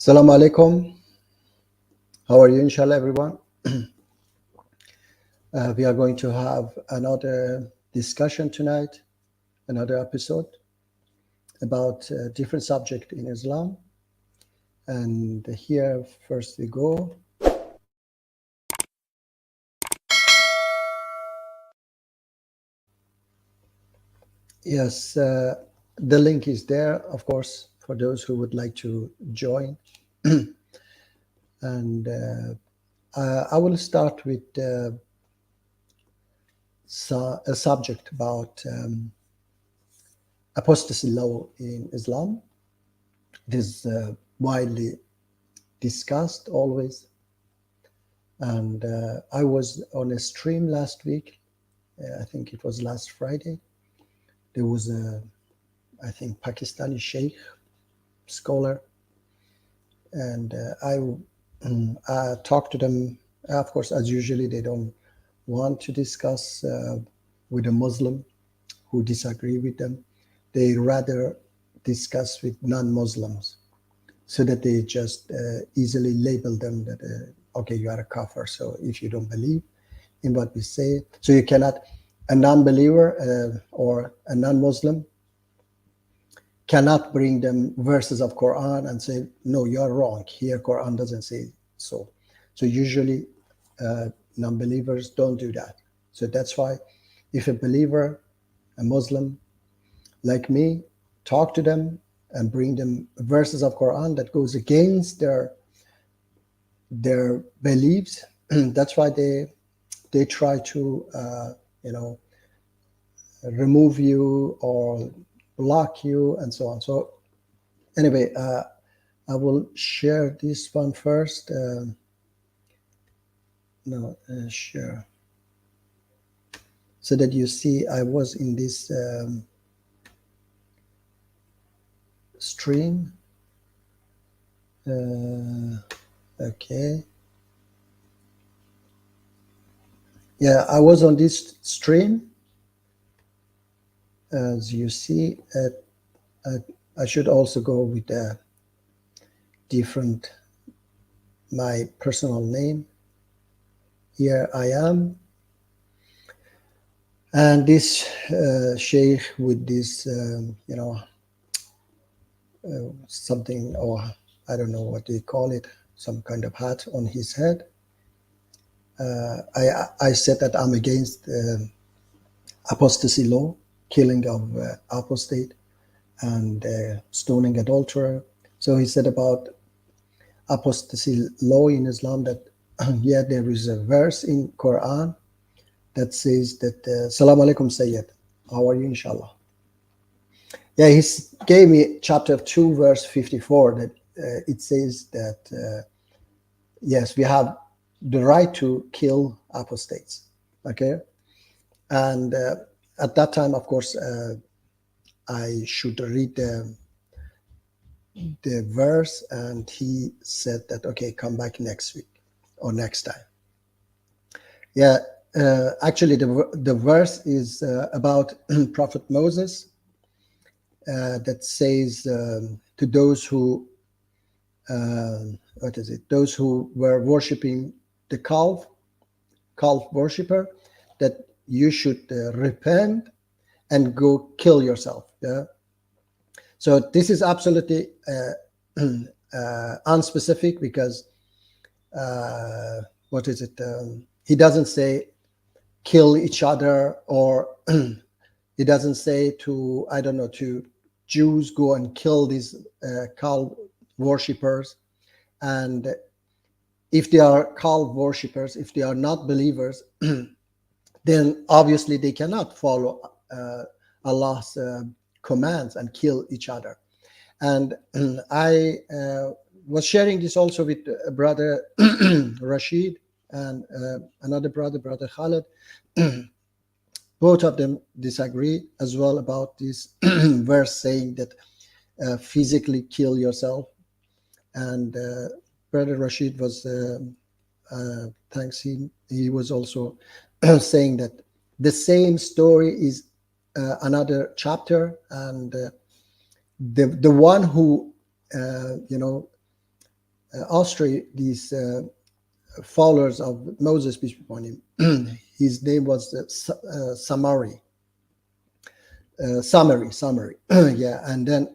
Assalamu alaikum. How are you, inshallah, everyone? We are going to have another discussion tonight, another episode about a different subject in Islam. And here, first we go. Yes, the link is there, of course, for those who would like to join. And I will start with a subject about apostasy law in Islam. It is widely discussed always. And I was on a stream last week. I think it was last Friday. There was I think, Pakistani sheikh, scholar. And I talked to them. Of course, as usually, they don't want to discuss with a Muslim who disagree with them. They rather discuss with non-Muslims so that they just easily label them that, okay, you are a kafir. So if you don't believe in what we say, so you cannot, a non-believer or a non-Muslim cannot bring them verses of Quran and say, no, you're wrong. Here, Quran doesn't say so. So usually non-believers don't do that. So that's why if a believer, a Muslim like me, talk to them and bring them verses of Quran that goes against their beliefs, that's why they try to remove you or block you and so on. So anyway, I will share this one first. Share so that you see I was in this stream. Okay. Yeah, I was on this stream. As you see, I should also go with a different, my personal name. Here I am. And this sheikh with this, something, or I don't know what they call it, some kind of hat on his head. I said that I'm against apostasy law, killing of apostate, and stoning adulterer. So he said about apostasy law in Islam that, yeah, there is a verse in Quran that says that, Salam alaikum Sayyid, how are you, inshallah? Yeah, he gave me chapter 2, verse 54, that it says that, yes, we have the right to kill apostates, okay? And at that time, of course, I should read the verse, and he said that, okay, come back next week or next time. Yeah, actually, the verse is about Prophet Moses that says to those who, those who were worshiping the calf worshiper, that you should repent and go kill yourself. Yeah. So this is absolutely unspecific because he doesn't say kill each other, or he doesn't say to, I don't know, to Jews go and kill these calf worshippers. And if they are calf worshippers, if they are not believers, then obviously they cannot follow Allah's commands and kill each other. And I was sharing this also with brother Rashid and another brother Khaled. Both of them disagree as well about this verse saying that physically kill yourself. And brother Rashid was, thanks him, he was also saying that the same story is another chapter, and the one who ostracized these followers of Moses, peace be upon him. His name was Summary. Yeah. And then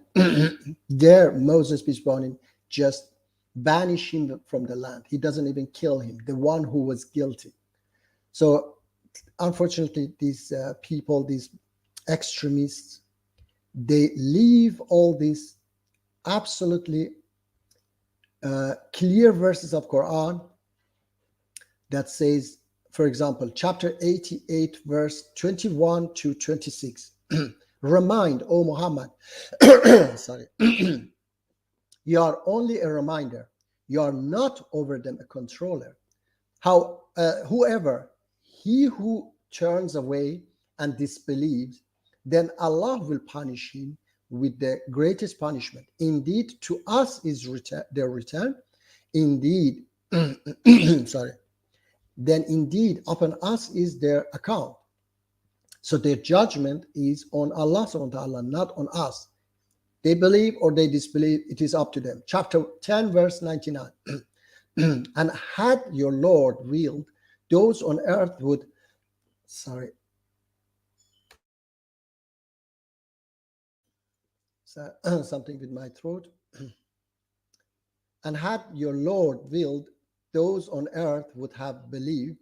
there, Moses, peace be upon him, just banish him from the land. He doesn't even kill him, the one who was guilty. So unfortunately, these people, these extremists, they leave all these absolutely clear verses of Quran that says, for example, chapter 88, verse 21 to 26. Remind, O Muhammad, sorry, you are only a reminder. You are not over them a controller. Whoever, he who turns away and disbelieves, then Allah will punish him with the greatest punishment. Indeed, to us is their return. Indeed, sorry. Then indeed, upon us is their account. So their judgment is on Allah subhanahu wa ta'ala, not on us. They believe or they disbelieve, it is up to them. Chapter 10, verse 99. And had your Lord willed, those on earth would, something with my throat. And had your Lord willed, those on earth would have believed,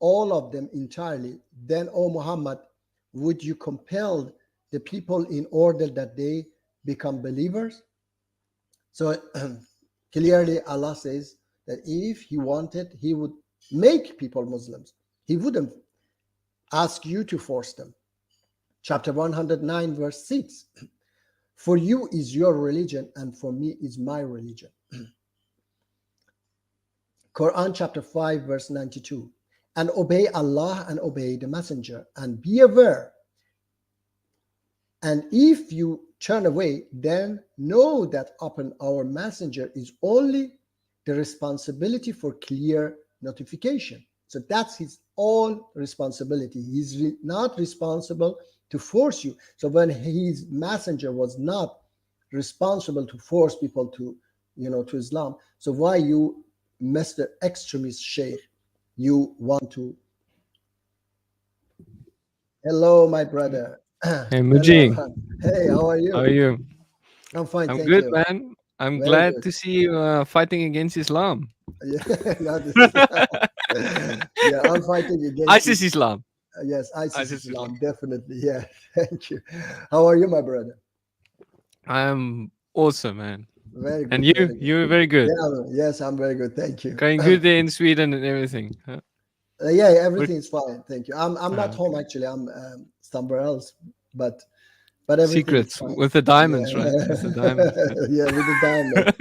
all of them entirely. Then, O Muhammad, would you compel the people in order that they become believers? So clearly Allah says that if he wanted, he would make people Muslims. He wouldn't ask you to force them. Chapter 109, verse 6. For you is your religion, and for me is my religion. Quran chapter 5, verse 92. And obey Allah and obey the messenger, and be aware. And if you turn away, then know that upon our messenger is only the responsibility for clear notification. So that's his own responsibility. He's not responsible to force you. So when his messenger was not responsible to force people to, to Islam, so why you, Mr. Extremist Sheikh, you want to? Hello, my brother. Hey, Muji. Hey, how are you? How are you? I'm fine, I'm thank good, you. man. I'm Very glad good. to see you fighting against Islam. Yeah, yeah, I'm fighting against ISIS Islam. Yes, ISIS ISIS Islam, definitely. Yeah, thank you. How are you, my brother? I'm awesome, man. Very good. And you? Very good. You're very good. Yeah, yes, I'm very good. Thank you. Going good there in Sweden and everything. Huh? Yeah, What- everything's fine. Thank you. I'm not okay. home actually. I'm somewhere else, but everything is Secrets fine. with the diamonds, Yeah, right? With the diamonds. yeah, with the diamond.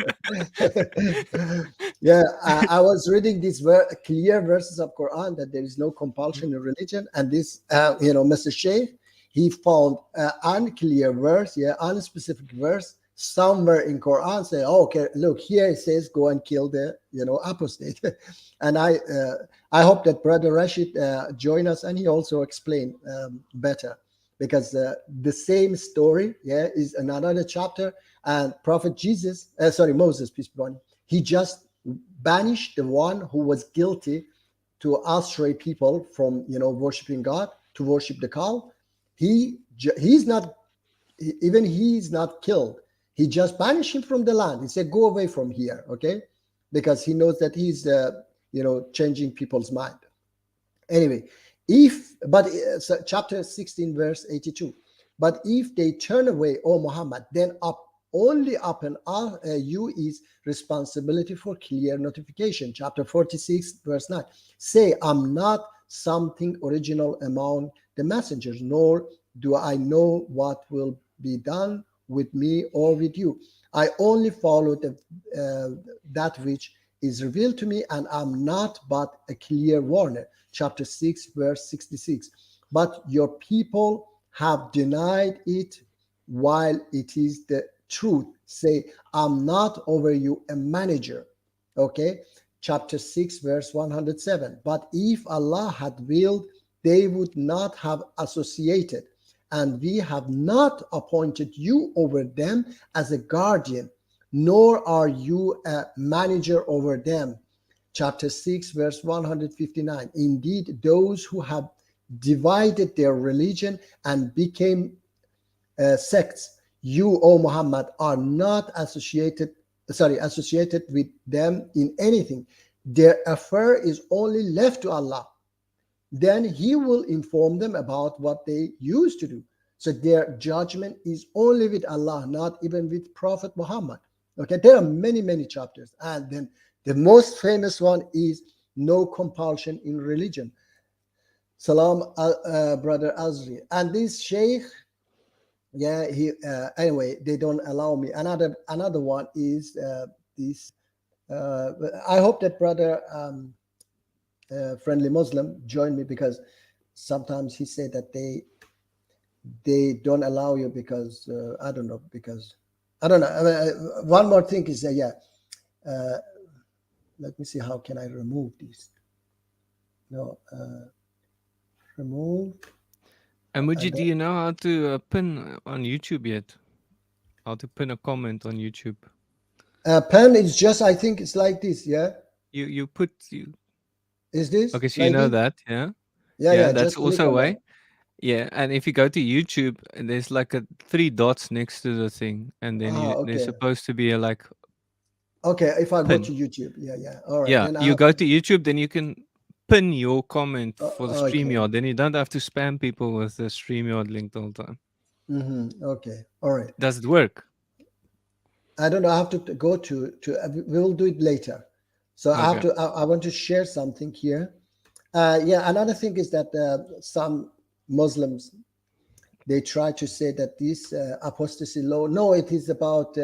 Yeah, I was reading these clear verses of Quran that there is no compulsion in religion, and this, Mr. Sheikh, he found unclear verse, unspecific verse somewhere in Quran. Say, oh, okay, look here it says go and kill the apostate, and I hope that Brother Rashid join us and he also explain better. Because the same story, is in another chapter, and Prophet Moses, peace be upon him, he just banished the one who was guilty to astray people from worshiping God to worship the cow. He's not killed. He just banished him from the land. He said, "Go away from here," okay, because he knows that he's changing people's mind. Anyway, chapter 16, verse 82. But if they turn away, O Muhammad, then only upon you is responsibility for clear notification. Chapter 46, verse 9. Say, I'm not something original among the messengers, nor do I know what will be done with me or with you. I only follow that which is revealed to me, and I'm not but a clear warner. Chapter 6, verse 66. But your people have denied it while it is the truth. Say, I'm not over you a manager. Okay. Chapter 6, verse 107. But if Allah had willed, they would not have associated, and we have not appointed you over them as a guardian, nor are you a manager over them. Chapter 6, verse 159. Indeed, those who have divided their religion and became sects, you, O Muhammad, are not associated with them in anything. Their affair is only left to Allah. Then He will inform them about what they used to do. So their judgment is only with Allah, not even with Prophet Muhammad. Okay, there are many, many chapters. And then the most famous one is no compulsion in religion. Salam, Brother Azri. And this Sheikh, yeah, he anyway, they don't allow me. Another one is this. I hope that Brother Friendly Muslim join me, because sometimes he said that they don't allow you because I don't know, because I don't know. One more thing is let me see, how can I remove this? No, remove. And Muji, do you know how to pin on YouTube yet? How to pin a comment on YouTube? Pen is just, I think it's like this. Yeah. You Is this? okay? So like you know this? that, yeah? Yeah. That's Just click also a on way. that. Yeah, and if you go to YouTube, there's like a 3 dots next to the thing, and then there's Okay. supposed to be a like Okay. If I go pin. to YouTube, yeah. All right. Yeah, Then I you have go to YouTube, then you can pin your comment to, for the okay. StreamYard. Then you don't have to spam people with the StreamYard link the whole time. Okay. All right. Does it work? I don't know. I have to go to. We'll do it later. So I have Okay. to. I want to share something here. Yeah. Another thing is that some Muslims, they try to say that this apostasy law. No, it is about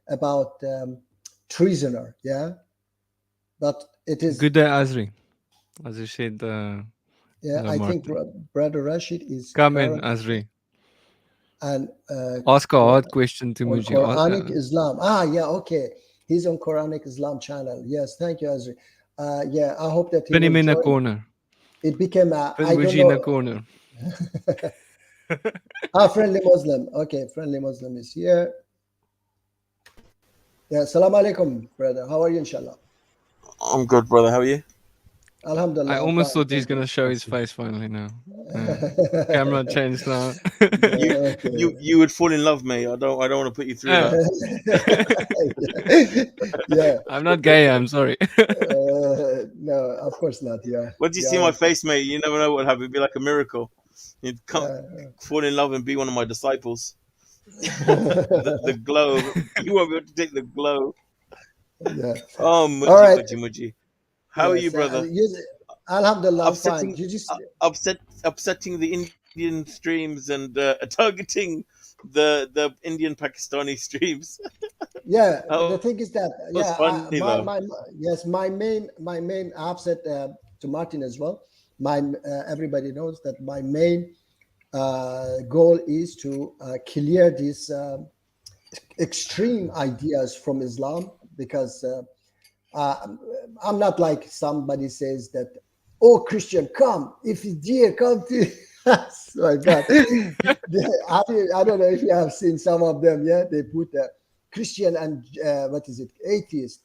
about treasoner. Yeah, but it is. Good day, Azri. As you said, Yeah, hello, I think Martin. Brother Rashid is Come in, current Azri. and Ask a hard question to on Muji. Quranic Islam. Yeah, okay. He's on Quranic Islam channel. Yes, thank you, Azri. Yeah, I hope that he Pin will him in a join. corner. It became Pin I don't Muji in a know. corner. Friendly Muslim. Okay, friendly Muslim is here. Yeah, salam alaikum, brother. How are you, inshallah? I'm good, brother. How are you? Alhamdulillah. I I'm almost fine, thought he's thank gonna you. show his face finally now. Camera changed now. You would fall in love, mate. I don't want to put you through that. Yeah. I'm not gay. I'm sorry. No, of course not. Yeah. Once you Yeah, see my face, mate, you never know what happened. It'd be like a miracle. You'd come, fall in love and be one of my disciples. the glow. You won't be able to take the glow. Yeah. Oh, All Muji, right. Muji. How are you, brother? Alhamdulillah, I'm fine. You just upsetting the Indian streams and targeting the Indian Pakistani streams. Yeah, Oh, the thing is that that's funny, though. my main I've said to Martin as well. Everybody knows that my main goal is to clear these extreme ideas from Islam, because I'm not like somebody says that, oh, Christian, come, if it's dear, come to my God. I don't know if you have seen some of them. Yeah, they put Christian and atheist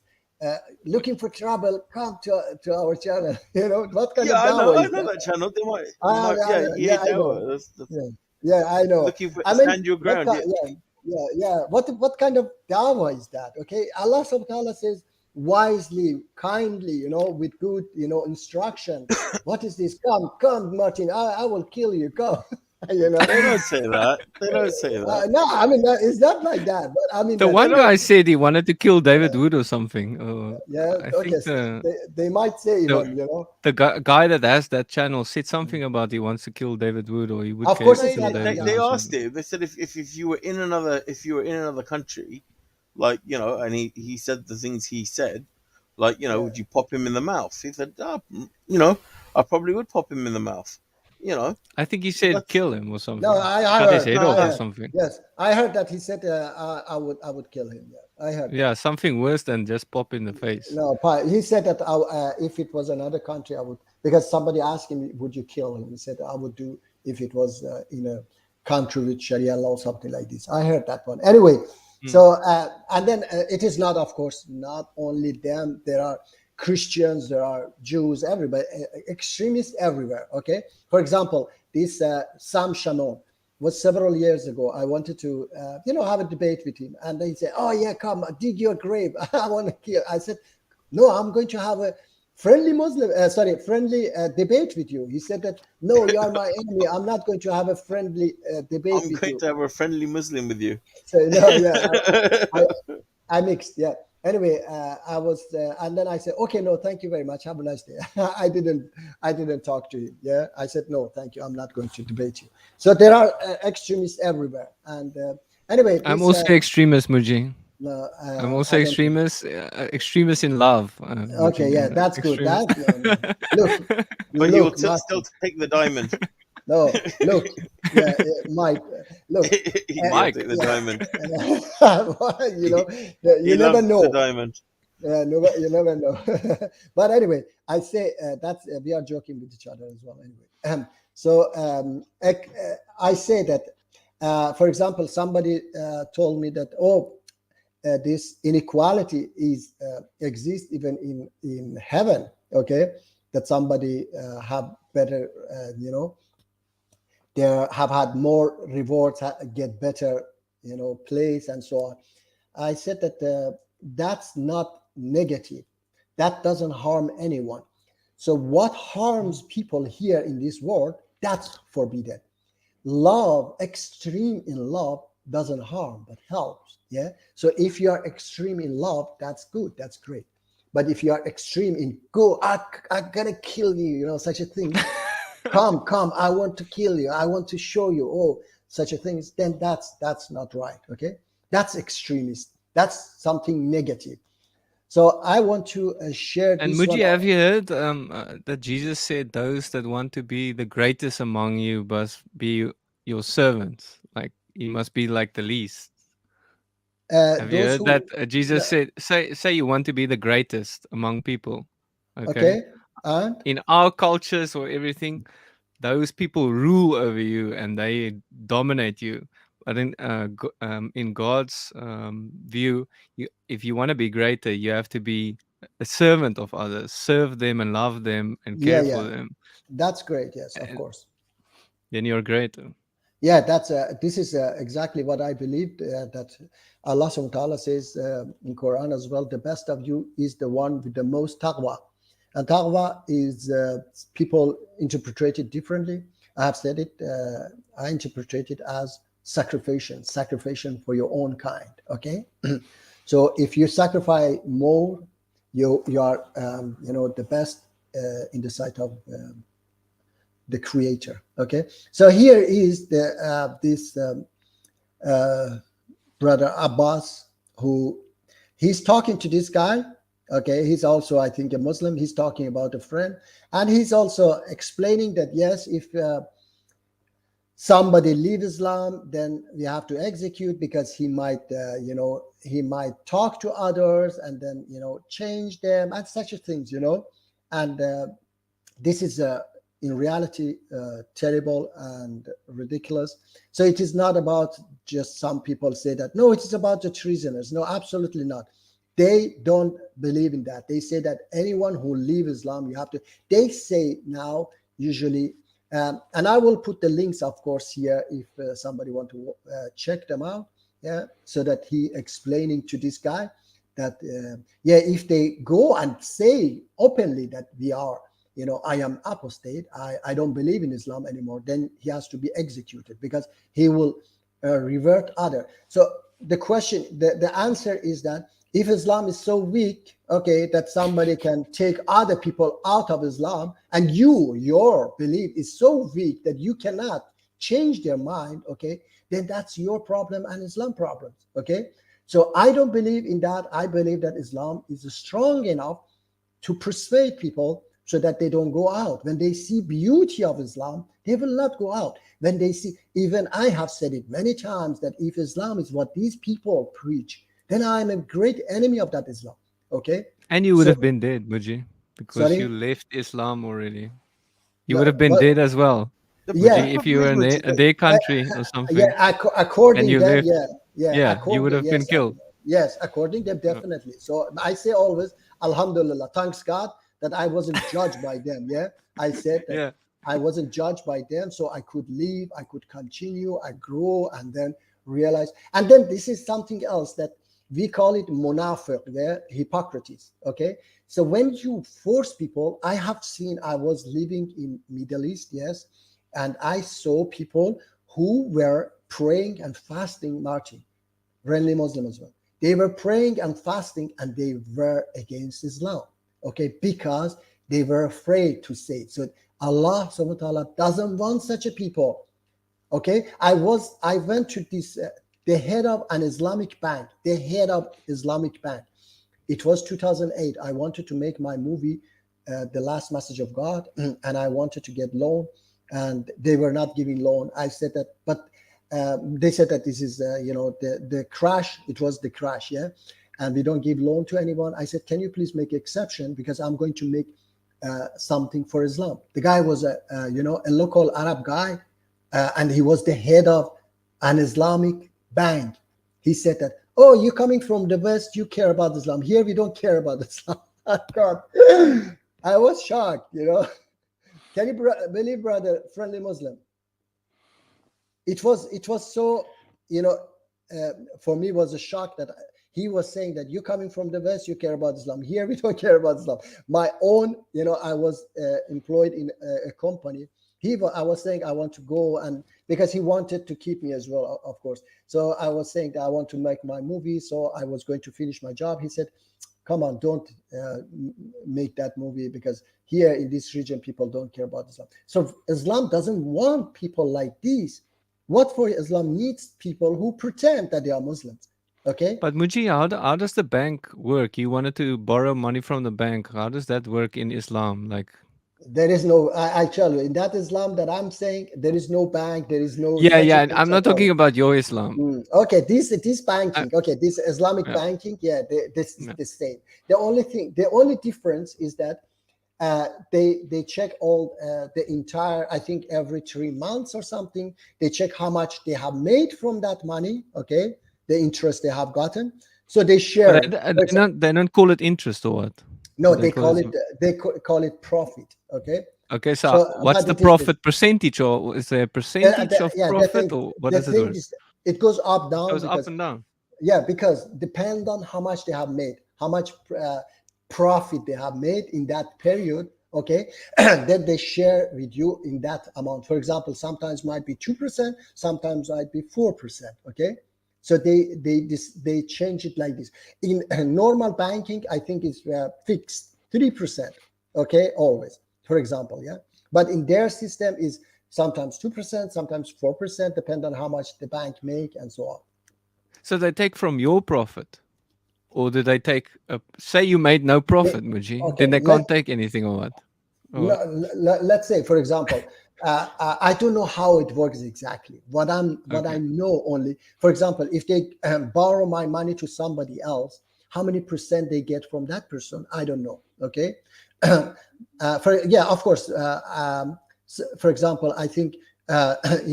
looking for trouble, come to our channel. You know what kind of dawah I know that channel. They might I know. Yeah, I know. Looking for stand your ground. What kind of dawah is that? Okay, Allah subhanahu wa ta'ala says wisely, kindly, with good, instruction. What is this? Come, Martin, I will kill you. Come. They don't say that. They don't say that. No, I mean, it's not like that. But I mean, The one guy said he wanted to kill David Wood or something. I think so they might say even, the guy that has that channel said something about he wants to kill David Wood, or he would. Of course, kill David Wood. They asked him. They said if you were in another country, like and he said the things he said, like would you pop him in the mouth? He said, I probably would pop him in the mouth. I think he said kill him or something. No, I heard. Or something. Yes, I heard that he said I would kill him. Yeah, I heard. Yeah, something worse than just pop in the face. No, he said that if it was another country, I would, because somebody asked him, would you kill him? He said, I would do if it was in a country with Sharia law, something like this. I heard that one. Anyway, So and then it is not, of course, not only them. There are Christians, there are Jews, everybody, extremists everywhere. Okay, for example, this Sam Shanon was several years ago. I wanted to have a debate with him, and they say, "Oh yeah, come dig your grave. I want to kill." I said, "No, I'm going to have a friendly friendly debate with you." He said that, "No, you are my enemy. I'm not going to have a friendly debate I'm with going you." to have a friendly Muslim with you. So no, yeah, I mixed, yeah. Anyway, I was, and then I said, "Okay, no, thank you very much. Have a nice day." I didn't talk to him. Yeah, I said, "No, thank you. I'm not going to debate you." So there are extremists everywhere. And anyway, I'm this, also extremist, Muji. no, I'm also I don't think. extremist in love. Okay, Muji, yeah, that's good. extremist. Look, But he will look, Martin. still take the diamond. No, look, yeah, Mike. Look, He'll Mike. take the diamond. You He never loves know. the diamond. Yeah, no, you never know. But anyway, I say that's we are joking with each other as well. Anyway, I say that, for example, somebody told me that this inequality is exists even in heaven. Okay, that somebody have better, they have had more rewards, get better, place and so on. I said that that's not negative. That doesn't harm anyone. So what harms people here in this world, that's forbidden. Love, extreme in love, doesn't harm but helps. Yeah. So if you are extreme in love, that's good. That's great. But if you are extreme in I'm gonna kill you, such a thing. come, I want to kill you. I want to show you, such a thing. Then that's not right. Okay. That's extremist. That's something negative. So I want to share And this Muji, one. have you heard that Jesus said those that want to be the greatest among you must be your servants? Like you must be like the least. Have you Those heard who, that Jesus said, say you want to be the greatest among people, okay? okay, and In our cultures or everything, those people rule over you and they dominate you. But in God's view, if you want to be greater, you have to be a servant of others, serve them and love them and care for them. that's great. Yes, of And course. then you're greater. Yeah, this is exactly what I believed, that Allah subhanahu wa ta'ala says in Quran as well, the best of you is the one with the most taqwa. And taqwa is, people interpret it differently. I have said it, I interpret it as sacrifice for your own kind. Okay. So if you sacrifice more, you are, the best in the sight of the Creator. Okay. So here is this brother Abbas, who he's talking to this guy. Okay, he's also, I think, a Muslim. He's talking about a friend, and he's also explaining that yes, if somebody leaves Islam, then we have to execute, because he might, he might talk to others and then, change them and such things, and this is in reality terrible and ridiculous. So it is not about just some people say that, no, it is about the treasoners. No, absolutely not. They don't believe in that. They say that anyone who leaves Islam, you have to, they say now, usually, and I will put the links, of course, here if somebody want to check them out. Yeah, so that he explaining to this guy that, if they go and say openly that we are, I am apostate, I don't believe in Islam anymore, then he has to be executed, because he will revert other. So the question, the answer is that if Islam is so weak, okay, that somebody can take other people out of Islam, and your belief is so weak that you cannot change their mind, okay, then that's your problem and Islam problems, okay? So I don't believe in that. I believe that Islam is strong enough to persuade people so that they don't go out. When they see beauty of Islam, they will not go out. When they see, even I have said it many times, that if Islam is what these people preach, then I'm a great enemy of that Islam. Okay. And you would have been dead, Muji, because Sorry? you left Islam already. You would have been dead as well. Yeah. Muji, if you were in their country or something. Yeah, according and you them, left. yeah. Yeah, you would according, have been yes, killed. yes, according them, Yeah. definitely. So I say always, Alhamdulillah, thanks God that I wasn't judged by them. Yeah, I said that Yeah. I wasn't judged by them, so I could leave, I could continue, I grow, and then realize. And then this is something else that we call it munafiq, yeah, Hippocrates. Okay, so when you force people, I have seen. I was living in Middle East, yes, and I saw people who were praying and fasting, Martin, friendly Muslim as well. They were praying and fasting and they were against Islam. Okay, because they were afraid to say it. So Allah subhanahu wa ta'ala doesn't want such a people. Okay, I went to this the head of an Islamic bank, the head of Islamic bank. It was 2008. I wanted to make my movie, The Last Message of God, and I wanted to get loan, and they were not giving loan. I said that, but they said that this is, the crash. It was the crash, yeah, and we don't give loan to anyone. I said, can you please make exception because I'm going to make something for Islam. The guy was a local Arab guy, and he was the head of an Islamic bank. He said that, oh, you're coming from the West, you care about Islam. Here we don't care about Islam. God, I was shocked, Can you believe, brother, friendly Muslim? It was so, for me, was a shock that he was saying that you coming from the West, you care about Islam. Here we don't care about Islam. My own, I was employed in a company. I was saying I want to go, and because he wanted to keep me as well, of course. So I was saying that I want to make my movie, so I was going to finish my job. He said, come on, don't make that movie because here in this region, people don't care about Islam. So Islam doesn't want people like these. What for Islam needs people who pretend that they are Muslims. Okay. But Muji, how does the bank work? You wanted to borrow money from the bank. How does that work in Islam? Like, there is no, I tell you, in that Islam that I'm saying, there is no bank, there is no yeah, such yeah. a And thing I'm not at all. talking about your Islam. Okay, this I, banking, okay, this Islamic yeah, banking, yeah, this is yeah. the same. The only difference is that they check all the entire, I think every 3 months or something, they check how much they have made from that money, okay, the interest they have gotten. So they But share. they don't call it interest or what? No, They they call call it. it call it profit, okay. Okay, so So, what's but the the thing is, profit percentage, or is there a percentage of the profit, thing, or what does it work? it goes up It down goes up because, and down. yeah, because depend on how much they have made, how much profit they have made in that period, okay. Then they share with you in that amount. For example, sometimes might be 2%, sometimes might be 4%, okay. So they change it like this. In normal banking, I think it's fixed 3%, okay, always, for example, yeah. But in their system is sometimes 2%, sometimes 4%, depend on how much the bank make and so on. So they take from your profit, or do they take? Say you made no profit, Muji, then Okay, they can't take anything, or what? Or what? let's say, for example, I don't know how it works exactly. What I Okay. know only, for example, if they borrow my money to somebody else, how many percent they get from that person, I don't know. Okay, of course. For example, I think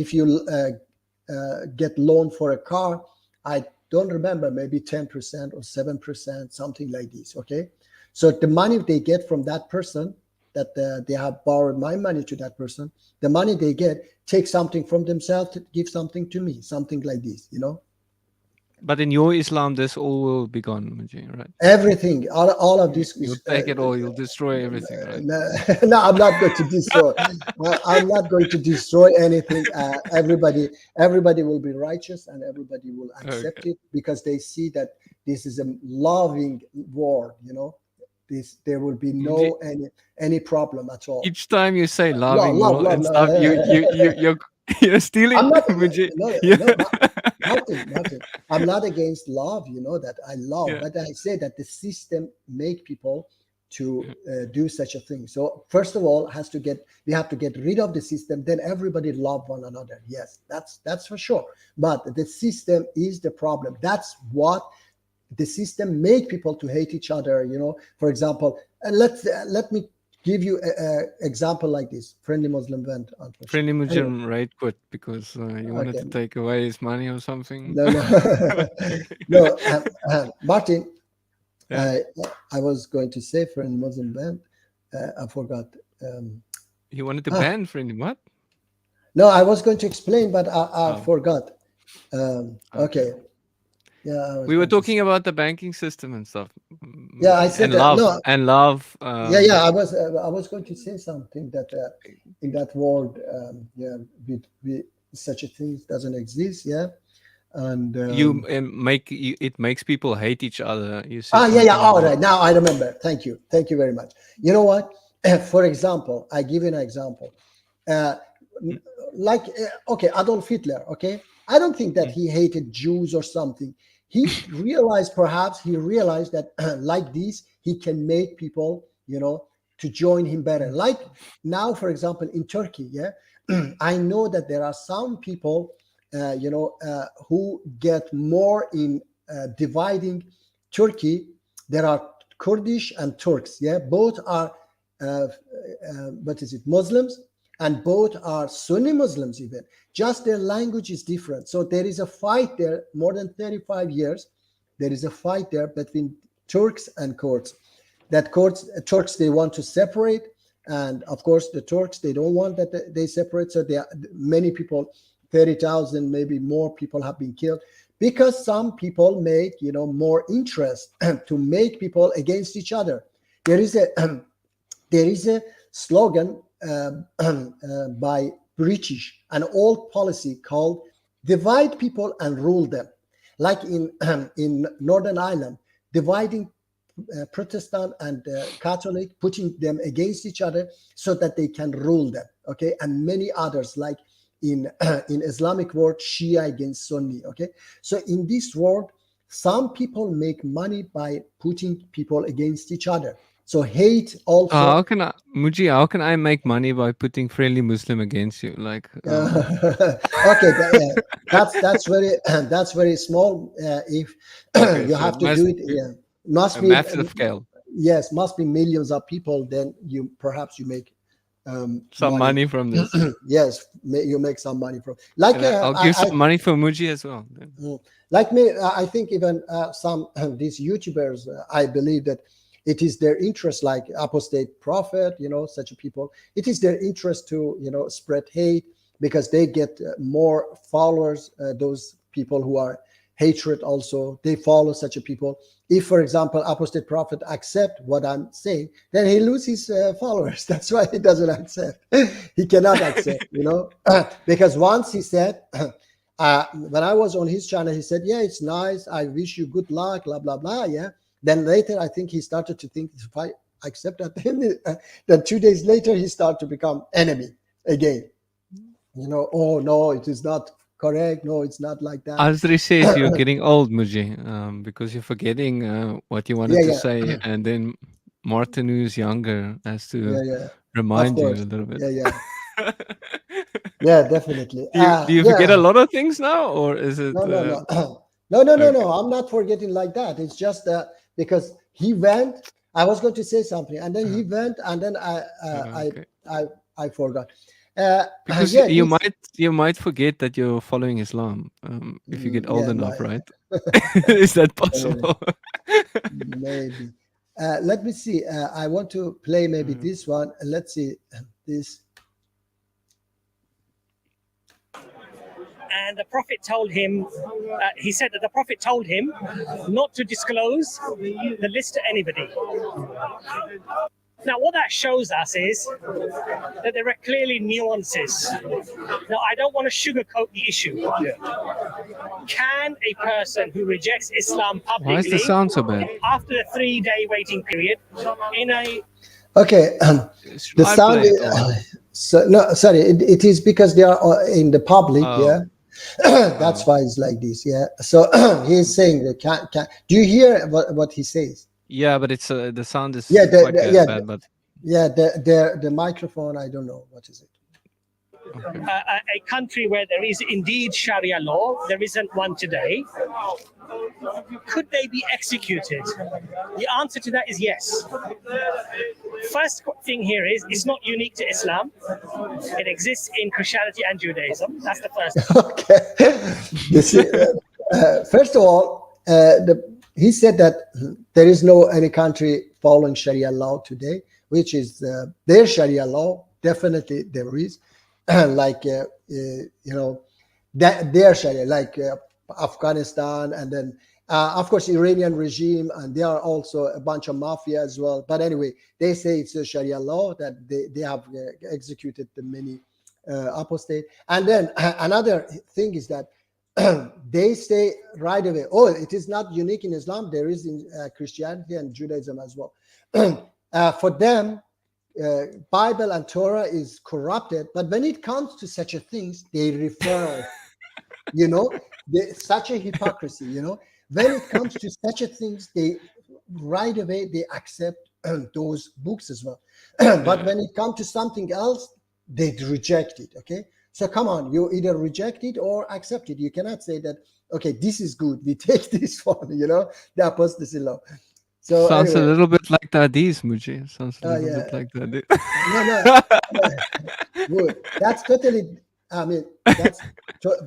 if you get loan for a car, I don't remember, maybe 10% or 7%, something like this. Okay, so the money they get from that person, that they have borrowed my money to that person, the money they get, take something from themselves to give something to me, something like this, But in your Islam, this all will be gone, Muji, right? everything, all of this You'll is take it all. You'll destroy everything, right? no, I'm not going to destroy. I'm not going to destroy anything. Everybody will be righteous and everybody will accept Okay. it because they see that this is a loving war. There will be Muji, no any problem at all. each time you say Love, loving love, war love. and stuff, you're you're stealing, I'm not. Muji. No, Yeah. no, Martin. I'm not against love. You know that I love, Yeah. but I say that the system make people to do such a thing. So first of all, we have to get rid of the system. Then everybody love one another. Yes, that's for sure. But the system is the problem. That's what the system make people to hate each other. For example, let me give you a example like this. Friendly Muslim went, unfortunately. Friendly Anyway, Muslim right quit because you wanted okay. to take away his money or something. No, no, no. Martin, Yeah. I was going to say friendly Muslim went. I forgot. You wanted to Ah. ban friendly what? No, I was going to explain, but I Oh. forgot. Okay. Okay. Yeah, I was We were going to talking about the banking system and stuff. Yeah, I said and that. love No, and love. yeah. I was going to say something that in that world, we such a thing doesn't exist. Yeah, and You it makes people hate each other. You said yeah. something All about- right, now I remember. Thank you very much. You know what? For example, I give you an example. Like okay, Adolf Hitler. Okay, I don't think that he hated Jews or something. He realized that like this he can make people, to join him better. Like now, for example, in Turkey, yeah, I know that there are some people, who get more in dividing Turkey. There are Kurdish and Turks. Yeah, both are Muslims, and both are Sunni Muslims even. Just their language is different. So there is a fight there more than 35 years. There is a fight there between Turks and Kurds. Turks, they want to separate. And of course, the Turks, they don't want that they separate. So there are many people, 30,000, maybe more people have been killed because some people make, more interest to make people against each other. There is a slogan by British, an old policy called divide people and rule them. Like in Northern Ireland, dividing Protestant and Catholic, putting them against each other so that they can rule them. Okay, and many others like in Islamic world, Shia against Sunni. Okay, so in this world, some people make money by putting people against each other. So hate also. how can I make money by putting friendly Muslim against you? Like, Okay, that's very small. If Okay, you so have it to must do it, be must a be massive scale. Yes, must be millions of people. Then you make Some money from this. Yes, you make some money from. Like And I'll give some money for Muji as well. then. Like me, I think even some these YouTubers, I believe that it is their interest, like Apostate Prophet, such people. It is their interest to, spread hate because they get more followers. Those people who are hatred also, they follow such a people. If, for example, Apostate Prophet accept what I'm saying, then he loses his followers. That's why he doesn't accept. He cannot accept, because once he said, when I was on his channel, he said, yeah, it's nice. I wish you good luck, blah, blah, blah. Yeah. Then later, I think he started to think, if I accept that, then 2 days later, he started to become enemy again. Oh, no, it is not correct. No, it's not like that. Azri says you're getting old, Muji, because you're forgetting what you wanted to say. And then Martin, who's younger, has to remind you a little bit. Yeah. Yeah, definitely. Do you forget a lot of things now, or is it? No. Okay. No. I'm not forgetting like that. It's just because he went. I was going to say something, and then he went, and then Okay. I forgot. Because yeah, you might forget that you're following Islam if you get old yeah, enough, right? Is that possible? maybe. Let me see. I want to play maybe this one. Let's see this. And the Prophet told him, he said that the Prophet told him not to disclose the list to anybody. Now, what that shows us is that there are clearly nuances. Now, I don't want to sugarcoat the issue. Can a person who rejects Islam publicly, Why is the sound so bad? after the 3-day waiting period, in a Okay, Should the I sound. play it or- No, sorry. It is because they are in the public. Oh. Yeah, that's why it's like this. Yeah. So he's saying that can. Do you hear what he says? Yeah, but it's the sound is Yeah, quite bad. But Yeah, the microphone. I don't know what is it. a country where there is indeed Sharia law, there isn't one today, could they be executed? The answer to that is yes. First thing here is it's not unique to Islam. It exists in Christianity and Judaism. That's the first thing. Okay. You see, first of all, he said that there is no any country following Sharia law today, which is their Sharia law. Definitely there is, like that their Sharia, like Afghanistan, and then of course Iranian regime, and there are also a bunch of mafia as well. But anyway, they say it's a Sharia law that they have executed the many apostate. And then another thing is that they say right away, oh, it is not unique in Islam. There is in Christianity and Judaism as well. For them, Bible and Torah is corrupted. But when it comes to such a things, they refer, such a hypocrisy, When it comes to such a things, they right away, they accept those books as well. But when it comes to something else, they reject it, okay? So come on, you either reject it or accept it. You cannot say that, okay, this is good. We take this one, the apostasy law. So Sounds anyway, a little bit like the Hadith, Muji. Sounds a little yeah. bit like the Hadith. Good. That's totally, that's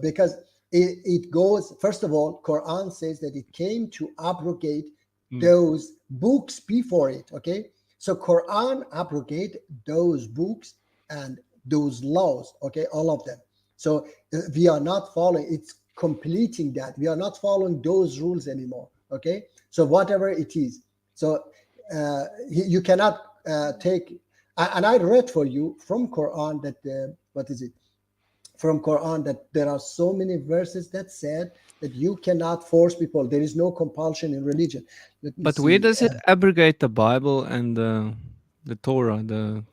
because it goes, first of all, Quran says that it came to abrogate those books before it, okay? So Quran abrogate those books and those laws, okay, all of them. So we are not following, it's completing that. We are not following those rules anymore, okay? So whatever it is. So you cannot take, and I read for you from Quran that, from Quran that there are so many verses that said that you cannot force people. There is no compulsion in religion. But where does it abrogate the Bible and the Torah, the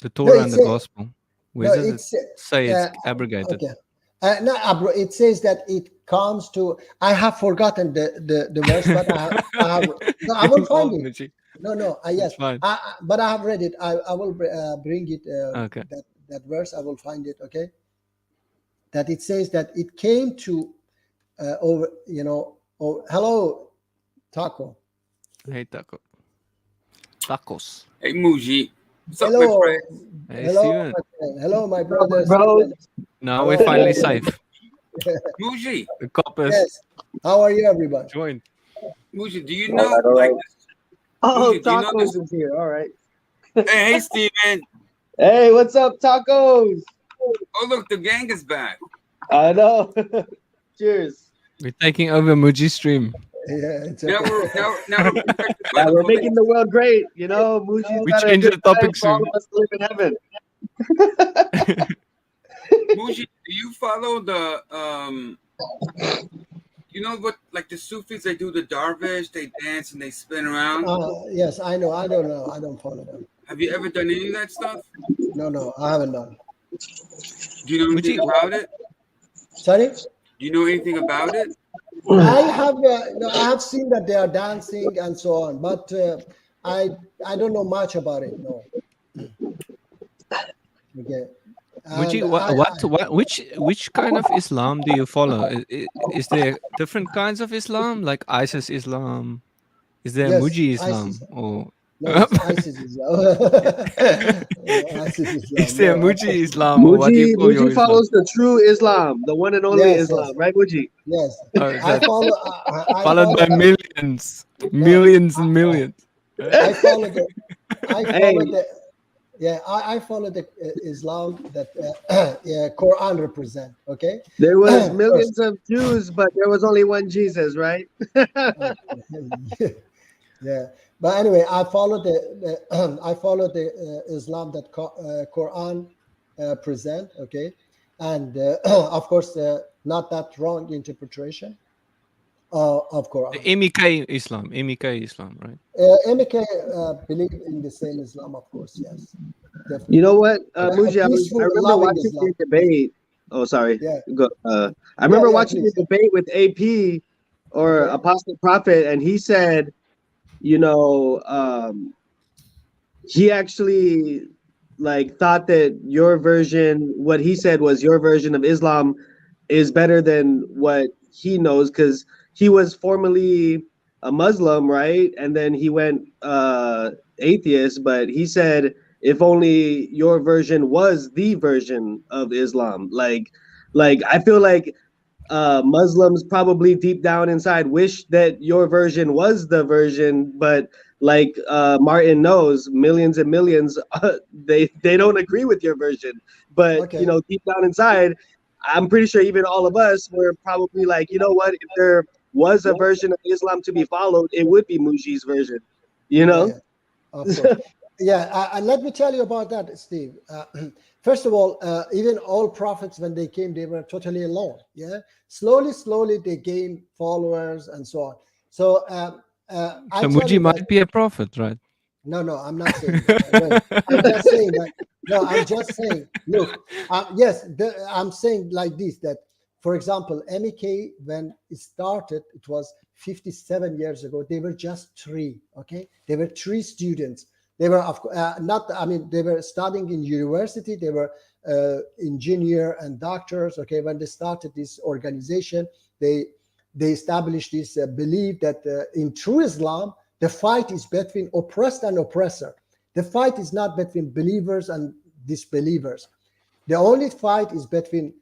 Torah and the Gospel? Where does it say it's abrogated? Okay. It says that it comes to. I have forgotten the verse, but I will find it. No. Yes, but I have read it. I will bring it. Okay. That verse, I will find it. Okay. That it says that it came to hello, Taco. Hey, Taco. Tacos. Hey, Muji. What's up, Hello. my friend? Hey, Hello, Steven. my friend. Hello, my brothers. Now we're finally safe. Muji. The coppers Yes. How are you, everybody? joined. Muji, do you know like this? Oh, Muji, do you know Tacos this? is here. All right. Hey, Steven. Hey, what's up, Tacos? Oh, look, the gang is back. I know. Cheers. We're taking over Muji's stream. Yeah, it's Now okay. we're Yeah, we're making the world great. Muji's We got a changed good the topic time for all soon. of us to live in heaven. Muji, do you follow the what, like the Sufis, they do the darvish, they dance and they spin around. Yes, I know. I don't know. I don't follow them. Have you ever done any of that stuff? No, I haven't done. Do you know anything Muji, about it? Sorry, Do you know anything about it? I have seen that they are dancing and so on, but I don't know much about it. No. Okay. Muji, which kind of Islam do you follow? Is there different kinds of Islam, like ISIS Islam? Is there Yes, Muji Islam? ISIS. Or No, it's ISIS Islam. ISIS Islam. is there No, Muji Islam? Or what do you call your Muji Islam? follows the true Islam, the one and only Yes, Islam, yes. right, Muji? Yes, Oh, I that- follow. I followed by follow, millions and millions. I follow the. I follow Hey. the. Yeah, I follow the Islam that Quran represent. Okay. There was millions of Jews, but there was only one Jesus, right? Yeah, but anyway, I follow the I follow the Islam that Quran present. Okay, and of course, not that wrong interpretation of Quran. The MEK Islam, right? MK believe in the same Islam, of course. Yes, definitely. You know what, Yeah, Muji? I peaceful, remember loving watching Islam. your debate. Oh, sorry. Yeah. Go. I remember yeah, watching please. your debate with AP or Okay. Apostle Prophet, and he said, he actually thought that your version, what he said was your version of Islam, is better than what he knows because he was formerly a Muslim, right? And then he went atheist, but he said if only your version was the version of Islam. Like I feel like Muslims probably deep down inside wish that your version was the version, but like Martin knows, millions and millions they don't agree with your version. But Okay. you know, deep down inside, I'm pretty sure even all of us were probably like, you know what, if there was a version of Islam to be followed, it would be Muji's version. You know? Yeah, of course. Yeah, and let me tell you about that, Steve. First of all, even all prophets, when they came, they were totally alone. Yeah, slowly they gained followers and so on. So I So tell Muji you that, might be a prophet, right? no, I'm not saying that. I'm just saying that. No, I'm just saying. Look, yes, I'm saying like this, that, for example, MEK, when it started, it was 57 years ago. They were just three. Okay, they were three students. They were not. I mean, they were studying in university. They were engineer and doctors. Okay, when they started this organization, they established this belief that in true Islam, the fight is between oppressed and oppressor. The fight is not between believers and disbelievers. The only fight is between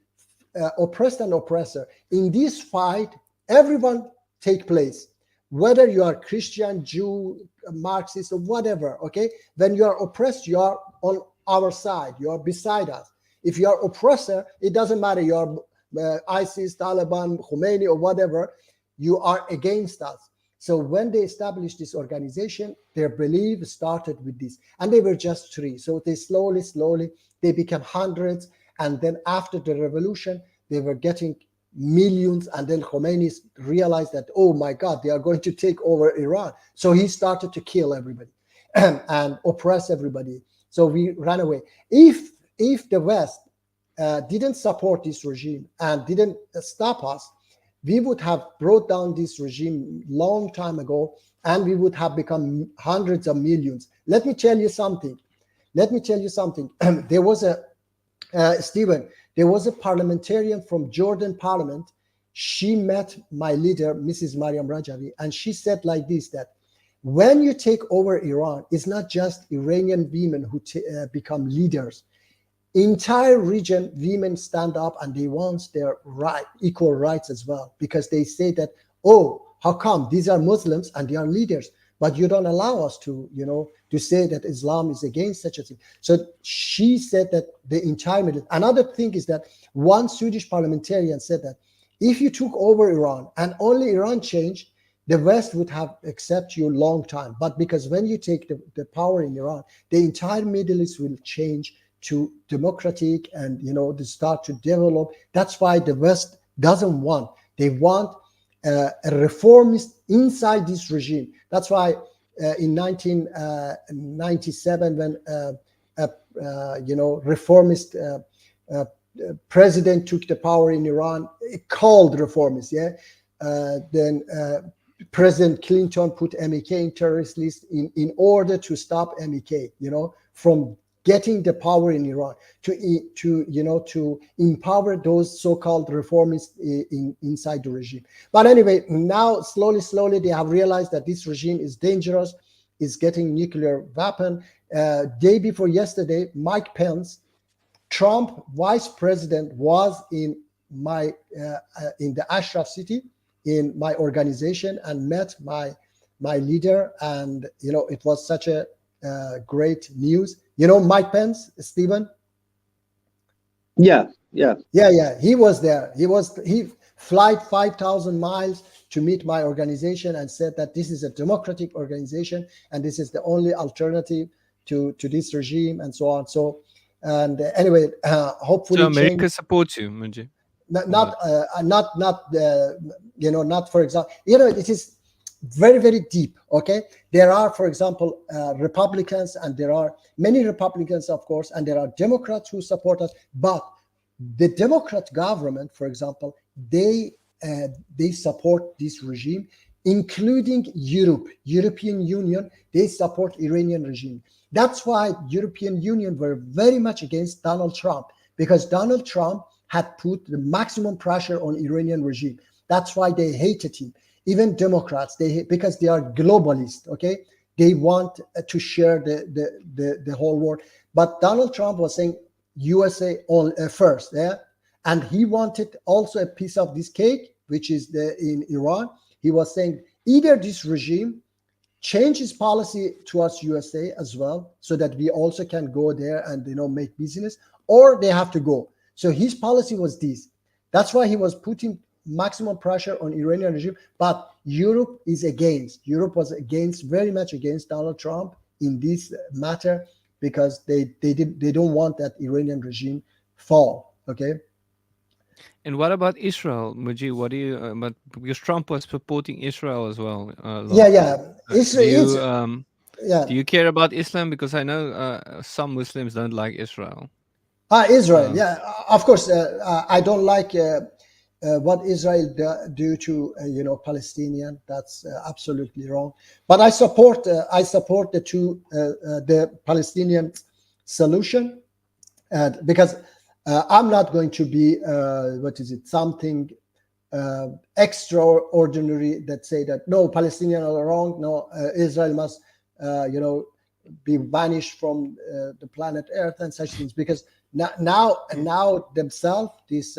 oppressed and oppressor. In this fight, everyone take place, whether you are Christian, Jew, Marxist, or whatever. Okay, when you are oppressed, you are on our side. You are beside us. If you are oppressor, it doesn't matter. You are ISIS, Taliban, Khomeini, or whatever. You are against us. So when they established this organization, their belief started with this, and they were just three. So they slowly, they became hundreds, and then after the revolution, they were getting millions, and then Khomeini realized that, oh my God, they are going to take over Iran. So he started to kill everybody and oppress everybody. So we ran away. If the West didn't support this regime and didn't stop us, we would have brought down this regime long time ago, and we would have become hundreds of millions. Let me tell you something. There was Stephen, there was a parliamentarian from Jordan parliament. She met my leader, Mrs. Mariam Rajavi, and she said like this, that when you take over Iran, it's not just Iranian women who become leaders. Entire region, women stand up and they want their equal rights as well, because they say that, oh, how come these are Muslims and they are leaders, but you don't allow us to, to say that Islam is against such a thing. So she said that the entire Middle. Another thing is that one Swedish parliamentarian said that if you took over Iran and only Iran changed, the West would have accepted you long time. But because when you take the power in Iran, the entire Middle East will change to democratic and to start to develop. That's why the West doesn't want. They want a reformist inside this regime. That's why in 1997, when reformist president took the power in Iran, called reformist, then President Clinton put MEK in terrorist list in order to stop MEK, from getting the power in Iran, to empower those so-called reformists inside the regime. But anyway, now slowly they have realized that this regime is dangerous, is getting nuclear weapon. Day before yesterday, Mike Pence, Trump vice president, was in the Ashraf city in my organization and met my leader, and it was such a great news. Mike Pence, Stephen? Yeah. He was there. He flight 5,000 miles to meet my organization and said that this is a democratic organization and this is the only alternative to this regime and so on. So, and anyway, hopefully, so America supports you, Muji. Not for example, it is very, very deep. Okay, there are, for example, Republicans, and there are many Republicans, of course, and there are Democrats who support us. But the Democrat government, for example, they support this regime, including European Union. They support Iranian regime. That's why European Union were very much against Donald Trump, because Donald Trump had put the maximum pressure on Iranian regime. That's why they hated him. Even Democrats, because they are globalists, okay? they want to share the whole world. But Donald Trump was saying USA first, yeah, and he wanted also a piece of this cake, which is in Iran. He was saying either this regime change his policy towards USA as well, so that we also can go there and make business, or they have to go. So his policy was this. That's why he was putting maximum pressure on Iranian regime. But Europe is against. Europe was very much against Donald Trump in this matter, because they don't want that Iranian regime fall. Okay. And what about Israel, Muji? What do you? But because Trump was supporting Israel as well. Yeah. Israel. Do you care about Islam? Because I know some Muslims don't like Israel. Israel. Yeah, of course. I don't like what Israel do to Palestinian. That's absolutely wrong. But I support the Palestinian solution, because I'm not going to be something extraordinary that say that no, Palestinians are wrong, no, Israel must be banished from the planet Earth and such things, because now themselves, this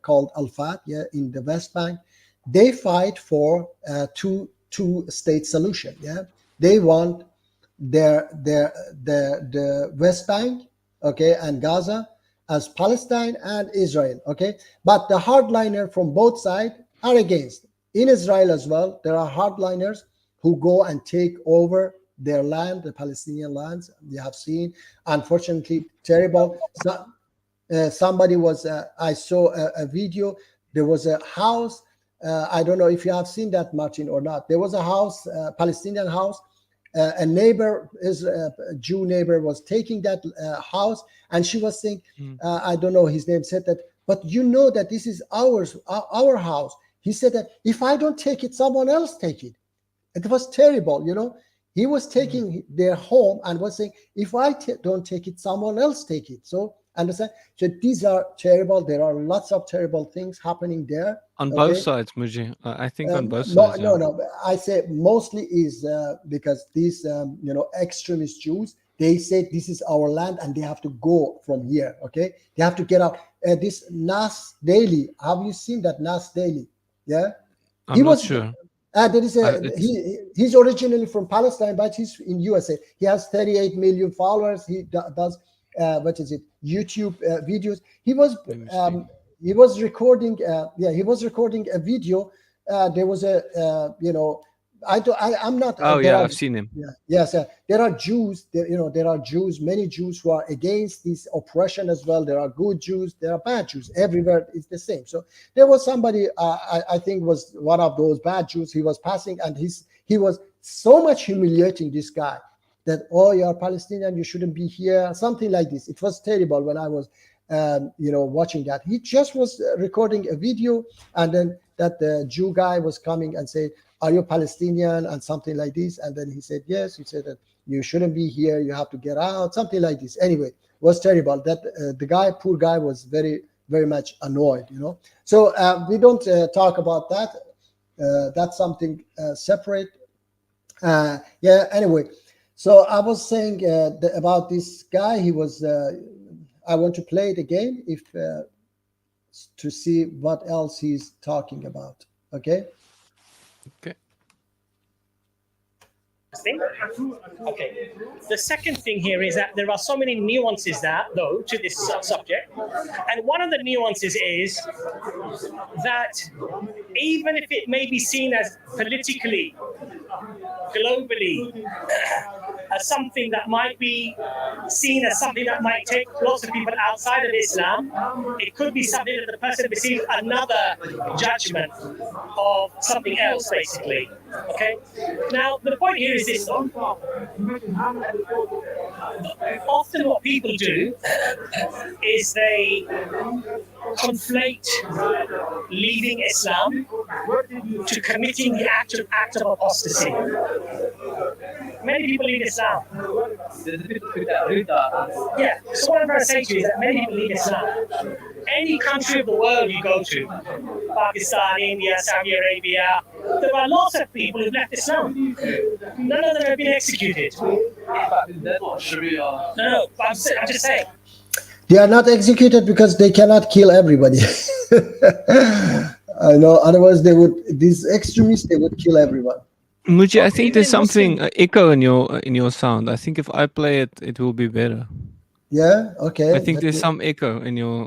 called Al-Fat, in the West Bank, they fight for two-state solution. Yeah, they want the West Bank, okay, and Gaza as Palestine and Israel, okay. But the hardliner from both sides are against. In Israel as well, there are hardliners who go and take over their land, the Palestinian lands. You have seen, unfortunately, terrible. Somebody was, I saw a video, there was a house, I don't know if you have seen that, Martin, or not. There was a house, Palestinian house, a neighbor, a Jew neighbor was taking that house, and she was saying, I don't know his name, said that, but you know that this is our house. He said that if I don't take it, someone else take it. It was terrible, He was taking their home and was saying, if I don't take it, someone else take it. So understand? So these are terrible. There are lots of terrible things happening there. On both sides, Muji. I think on both sides. No. I say mostly is because these, extremist Jews, they say this is our land and they have to go from here. Okay, they have to get out. This Nas Daily. Have you seen that Nas Daily? Yeah, I'm not sure. There is he's originally from Palestine, but he's in USA. He has 38 million followers. He does YouTube videos. He was recording he was recording a video. There was I'm not I've seen him. Yes, there are Jews, there are Jews, many Jews who are against this oppression as well. There are good Jews, there are bad Jews. Everywhere it's the same. So there was somebody, I think was one of those bad Jews. He was passing, and he was so much humiliating this guy that, oh, you're Palestinian, you shouldn't be here, something like this. It was terrible when I was watching that. He just was recording a video, and then that the Jew guy was coming and said, are you Palestinian, and something like this. And then he said, yes. He said that you shouldn't be here, you have to get out, something like this. Anyway, it was terrible. That the poor guy was very, very much annoyed, So we don't talk about that. That's something separate. Anyway, so I was saying about this guy. He was, I want to play it again to see what else he's talking about. Okay. Okay. The second thing here is that there are so many nuances though, to this subject. And one of the nuances is that even if it may be seen as politically, globally, as something that might be seen as something that might take lots of people outside of Islam, it could be something that the person receives another judgment of something else, basically. Okay. Now, the point here is this: often what people do is they conflate leaving Islam to committing the act of apostasy. Many people leave Islam. Yeah. So what I'm trying to say to you is that many people leave Islam. Any country of the world you go to, Pakistan, India, Saudi Arabia, There are lots of people who've left Islam. None of them have been executed. No, I'm just saying. They are not executed because they cannot kill everybody. I know. Otherwise, these extremists, they would kill everyone. Muji, I think there's Even Muslim- something echo in your sound. I think if I play it, it will be better. Yeah. Okay. I think let there's me- some echo in your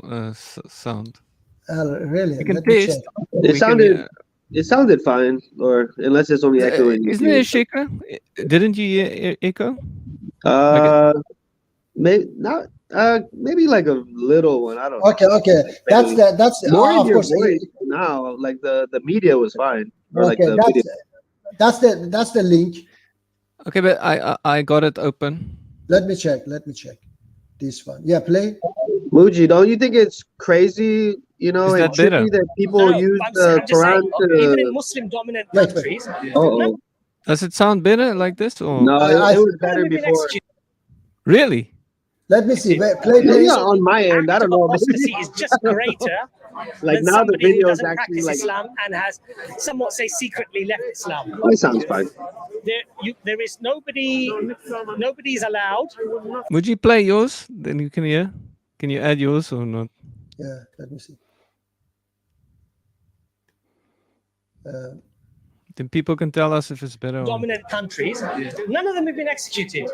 sound. really. You can Let me test. check. It sounded fine, or unless it's only echoing. Isn't there a shaker? Didn't you hear echo? Maybe like a little one. I don't know. Okay. That's More in of your course. voice now. Like the media was fine. Or like Okay, the video. that's the link. Okay, but I got it open. Let me check. This one. Yeah, play. Muji, don't you think it's crazy? You know, Is and that better? trippy that people No, use I'm the just saying, Quran even in to. Muslim-dominant Wait. countries, Oh Does it sound better like this? Or no, I- it was none of better them have been before. executed. really? Let me see. Play. Maybe on my end, I Act don't of know. apostasy is just greater Like than now the somebody who video is doesn't actually practice like. Islam and has somewhat say secretly left Islam. Oh, it sounds fine. There is nobody's allowed. Would you play yours? Then you can hear. Can you add yours or not? Yeah. Let me see. Then people can tell us if it's better. Or... Dominant countries, none of them have been executed.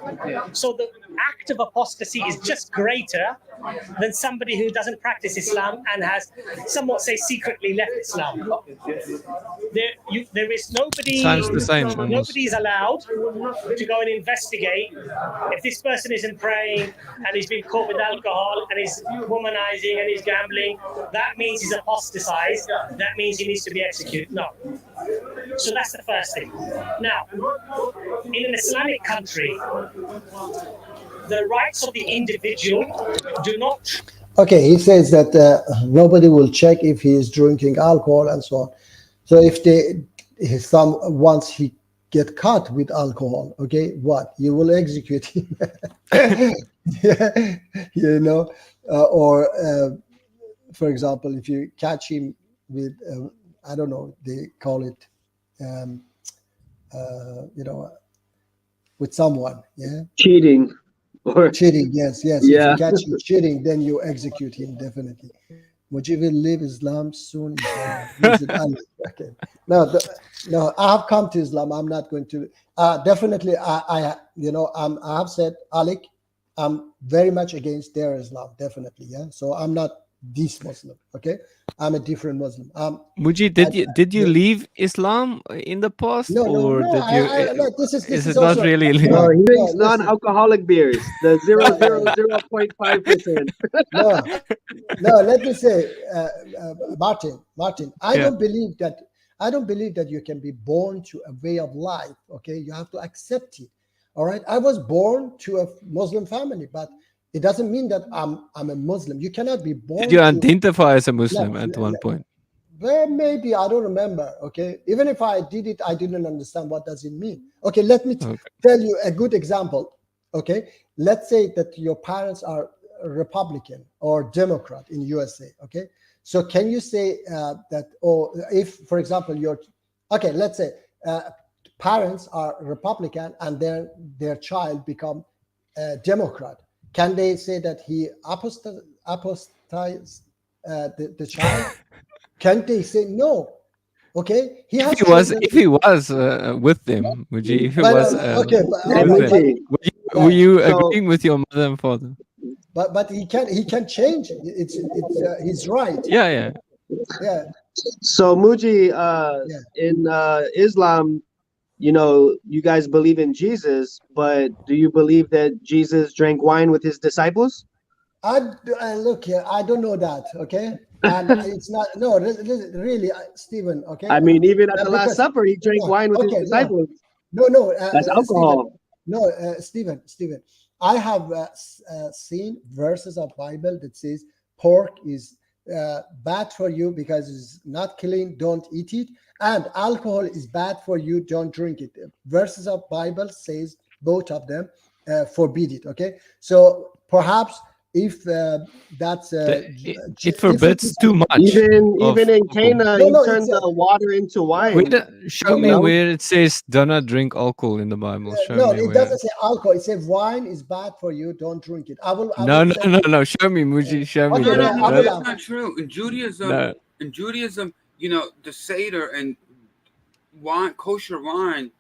So the act of apostasy is just greater than somebody who doesn't practice Islam and has somewhat say secretly left Islam. There is nobody. Sounds the same, almost. Nobody's allowed to go and investigate if this person isn't praying and he's been caught with alcohol and he's womanizing and he's gambling. That means he's apostatized. That means he needs to be executed. No. So that's the first thing. Now, in an Islamic country, the rights of the individual do not. Okay, he says that nobody will check if he is drinking alcohol and so on. So if once he get caught with alcohol, okay, what? You will execute him. You know, for example, if you catch him with, I don't know, they call it, with someone, yeah, Cheating. Or cheating. Yes. Yeah. If you catch him cheating, then you execute him definitely. Mujib will leave Islam soon. Okay. No. I have come to Islam. I'm not going to. Definitely, I have said, Alec, I'm very much against their Islam. Definitely, yeah. So I'm not this Muslim. Okay, I'm a different Muslim. Muji, did you leave Islam in the past, No. did you? No, this is it also, not really? he drinks listen. non-alcoholic beers, the 0.5%. No. Let me say, Martin. I Yeah. don't believe that you can be born to a way of life. Okay, you have to accept it. All right. I was born to a Muslim family, but it doesn't mean that I'm a Muslim. You cannot be born. Did you to, identify as a Muslim No, at one point? Well, maybe I don't remember. Okay, even if I did it, I didn't understand what does it mean. Okay, let me tell you a good example. Okay, let's say that your parents are Republican or Democrat in USA. Okay, so can you say that, or if, for example, let's say parents are Republican and their child become Democrat. Can they say that he apostatized the child? Can't they say no? Okay, If he was with them, would you? If he was with them, were you agreeing with your mother and father? But he can change. It's his right. Yeah. So Muji, in Islam, you guys believe in Jesus, but do you believe that Jesus drank wine with his disciples? Look here, I don't know that. Okay, and it's not. No, really, Stephen. Okay. I mean, even at the Last Supper, he drank wine with his disciples. No. That's alcohol. Stephen. I have seen verses of Bible that says pork is bad for you because it's not clean. Don't eat it. And alcohol is bad for you. Don't drink it. Verses of Bible says both of them forbid it. Okay. So perhaps if that's It if forbids is- too much. Even of in alcohol. Cana, No, he no, turned it's a- the water into wine. Show me No. where it says "Do not drink alcohol" in the Bible. Show no, me it where. doesn't say alcohol. It says wine is bad for you. Don't drink it. I will. No, no, send no, you- no. Show me, Muji. Show me. Okay, No, yeah, no, I no, will- that's not true. In Judaism, you know, the Seder and wine, kosher wine,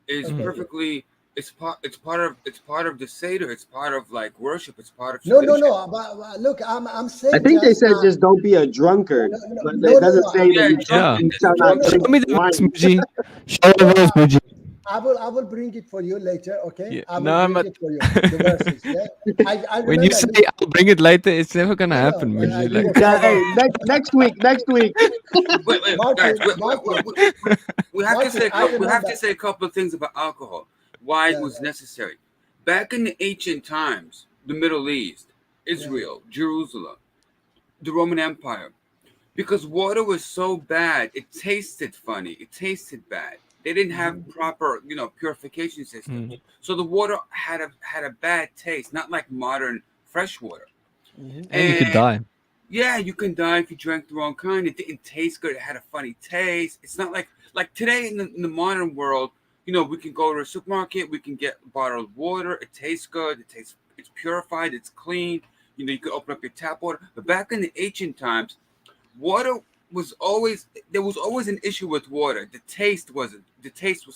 is Okay. perfectly. It's part of the Seder. It's part of like worship. It's part of No, tradition. But look, I'm saying. I think they said now- just don't be a drunkard, No, but no, it doesn't no, say that you Yeah. shall not No, drink Show me the verse, wine. Muji. Show the verse, Muji. I will bring it for you later. Okay, Yeah, I will no, bring but- it for you. The verses. Yeah, I When you remember- say I'll bring it later, it's never gonna No, happen, I Muji. do Like, it. Yeah, hey, next week. Wait, Martin, guys, Martin. we have to Martin, say I we have remember. to say a couple of things about alcohol. Why it was necessary. Back in the ancient times, the Middle East, Israel, Jerusalem, the Roman Empire, because water was so bad, it tasted funny, it tasted bad. They didn't have proper, purification systems, so the water had a bad taste, not like modern fresh water. and you could die. Yeah, you can die if you drank the wrong kind. It didn't taste good. It had a funny taste. It's not like today in the modern world. We can go to a supermarket. We can get bottled water. It tastes good. It's purified. It's clean. You can open up your tap water. But back in the ancient times, water there was always an issue with water. The taste was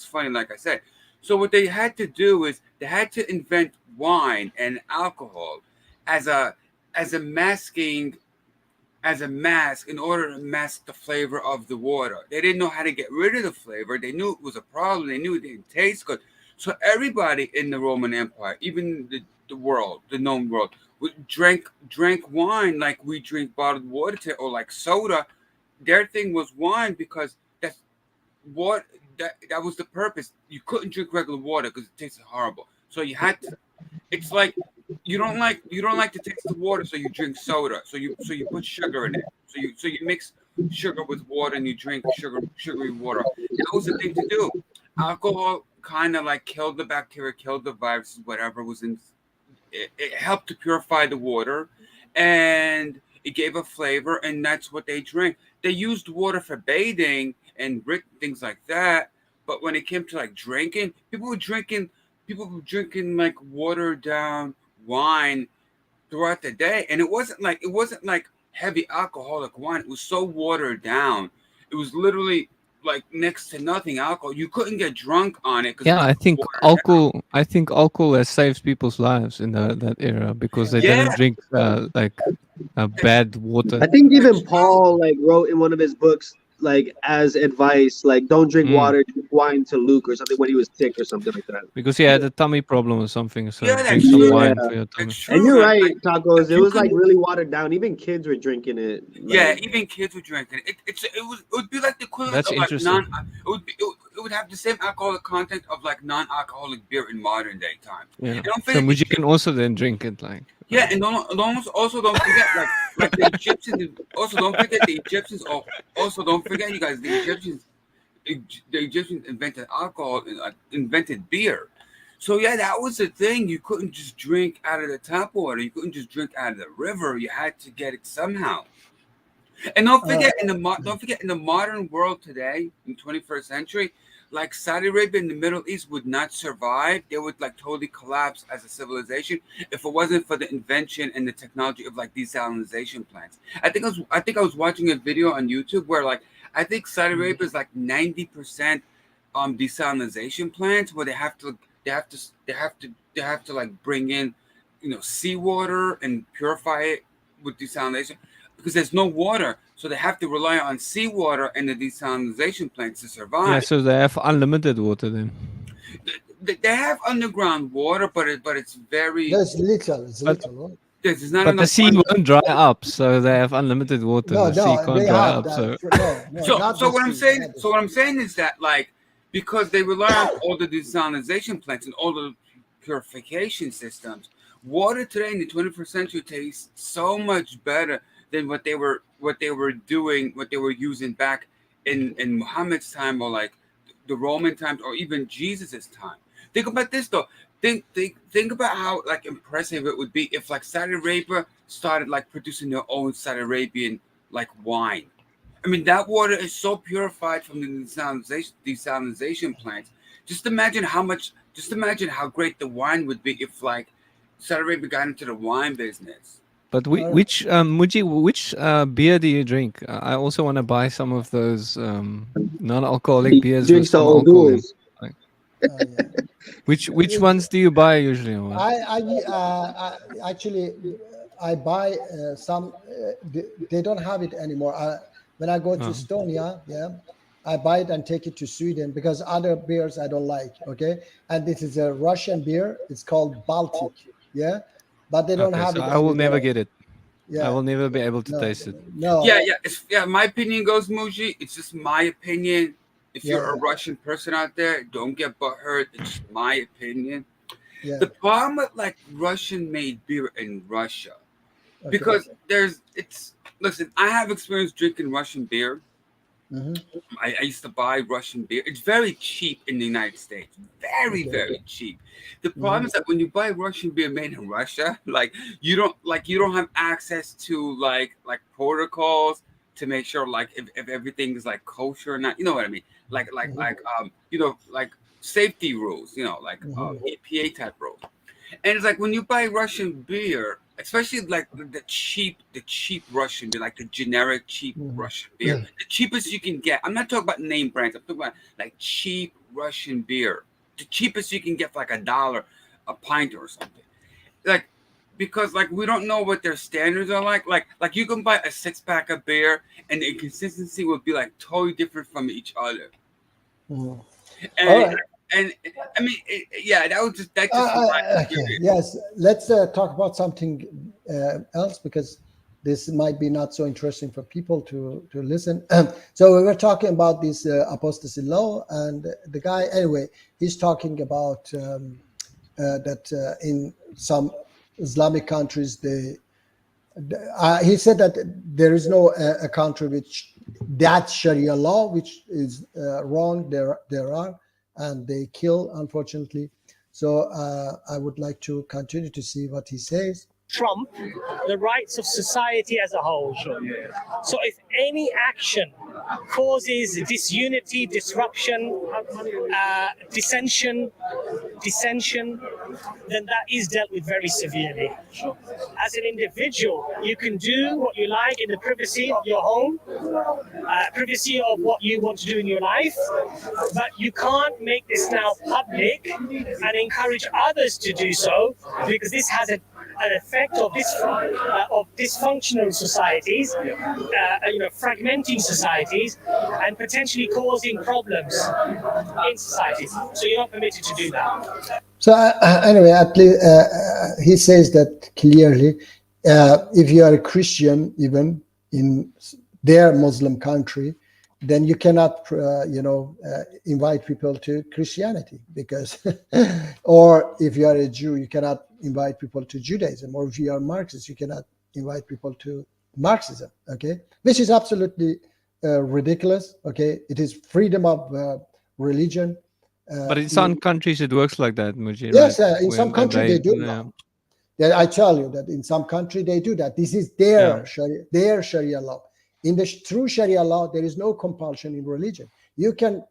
funny, like I said. So what they had to do is they had to invent wine and alcohol as a masking. As a mask, in order to mask the flavor of the water. They didn't know how to get rid of the flavor. They knew it was a problem. They knew it didn't taste good. So everybody in the Roman Empire, even the known world, drank wine like we drink bottled water today, or like soda. Their thing was wine because that was the purpose. You couldn't drink regular water because it tasted horrible. So you had to. It's like you don't like the taste of water, so you drink soda. So you put sugar in it. So you mix sugar with water and you drink sugary water. That was the thing to do. Alcohol kind of like killed the bacteria, killed the viruses, whatever was in. It helped to purify the water, and it gave a flavor, and that's what they drank. They used water for bathing and things like that. But when it came to like drinking, people were drinking like watered down wine throughout the day, and it wasn't like heavy alcoholic wine. It was so watered down. It was literally like next to nothing alcohol. You couldn't get drunk on it. Yeah, I think alcohol has saved people's lives in that era because they didn't drink bad water. I think even Paul wrote in one of his books as advice, don't drink water, drink wine to Luke or something when he was sick or something like that. Because he had a tummy problem or something, so Yeah, drink that's some true. wine Yeah. for your tummy. It's true. And you're right, Tacos. It you was can- really watered down. Even kids were drinking it. Yeah, even kids were drinking it. It would be like the equivalent That's of like interesting. it would have the same alcoholic content of like non-alcoholic beer in modern day times. Yeah. And don't So forget, Muji can also then drink it yeah, and also don't forget like the Egyptians. Also don't forget the Egyptians. Also don't forget, you guys, the Egyptians invented alcohol and invented beer. So yeah, that was the thing. You couldn't just drink out of the tap water. You couldn't just drink out of the river. You had to get it somehow. And don't forget in the modern world today, in 21st century, like Saudi Arabia and the Middle East would not survive. They would like totally collapse as a civilization if it wasn't for the invention and the technology of like desalination plants. I think I was watching a video on YouTube where I think Saudi Arabia is like 90% desalination plants where they have to like bring in seawater and purify it with desalination because there's no water, so they have to rely on seawater and the desalination plants to survive. Yeah, so they have unlimited water then. They have underground water, but it's very There's little. It's little. No? there's not But enough the sea water. won't dry up, so they have unlimited water. No, The sea can't they dry have up. that. So Not So the what I'm sea, saying, not the so what I'm saying is that because they rely on all the desalination plants and all the purification systems, water today in the 21st century tastes so much better than what they were using back in Muhammad's time or like the Roman times or even Jesus's time. Think about this though. think about how like impressive it would be if like Saudi Arabia started like producing their own Saudi Arabian like wine. I mean, that water is so purified from the desalination plants. Just imagine how great the wine would be if like Saudi Arabia got into the wine business. But which Muji, which beer do you drink? I also want to buy some of those non-alcoholic He beers with drinks the some old alcohol in. duels. Yeah. Which ones do you buy usually? or what? I actually I buy some. They don't have it anymore. When I go to Estonia, I buy it and take it to Sweden because other beers I don't like. Okay, and this is a Russian beer. It's called Baltic. Yeah, but they don't Okay, have so it. I will never anymore. get it. Yeah. I will never be able to No, taste it. No. Yeah. My opinion goes, Muji. It's just my opinion. If you're a Russian person out there, don't get butthurt. It's just my opinion. Yeah. The problem with like Russian-made beer in Russia, Okay. because listen, I have experience drinking Russian beer. Mhm. I used to buy Russian beer. It's very cheap in the United States. Very, Okay. very cheap. The problem is that when you buy Russian beer made in Russia, you don't have access to like protocols to make sure like if everything is like kosher or not. You know what I mean? Like safety rules, like EPA type rules. And it's like when you buy Russian beer, especially like the cheap Russian beer, like the generic cheap Russian beer, the cheapest you can get. I'm not talking about name brands. I'm talking about like cheap Russian beer, the cheapest you can get for like $1 a pint or something. Like because like we don't know what their standards are like. Like you can buy a 6-pack of beer and the consistency will be like totally different from each other. Mhm. And All right. and I mean, that just Okay. Yes, let's talk about something else because this might be not so interesting for people to listen. So we were talking about this apostasy law, and the guy, anyway, he's talking about that in some Islamic countries, he said that there is no a country which that Sharia law, which is wrong. There are. And they kill, unfortunately. So I would like to continue to see what he says. Trump the rights of society as a whole. So if any action causes disunity, disruption, dissension, then that is dealt with very severely. As an individual, you can do what you like in the privacy of your home, privacy of what you want to do in your life, but you can't make this now public and encourage others to do so, because this has an effect of dysfunctional societies, fragmenting societies, and potentially causing problems in societies. So you're not permitted to do that. So anyway, at least he says that clearly. If you are a Christian, even in their Muslim country, then you cannot, invite people to Christianity because, or if you are a Jew, you cannot invite people to Judaism, or if you are Marxist, you cannot invite people to Marxism. Okay, which is absolutely ridiculous. Okay, it is freedom of religion. But in some countries it works like that, Muji. Yes, right? in some country they do. Yeah. Yeah, I tell you that in some country they do that. This is their Sharia law. In the true Sharia law, there is no compulsion in religion. You can,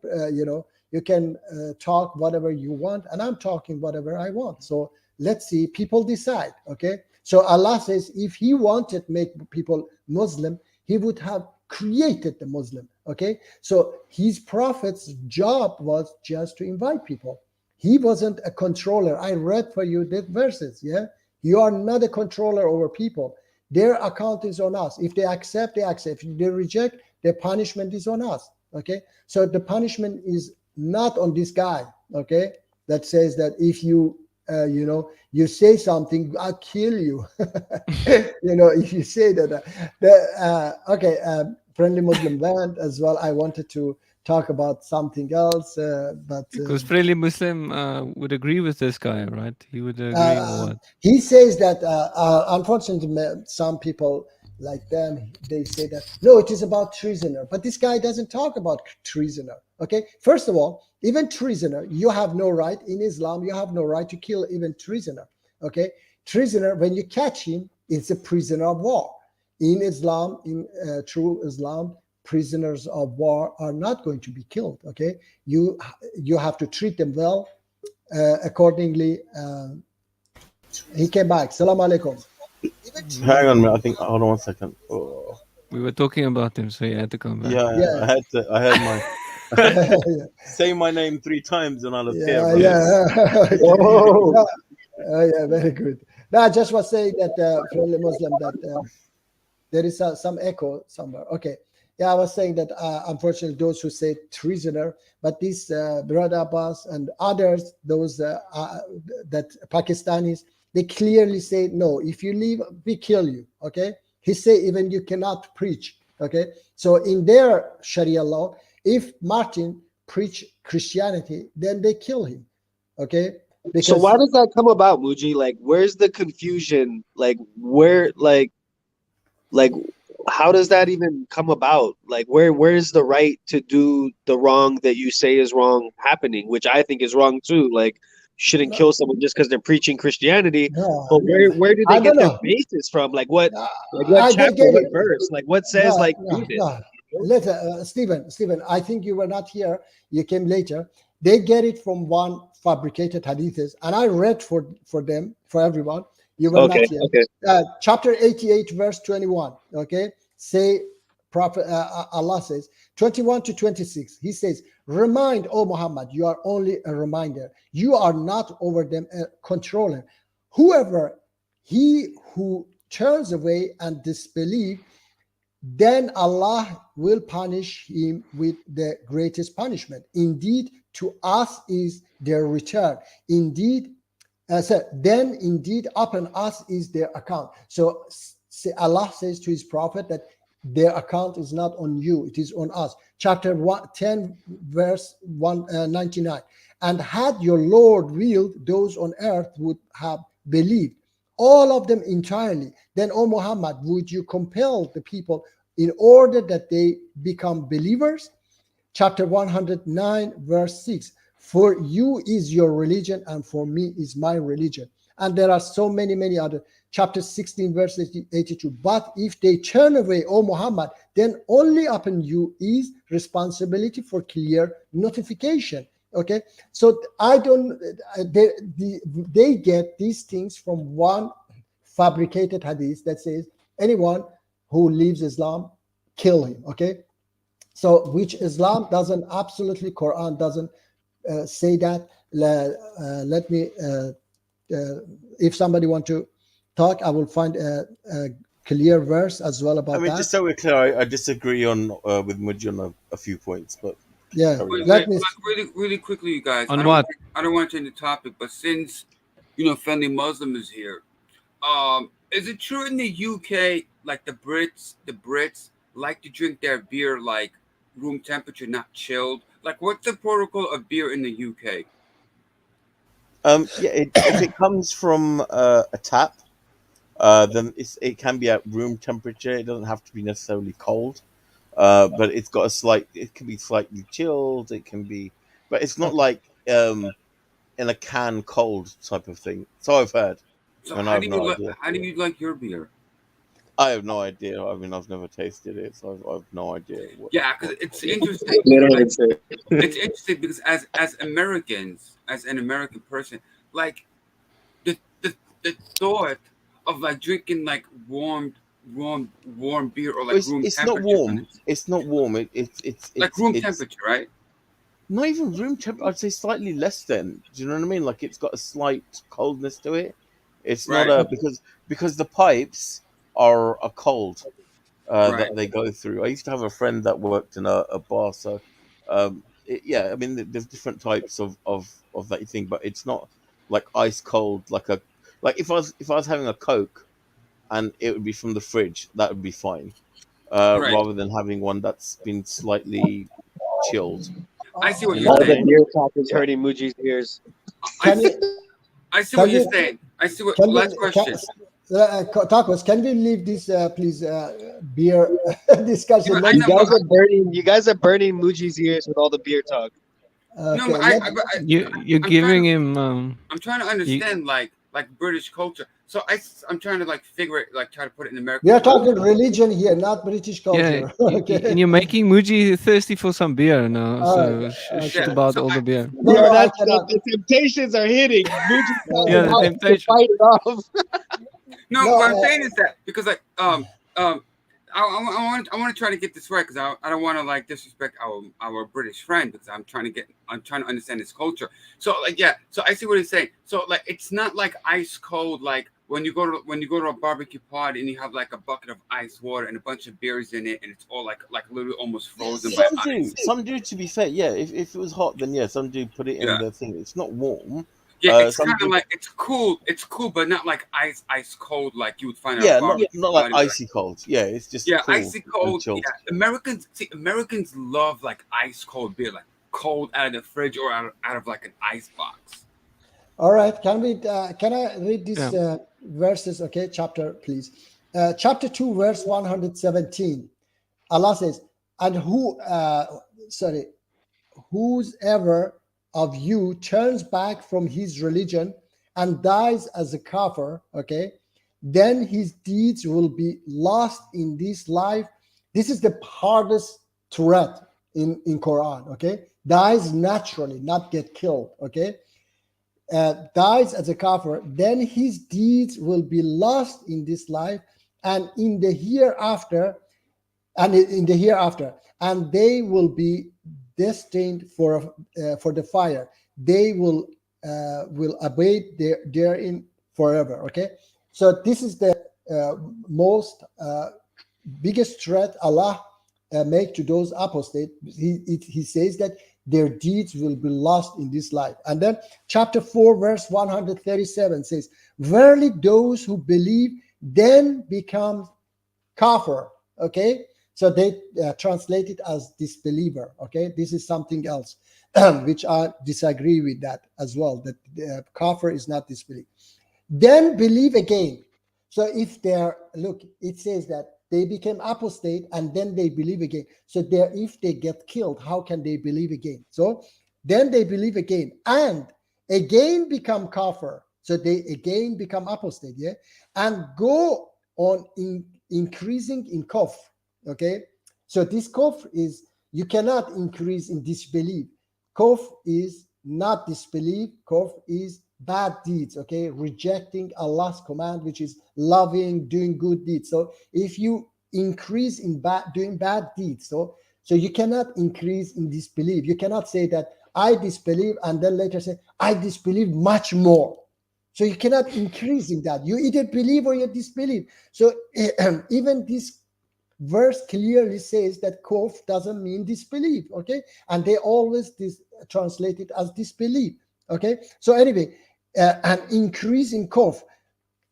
you can talk whatever you want, and I'm talking whatever I want. So let's see, people decide. Okay. So Allah says, if He wanted to make people Muslim, He would have created the Muslim. Okay. So His prophet's job was just to invite people. He wasn't a controller. I read for you the verses. Yeah. You are not a controller over people. Their account is on us. If they accept, they accept. If they reject, their punishment is on us. Okay. So the punishment is not on this guy. Okay. That says that if you, you say something, I'll kill you. If you say that. Friendly Muslim Band as well. I wanted to talk about something else, but because Friendly Muslim would agree with this guy, right? He would agree or what? He says that unfortunately some people like them, they say that no, it is about treasoner. But this guy doesn't talk about treasoner. Okay, first of all, even treasoner, you have no right in Islam. You have no right to kill even treasoner. Okay, treasoner, when you catch him, it's a prisoner of war. In Islam, in true Islam, prisoners of war are not going to be killed. Okay, you have to treat them well accordingly. He came back. Salam alaikum. Hang on a minute. I think. Hold on 1 second. Oh. We were talking about him, so he had to come back. Yeah, Yeah. I had to. I heard my say my name 3 times and I'll appear. Bro. Oh. Yeah, very good. No, I just was saying that from the Muslim that there is some echo somewhere. Okay. Yeah, I was saying that unfortunately those who say treasoner, but these Brother Abbas and others, those that Pakistanis, they clearly say no. If you leave, we kill you. Okay. He say even you cannot preach. Okay. So in their Sharia law, if Martin preach Christianity, then they kill him. Okay. Because, So why does that come about, Muji? Like, where's the confusion? Like, where, like, how does that even come about? Like, where's the right to do the wrong that you say is wrong happening, which I think is wrong too. Like, you shouldn't kill someone just because they're preaching Christianity. no, But where do I they get don't their know. basis from? Like what I chapter, get what it. verse? Like what says like do this? no. Later, Stephen, I think you were not here. You came later. They get it from one fabricated hadiths, and I read for them, for everyone. You were Okay, not here. okay. Chapter 88, verse 21. Okay, say Prophet Allah says 21 to 26. He says, "Remind, O Muhammad, you are only a reminder. You are not over them a controller. Whoever he who turns away and disbelieves, then Allah will punish him with the greatest punishment. Indeed, to us is their return. Indeed, then indeed upon us is their account." So Allah says to his prophet that their account is not on you, it is on us. Chapter 10, verse 199. And had your Lord willed, those on earth would have believed, all of them entirely. Then, O Muhammad, would you compel the people in order that they become believers? Chapter 109, verse 6. For you is your religion, and for me is my religion. And there are so many other. Chapter 16, verse 82. But if they turn away, O Muhammad, then only upon you is responsibility for clear notification. Okay, so I don't. They get these things from one fabricated hadith that says anyone who leaves Islam, kill him. Okay, so which Islam doesn't, absolutely Quran doesn't say that. Let me, if somebody want to talk, I will find a clear verse as well about I mean, that. just so we're clear, I disagree on with Muji on a few points, but Yeah, Wait, let me. really quickly, you guys. On what? I don't want to change the topic, but since Friendly Muslim is here, is it true in the UK, like the Brits like to drink their beer like room temperature, not chilled? Like, what's the protocol of beer in the UK? yeah, if it comes from a tap, then it can be at room temperature. It doesn't have to be necessarily cold, but it's got it can be slightly chilled. It can be, but it's not like in a can cold type of thing. So I've heard. So And how I do have no you idea. how do you like your beer? I have no idea. I mean, I've never tasted it, so I've no idea. Yeah, because it's interesting. They don't answer. It's interesting because as Americans, as an American person, like the thought of like drinking like warm beer or like room It's temperature. not warm. It's not warm. It's Like room it's temperature, right? not even room temperature. I'd say slightly less than. Do you know what I mean? Like it's got a slight coldness to it. It's not Right. because the pipes are cold Right. that they go through. I used to have a friend that worked in a bar, so yeah. I mean, there's different types of that thing, but it's not like ice cold. Like if I was having a Coke, and it would be from the fridge, that would be fine. Right. Rather than having one that's been slightly chilled. I see what You you're All know? the saying. beer talk is hurting Muji's ears. I Can see, you? I see Can what you're you- saying. I see what. Can Last you? question. Tacos, can we leave this, please, beer discussion? Yeah, I Let's You know, go. guys are burning. You guys are burning Muji's ears with all the beer talk. no, Okay, You're I'm trying giving to him I'm trying to you, understand like British culture. So I'm trying to like figure it, like try to put it in we American are culture. talking religion here, not British yeah, culture. Okay. and you're making Muji thirsty for some beer now. All right. So Okay. shit Yeah. about So all the beer. No, Yo, no, I that's cannot. the temptations are hitting. Muji's Yeah, talking the Uh, about to temptation. fight it off. no, no, what I'm saying is that because like I want to try to get this right because I don't want to like disrespect our British friend because I'm trying to understand his culture. So like yeah, so I see what he's saying. So like it's not like ice cold like when you go to a barbecue party and you have like a bucket of ice water and a bunch of beers in it and it's all like literally almost frozen by Some do. ice. Some do. To be fair, yeah. If it was hot, then yeah, some do put it in Yeah. the thing. It's not warm. Yeah, it's Some kind of do. like it's cool, but not like ice cold like you would find at a Yeah, barbecue not like party. Where, icy cold. Yeah, it's just yeah, cool icy and cold. chilled. Yeah, Americans love like ice cold beer, like cold out of the fridge or out of like an ice box. all right. Can I read these Yeah. verses? Okay, chapter, please. Chapter 2, verse 117. Allah says, and whoever of you turns back from his religion and dies as a kafir, okay, then his deeds will be lost in this life. This is the hardest threat in Quran, okay? Dies naturally, not get killed, okay? Dies as a kafir, then his deeds will be lost in this life and in the hereafter, and they will be destined for the fire. They will abide therein forever. Okay, so this is the most biggest threat Allah make to those apostates. He says that their deeds will be lost in this life. And then chapter 4 verse 137 says, verily those who believe then become kafir. Okay, so they translate it as disbeliever. Okay, this is something else which I disagree with that as well, that kafir is not disbelief. Then believe again. So if they're, look, it says that they became apostate and then they believe again. So if they get killed, how can they believe again? So then they believe again and again become kafir. So they again become apostate, yeah, and go on increasing in kufr. Okay, so this kufr is, you cannot increase in disbelief. Kufr is not disbelief. Kufr is bad deeds. Okay, rejecting Allah's command, which is loving, doing good deeds. So if you increase in doing bad deeds, so you cannot increase in disbelief. You cannot say that I disbelieve and then later say I disbelieve much more. So you cannot increase in that. You either believe or you disbelieve. So even this verse clearly says that kufr doesn't mean disbelief. Okay, and they always translate it as disbelief. Okay, so anyway, an increase in kufr,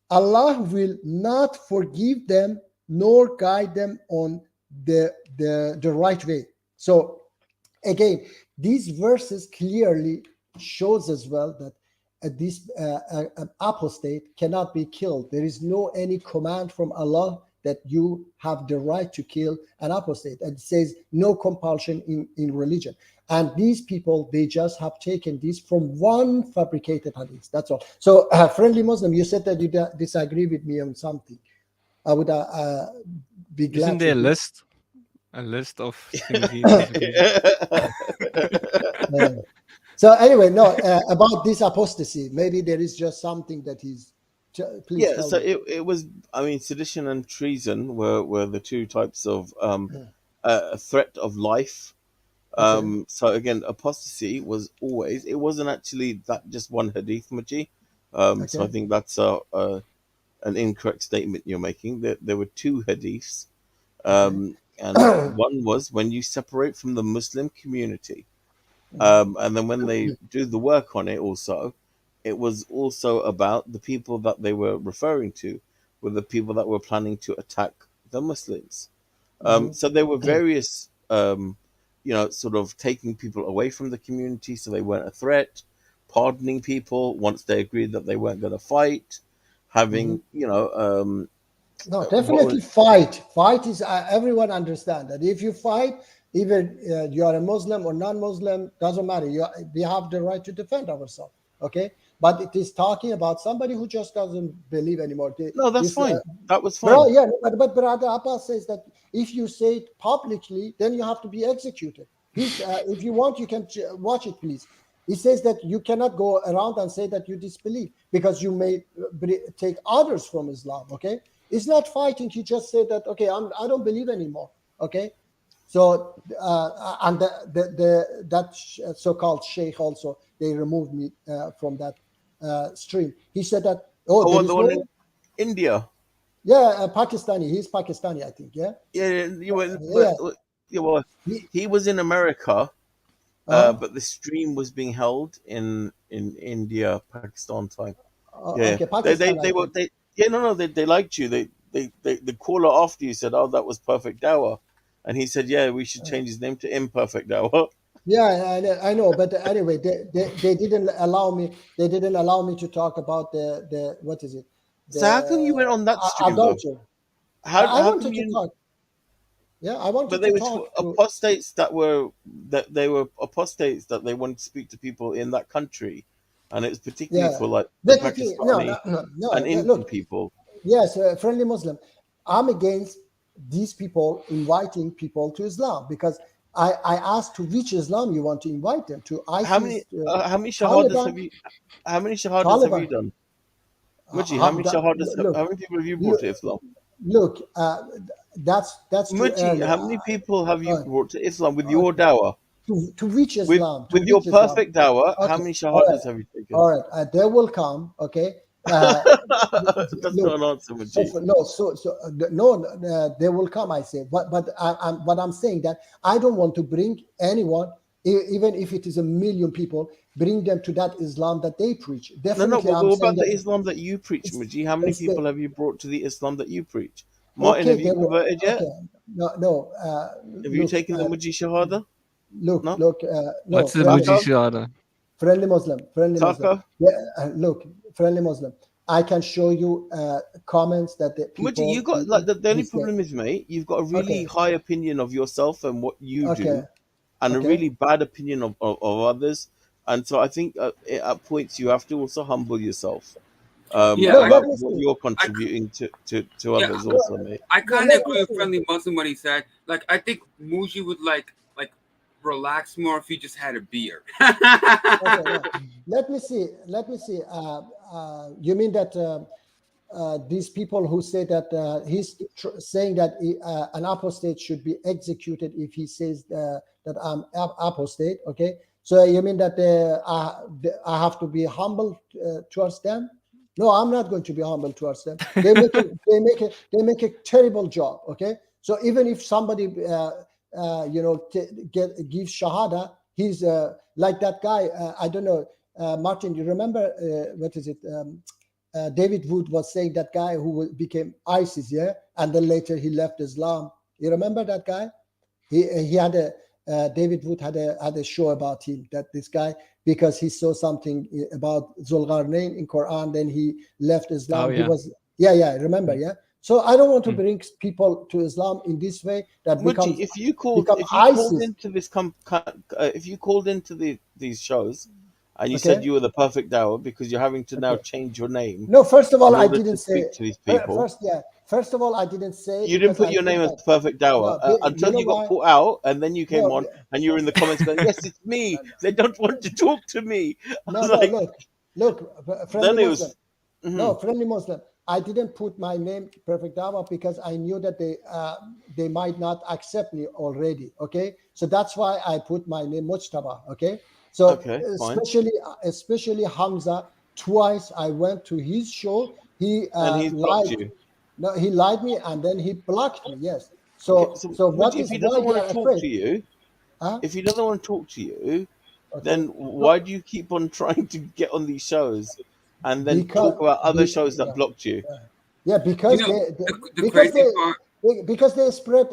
Allah will not forgive them nor guide them on the right way. So again, these verses clearly shows as well that an apostate cannot be killed. There is no any command from Allah that you have the right to kill an apostate. And it says no compulsion in religion. And these people, they just have taken this from one fabricated hadith. That's all. So, friendly Muslim, you said that you disagree with me on something. I would be glad. Isn't there a list of things he disagrees? So anyway, no, about this apostasy, maybe there is just something that he's. Please Yeah, tell so me. it was. I mean, sedition and treason were the two types of a threat of life. Okay. So again, apostasy was always. It wasn't actually that just one hadith, Maji. So I Okay. think that's an incorrect statement you're making. There were two hadiths, and one was when you separate from the Muslim community. And then when they do the work on it, also, it was also about the people that they were referring to were the people that were planning to attack the Muslims. So there were various, sort of taking people away from the community so they weren't a threat, pardoning people once they agreed that they weren't going to fight, having, No, what definitely was, fight. Fight is everyone understand that if you fight, even you are a Muslim or non-Muslim, doesn't matter. We have the right to defend ourselves. Okay, but it is talking about somebody who just doesn't believe anymore. no, that's This fine. That was Bro, fine. yeah, but Brother Abbas says that if you say it publicly, then you have to be executed. If you want, you can watch it, please. He says that you cannot go around and say that you disbelieve because you may take others from Islam. Okay, it's not fighting. He just said that okay, I don't believe anymore. Okay, so and that so-called sheikh also they removed me from that stream. He said that Oh, there what, is the one no. in India? Yeah, Pakistani. He's Pakistani, I think. Yeah. Yeah, you were, Yeah. yeah, well, He, he was in America, uh, but the stream was being held in India, Pakistan time. Yeah, okay, Pakistan, I they were think. they liked you. The caller after you said, "Oh, that was perfect dawah," and he said, "Yeah, we should change his name to Imperfect Dawah." Yeah, I know. But anyway, they didn't allow me. They didn't allow me to talk about the what is it? So how come you went The on that stream though? adultery. I How come wanted to you? talk. Yeah, I But wanted they to were talk to. apostates that they were apostates that they wanted to speak to people in that country, and it was particularly Yeah, for like the but the thing, no, Pakistani no, no, and no. Indian Look, people. yes, friendly Muslim. I'm against these people inviting people to Islam because I asked to which Islam you want to invite them to ISIS, How many shahadas Taliban, have you? How many shahadas have you Taliban. done, Muji? How Have many done, shahadas? look, How many people have you brought look, to Islam? look. That's too Muji, early. how many people have you Uh, brought to Islam with your okay. dawah? To which Islam? To With your which Islam? perfect dawah, how Okay. many All right. shahadas have you taken? All right. They will come. Okay. Uh, That's not look. an answer, Muji. No. They will come. I say. But I'm saying that I don't want to bring anyone, even if it is 1 million people, bring them to that Islam that they preach. No. Definitely, But I'm what saying about the that Islam that you preach, it's Muji? How many it's the people have you brought to the Islam that you preach? Martin, okay. have They you will. converted yet? Okay. No. Have you Look. taken the Muji shahada? No. Look. No. What's the Friendly. Muji Taka? Shahada? Friendly Muslim, Taka? Yeah, look, friendly Muslim. I can show you comments that the Muji, you people got like the he only said. problem is, mate, you've got a really Okay, high opinion of yourself and what you okay, do, and a okay. really bad opinion of others. And so I think at points you have to also humble yourself Yeah, No, I, let about me what see. you're I, contributing to yeah, others No, also, mate. I no, kind of let me agree with see. Friendly Muslim what he said. Like, I think Muji would like relax more if he just had a beer. Okay, no. Let me see. Let me see. You mean that these people who say that he's saying that an apostate should be executed if he says that I'm apostate? Okay, so you mean that I have to be humble towards them? No, I'm not going to be humble towards them. They make a terrible job. Okay, so even if somebody gives shahada, he's like that guy. I don't know, Martin. You remember what is it? David Wood was saying that guy who became ISIS, yeah, and then later he left Islam. You remember that guy? He had a David Wood had a show about him, that this guy, because he saw something about Zulqarnain in Quran, then he left Islam. Oh, He yeah. was remember, yeah. So I don't want to bring people to Islam in this way that Muji, become if you called ISIS. into this if you called into these shows and you Okay. said you were the perfect dawah because you're having to now Okay. change your name No, first of all, in I order to didn't say. speak to these people, First of all, I didn't say you didn't because put I your said name as that. perfect dawah No, until you know you got why? put out, and then you came No, on and you were in the comments going, "Yes, it's me. They don't want to talk to me." I no, was no. like, Look, friendly then it Muslim. was. Mhm. No, friendly Muslim. I didn't put my name Perfect Dawah because I knew that they might not accept me already. Okay, so that's why I put my name Mujtaba. Okay, so Okay, fine. especially Hamza. Twice I went to his show. He And he's blocked lied. you. No, he lied me and then he blocked me. Yes. Okay, So so what Muji, if is he why doesn't they want are to talk afraid? to you, Huh? if he doesn't want to talk to you, Okay. then why do you keep on trying to get on these shows and then Because talk about other shows yeah. that blocked you? Yeah, because You know, they the because crazy part. because they spread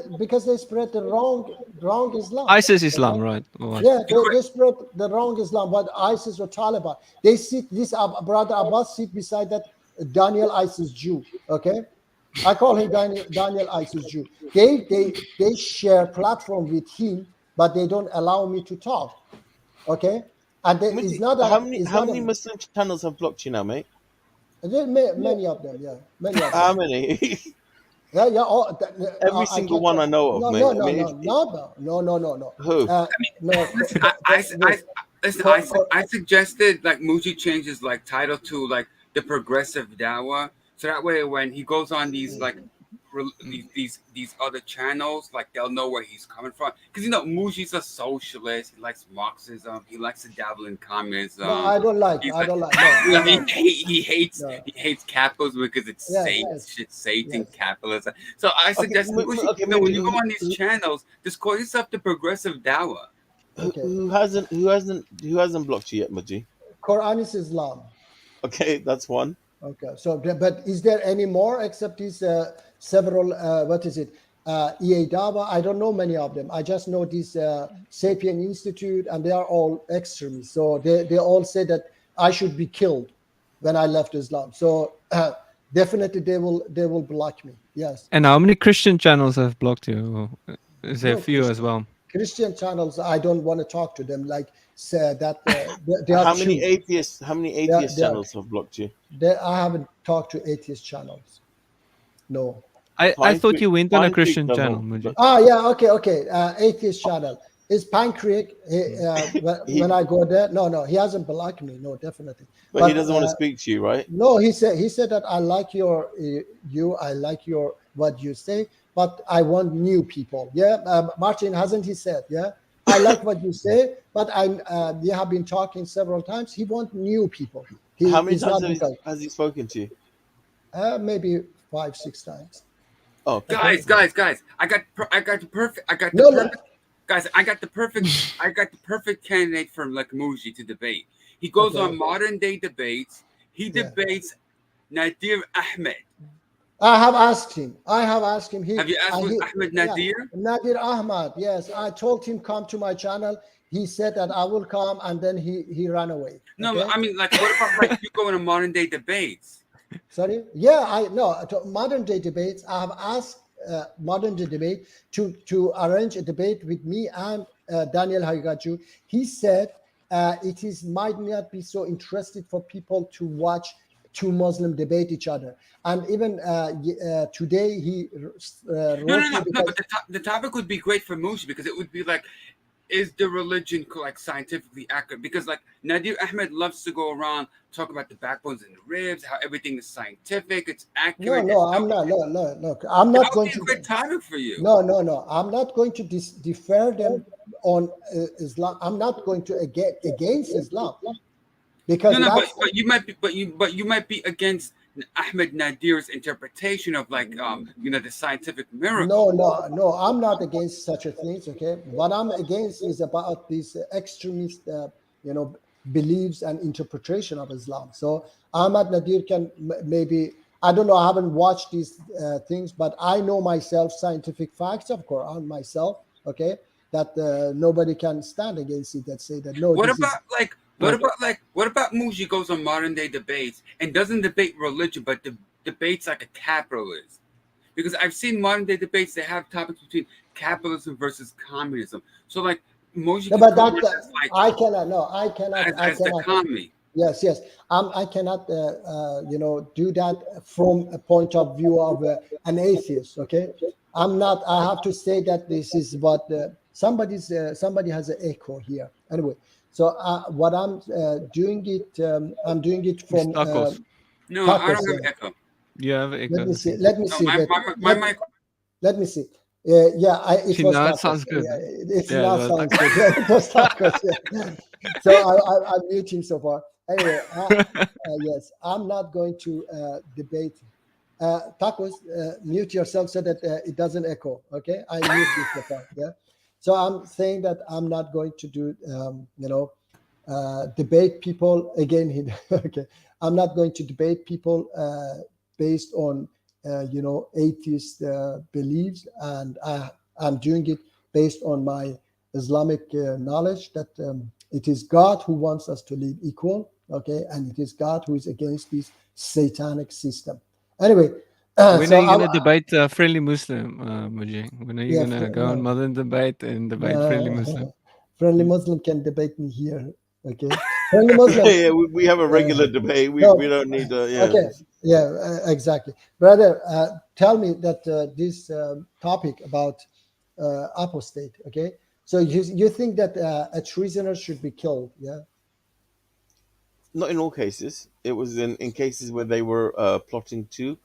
the wrong Islam. ISIS Islam, Okay? right? Or what? Yeah, they spread the wrong Islam. What ISIS or Taliban? They sit this brother Abbas sit beside that Daniel ISIS Jew. Okay, I call him Daniel ISIS Jew. They share platform with him, but they don't allow me to talk. Okay, and it's not how a, many it's how not many a, Muslim channels have blocked you now, mate? there are many of them. Yeah, many of How them. many? Yeah, yeah. All, Every I single can't one I tell. know of, No, mate. no, I no, mean, no. who? No. Listen, listen. For- I suggested like Muji changes like title to like the progressive Dawa, so that way when he goes on these like these other channels, like they'll know where he's coming from. Because Muji's a socialist. He likes Marxism. He likes to dabble in communism. No, I don't like. He's I like, don't like. No, I you know, don't. he hates No. he hates capitalism because it's Yes, Satan yes. capitalism. So I suggest okay, when you go on these channels, just call yourself the progressive Dawa. Okay. Who hasn't blocked you yet, Muji? Quran is Islam. Okay, that's one. Okay. So, but is there any more except these several? What is it? EA Dawa. I don't know many of them. I just know this Sapien Institute, and they are all extremists. So they all say that I should be killed when I left Islam. So definitely they will block me. Yes. And how many Christian channels have blocked you? Is there a No, few as well? Christian channels, I don't want to talk to them. Like say that they are How many true. atheists channels have blocked you? I haven't talked to atheist channels. No. I Pine thought Creek- you went on a Pine Creek Christian doesn't channel, Muji. block- Ah, yeah. Okay. Atheist channel is Pine Creek. When I go there, no, he hasn't blocked me. No, definitely. But he doesn't want to speak to you, right? No, he said that I like your I like your what you say, but I want new people. Yeah, Martin, hasn't he said? Yeah, I like what you say, but we have been talking several times. He wants new people. How many he's times not has he spoken to you? maybe 5-6 times. Oh, okay. Guys! I got the perfect candidate for like Muji to debate. He goes Okay. on modern day debates. He Yeah. debates Nadir Ahmed. I have asked him. Have you asked with Ahmed Nadir? Yeah, Nadir Ahmad. Yes, I told him come to my channel. He said that I will come, and then he ran away. No, Okay? I mean, like, what about like you go into modern day debates? Sorry. Yeah, I know. Modern day debates. I have asked modern day debate to arrange a debate with me and Daniel Haigaju. He said might not be so interested for people to watch two Muslim debate each other. And even today he wrote No. me because- But the topic would be great for Muji because it would be like, is the religion like scientifically accurate? Because like Nadir Ahmed loves to go around talk about the backbones and the ribs, how everything is scientific, it's accurate. No, I'm not. No. I'm not That going would be to. a great topic for you. No. I'm not going to defer them on Islam. I'm not going to against Islam because No, that's, but you might be against Ahmed Nadir's interpretation of like the scientific miracle. No. I'm not against such a things. Okay, what I'm against is about these extremist, beliefs and interpretation of Islam. So Ahmad Nadir can maybe, I don't know. I haven't watched these things, but I know myself scientific facts of Quran myself. Okay, that nobody can stand against it. That say that no. What this is- about Muji goes on modern day debates and doesn't debate religion, but debates like a capitalist? Because I've seen modern day debates that have topics between capitalism versus communism. So like Muji, No, can but come that as, like, I cannot. No, I cannot. as the commie. Yes. I cannot, do that from a point of view of an atheist. Okay, I'm not. I have to say that this is what somebody has an echo here. Anyway, so what I'm doing it. I'm doing it from. Tacos. No, Tacos, I don't have yeah. echo. You have echo. Let me see. Let me No, see. my mic. Let me see. It See, was now it tacos. sounds good. Yeah, it Yeah, now it was sounds good. Yeah, it was tacos. Yeah. So I'm muting so far. Anyway, yes, I'm not going to debate. Tacos, mute yourself so that it doesn't echo. Okay, I mute you so far. Yeah. So I'm saying that I'm not going to do, debate people again. Okay, I'm not going to debate people based on atheist beliefs, and I'm doing it based on my Islamic knowledge that it is God who wants us to live equal, okay, and it is God who is against these satanic system. Anyway, When so are you I- going to debate Friendly Muslim, Muji? When are you Yeah, going to go on Modern Debate and debate Friendly Muslim? Friendly Muslim can debate me here. Okay, Friendly Muslim. yeah, we have a regular debate. We, no, we don't need a Okay, yeah, exactly, brother. Tell me that this topic about apostate. Okay, so you think that a treasoner should be killed? Yeah. Not in all cases. It was in cases where they were plotting to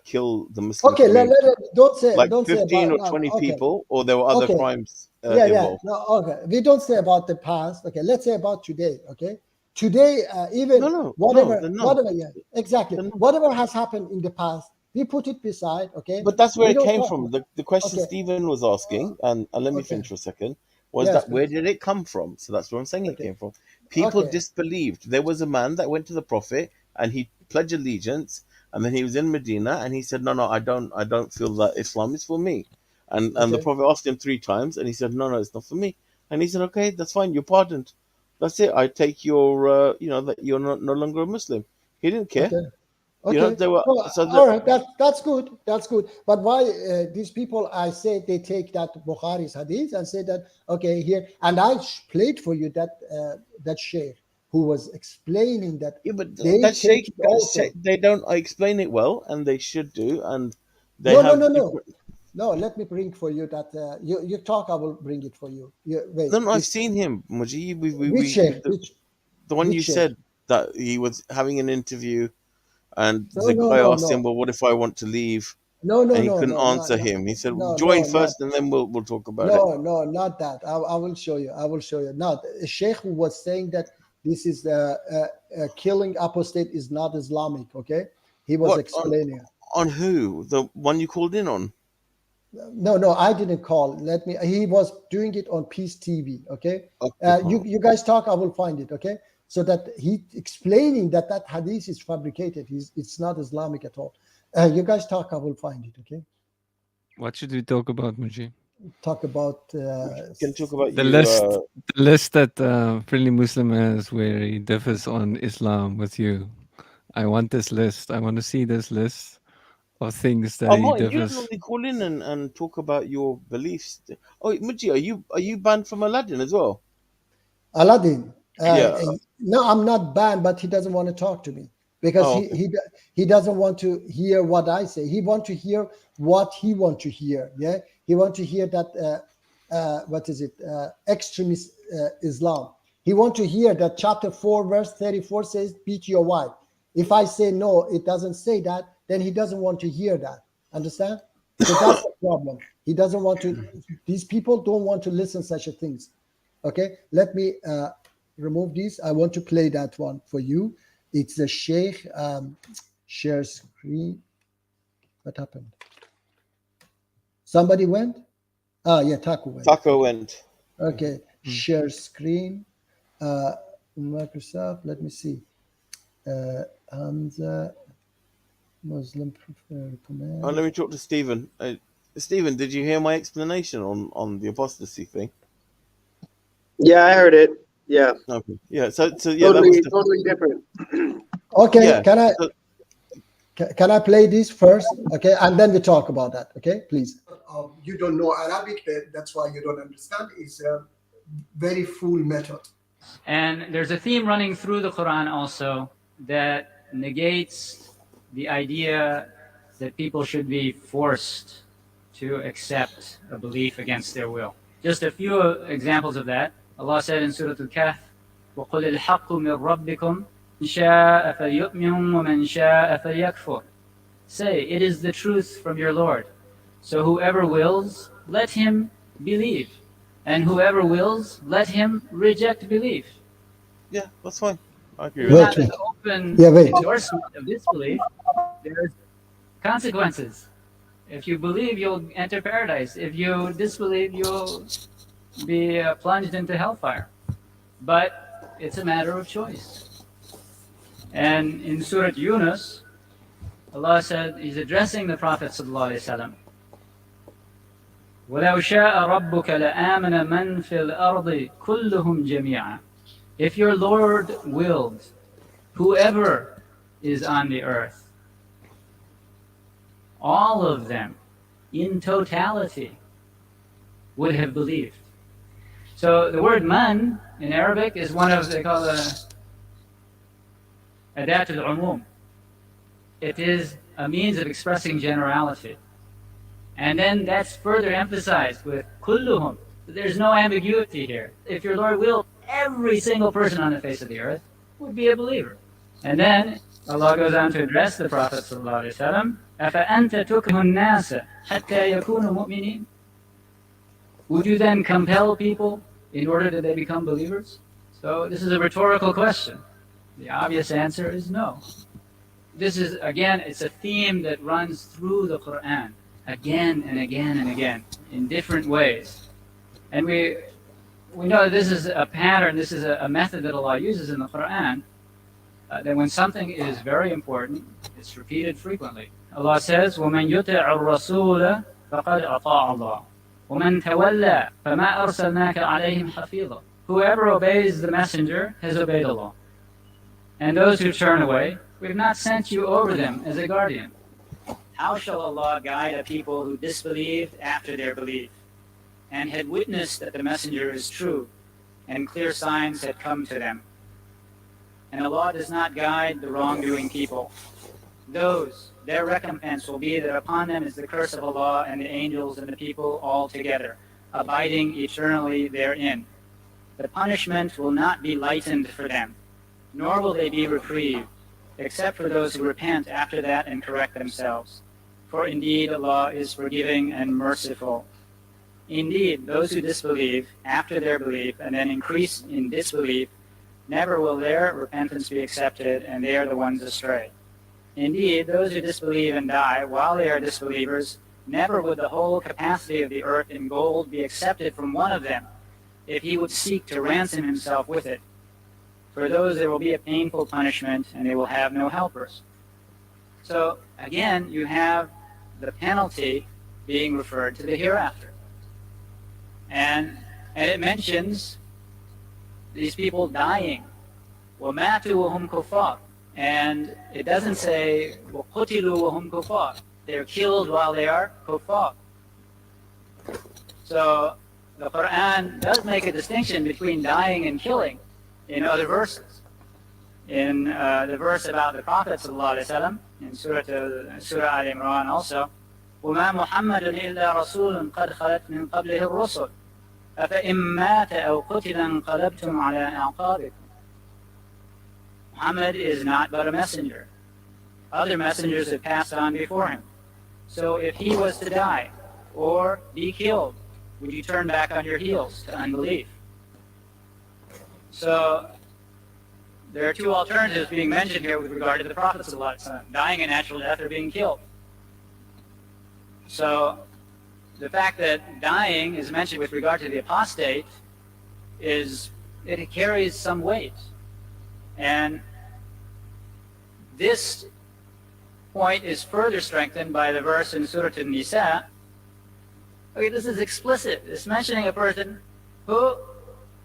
kill the Muslim Okay, community. don't say Like don't say 15 about or 20 okay. people, or there were other Okay. crimes Yeah, involved. no, okay. We don't say about the past. Okay, let's say about today. Okay, today, even whatever, they're not. whatever, yeah, exactly. They're not. Whatever has happened in the past, we put it beside. Okay, But that's where We it don't came talk from. about- The question Okay. Stephen was asking, and let me Okay. finish for a second, was Yes, that where please. did it come from? So that's where I'm saying it Okay. came from. People Okay. disbelieved. There was a man that went to the Prophet and he pledged allegiance, and then he was in Medina and he said, no, I don't feel that Islam is for me. And the Okay. Prophet asked him 3 times, and he said, no, it's not for me. And he said, okay, that's fine, you're pardoned. That's it. I take your, that you're no longer a Muslim. He didn't care. Okay. You know, Okay. they were Well, so all right. That's good. That's good. But why these people? I say they take that Bukhari's hadith and say that okay here, and I played for you that sheikh who was explaining that. Yeah, but they that take shake, it also. they don't explain it well, and they should do, and they No, have no. different- No, let me bring for you that you talk. I will bring it for you. Wait. No, I've this- seen him, Muji. Which sheikh? The one which you sheikh? said that he was having an interview, and No, the no, guy no, asked no. him, "Well, what if I want to leave?" No, And he no, couldn't no, answer no, him. He said, no, "Join no, first, and then we'll talk about it." No, not that. I will show you. I will show you. Now, the sheikh who was saying that this is killing apostate is not Islamic. Okay, he was What, explaining. On who? The one you called in on? No, I didn't call. Let me. He was doing it on Peace TV. Okay, Okay. you guys talk. I will find it. Okay, so that he explaining that hadith is fabricated. It's not Islamic at all. You guys talk. I will find it. Okay, What should we talk about, Muji? talk about. Can talk about The you. list that Friendly Muslim has where he differs on Islam with you. I want this list. I want to see this list of things that he Martin, you don't differs. normally call in and talk about your beliefs. Oh, Muji, are you banned from Aladdin as well? Aladdin. Yeah. No, I'm not banned, but he doesn't want to talk to me because Oh, okay. he doesn't want to hear what I say. He want to hear what he want to hear. Yeah, he want to hear that what is it? Extremist Islam. He want to hear that chapter 4 verse 34 says beat your wife. If I say no, it doesn't say that, then he doesn't want to hear that. Understand? So that's the problem. He doesn't want to. These people don't want to listen such a things. Okay, let me remove this. I want to play that one for you. It's the sheikh share screen. What happened? Somebody went? Yeah, Taku went. Taco went. Okay, share screen. Microsoft, let me see. Hamza, Muslim prefer command. Oh, let me talk to Stephen. Stephen, did you hear my explanation on the apostasy thing? Yeah, I heard it. Yeah, Okay. Yeah. So yeah, that was totally different. Okay, Yeah, so- can I play this first? Okay, and then we talk about that. Okay, please. You don't know Arabic, that's why you don't understand. It's a very full method. And there's a theme running through the Quran also that negates the idea that people should be forced to accept a belief against their will. Just a few examples of that. Allah said in Surah Al-Kahf, وَقُلِ الْحَقُّ مِنْ رَبِّكُمْ إِنْ شَاءَ فَلْيُؤْمِنْ وَمَنْ شَاءَ فَلْيَكْفُرْ. Say, it is the truth from your Lord. So whoever wills, let him believe. And whoever wills, let him reject belief. yeah, that's fine. I agree with Wait, that. Not an open Yeah, wait. endorsement of disbelief. There's consequences. If you believe, you'll enter paradise. If you disbelieve, you'll be plunged into hellfire. But it's a matter of choice. And in Surah Yunus, Allah said, He's addressing the Prophet ﷺ. وَلَوْ شَاءَ رَبُّكَ لَآمَنَ مَنْ فِي الْأَرْضِ كُلُّهُمْ جَمِيعًا. If your Lord willed, whoever is on the earth, all of them in totality would have believed. So the word man in Arabic is one of, they call it adat al-umum. It is a means of expressing generality. And then that's further emphasized with kulluhum. There's no ambiguity here. If your Lord willed, every single person on the face of the earth would be a believer. And then Allah goes on to address the Prophet ﷺ, أَفَأَنْتَ تُكْرِهُ النَّاسَ حَتَّى يَكُونُوا مُؤْمِنِينَ. Would you then compel people in order that they become believers? So this is a rhetorical question. The obvious answer is no. This is, again, it's a theme that runs through the Quran again and again and again in different ways. And we know this is a pattern, this is a method that Allah uses in the Quran, that when something is very important, it's repeated frequently. Allah says, وَمَنْ يُطِعُ الرَّسُولَ فَقَدْ أَطَاعَ اللَّهَ وَمَنْ تَوَلَّى فَمَا أَرْسَلْنَاكَ عَلَيْهِمْ حَفِيظًا. Whoever obeys the messenger has obeyed Allah. And those who turn away, we have not sent you over them as a guardian. How shall Allah guide a people who disbelieved after their belief, and had witnessed that the messenger is true, and clear signs had come to them? And Allah does not guide the wrongdoing people. Those, their recompense will be that upon them is the curse of Allah and the angels and the people all together, abiding eternally therein. The punishment will not be lightened for them, nor will they be reprieved, except for those who repent after that and correct themselves. For indeed Allah is forgiving and merciful. Indeed, those who disbelieve after their belief and then increase in disbelief, never will their repentance be accepted, and they are the ones astray. Indeed, those who disbelieve and die while they are disbelievers, never would the whole capacity of the earth in gold be accepted from one of them, if he would seek to ransom himself with it. For those there will be a painful punishment, and they will have no helpers. So again, you have the penalty being referred to the hereafter. And it mentions these people dying. وَمَاتُوا وَهُمْ كُفَّارٌ. And it doesn't say وَقُتِلُوا وَهُمْ كُفَّارٌ. They're killed while they are kuffar. So the Quran does make a distinction between dying and killing in other verses. In the verse about the Prophet ﷺ, in Surah Al Imran also, وَمَا مُحَمَّدٌ إِلَّا رَسُولٌ قَدْ خَلَتْ مِنْ قَبْلِهِ الرُّسُلُ أَفَإِنْ مَاتَ أَوْ قُتِلَ انقَلَبْتُمْ عَلَى أَعْقَابِكُم. Muhammad is not but a messenger. Other messengers have passed on before him. So if he was to die or be killed, would you turn back on your heels to unbelief? So there are two alternatives being mentioned here with regard to the Prophet ﷺ, dying a natural death or being killed. So the fact that dying is mentioned with regard to the apostate it carries some weight. And this point is further strengthened by the verse in Surah An-Nisa. Okay, this is explicit. It's mentioning a person who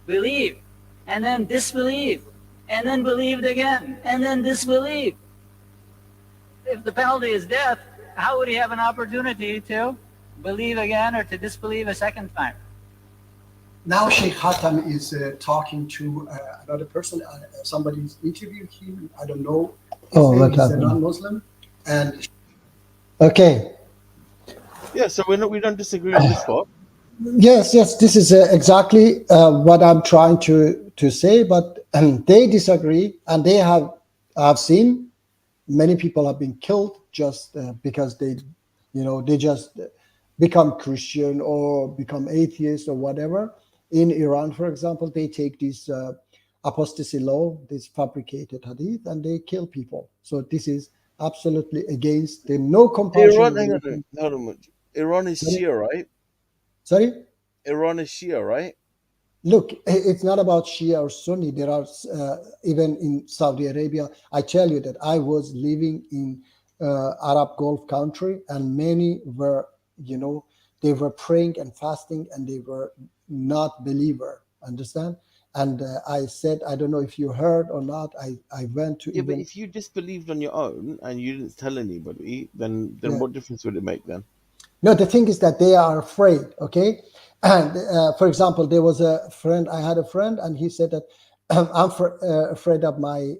believed and then disbelieved and then believed again and then disbelieved. If the penalty is death, how would he have an opportunity to believe again or to disbelieve a second time? Now Sheikh Hatem is talking to another person. Somebody's interviewed him. I don't know. Oh, what He's a happened? non-Muslim. And Okay. Yeah, so we don't disagree on this part. yes, this is exactly what I'm trying to say. But they disagree, and I've seen many people have been killed just because they just become Christian or become atheist or whatever. In Iran, for example, they take this apostasy law, this fabricated hadith, and they kill people. So this is absolutely against the no compassion. Iran, hang on, hold on. Iran is Shia, right? Sorry? Iran is Shia, right? Look, it's not about Shia or Sunni. There are, even in Saudi Arabia, I tell you that I was living in Arab Gulf country, and many were, they were praying and fasting, and they were not believer, understand? And I said, I don't know if you heard or not. I went to Yeah, but even if you disbelieved on your own and you didn't tell anybody, then yeah. what difference would it make then? No, the thing is that they are afraid. Okay, and for example, there was a friend. I had a friend, and he said that I'm afraid of my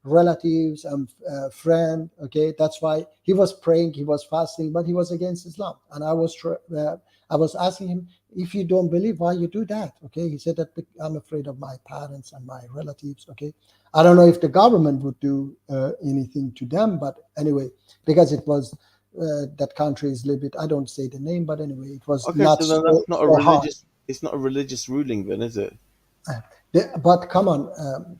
relatives and friend. Okay, that's why he was praying, he was fasting, but he was against Islam. And I was asking him, if you don't believe, why you do that? Okay, he said that I'm afraid of my parents and my relatives. Okay, I don't know if the government would do anything to them, but anyway, because it was that country is a little bit, I don't say the name, but anyway, it was Okay, not so then that's not a so hard. religious. It's not a religious ruling, then, is it? But come on,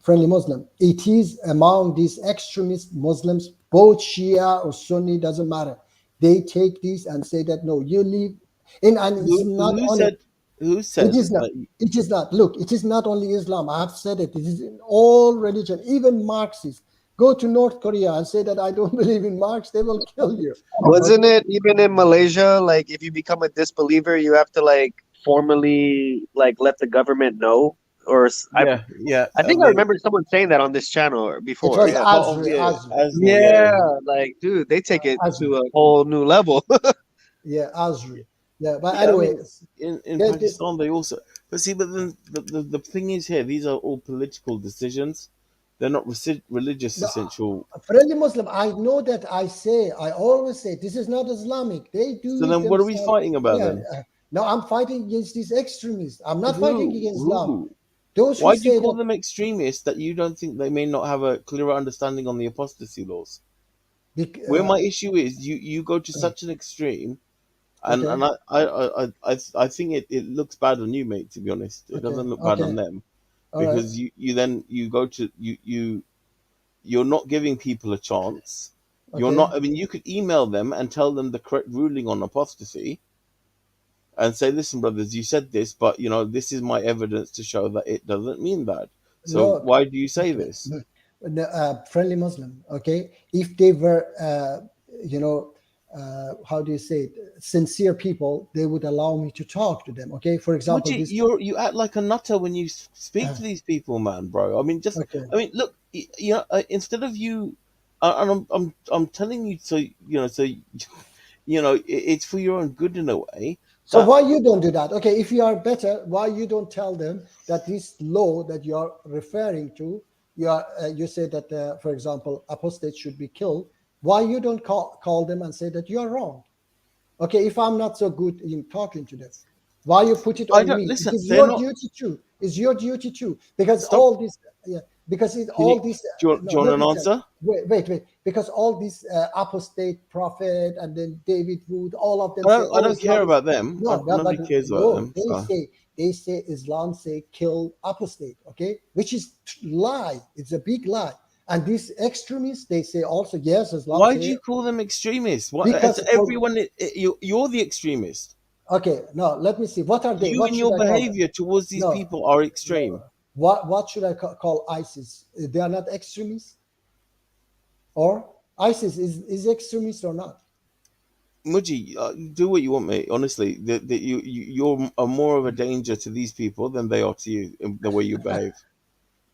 friendly Muslim, it is among these extremist Muslims, both Shia or Sunni, doesn't matter. They take these and say that no, you live in, and it's not Who only. said? Who It said is not. that? It is not. Look, it is not only Islam. I have said it. It is in all religion, even Marxists. Go to North Korea and say that I don't believe in Marx, they will kill you. Wasn't it even in Malaysia? Like, if you become a disbeliever, you have to like formally like let the government know. Yeah, yeah. I think I remember someone saying that on this channel It before. was Yeah, Part of Azri. Asma, yeah. Like, dude, they take it Azri. to a whole new level. Yeah, Azri. Yeah, but Yeah, I anyway, mean, in they, Pakistan they also. But see, but then the thing is here, these are all political decisions. They're not religious no, essential. friendly Muslim, I know that I always say, this is not Islamic. They do So it then, what are we themselves. fighting about Yeah. then? No, I'm fighting against these extremists. I'm not fighting Who? against Islam. Who? Those who Why do you say call that, them extremists that you don't think they may not have a clearer understanding on the apostasy laws? Where my issue is, you go to such an extreme, and okay, I think it looks bad on you, mate. To be honest, it doesn't look bad on okay, them all right, because you go to you're not giving people a chance. You're okay. not. I mean, you could email them and tell them the correct ruling on apostasy, and say, "Listen, brothers, you said this, but this is my evidence to show that it doesn't mean that. So No, why do you say this?" no, friendly Muslim. Okay, if they were, you know, how do you say it? Sincere people, they would allow me to talk to them. Okay, for example, Muji, this. you act like a nutter when you speak to these people, man, bro. I mean, Okay, look, instead of you, and I'm telling you, so it's for your own good in a way. so That why you don't do that? Okay, if you are better, why you don't tell them that this law that you are referring to, you say that, for example, apostates should be killed. Why you don't call them and say that you are wrong? Okay, if I'm not so good in talking to them, why you put it I on don't me? It listen. is They're your not. duty too. It's your duty too. Because Stop. all this, yeah, because it Can you all this. do No, you want let an me tell. answer? Wait. Because all these apostate prophet and then David Wood, all of them I say, don't. I "Oh, don't care Islam is." about them. No, no, Nobody but cares about no, them. So they say Islam say kill apostate. Okay, which is lie. It's a big lie. And these extremists, they say also yes, Islam why do say you call them extremists? What? It's because for everyone. You're the extremist. okay, no, let me see. What are they? You What and should your I call them? behavior towards these No, people are no. extreme. What should I call ISIS? They are not extremists, or ISIS is extremist or not? Muji, do what you want, mate. Honestly, you're more of a danger to these people than they are to you in the way you behave.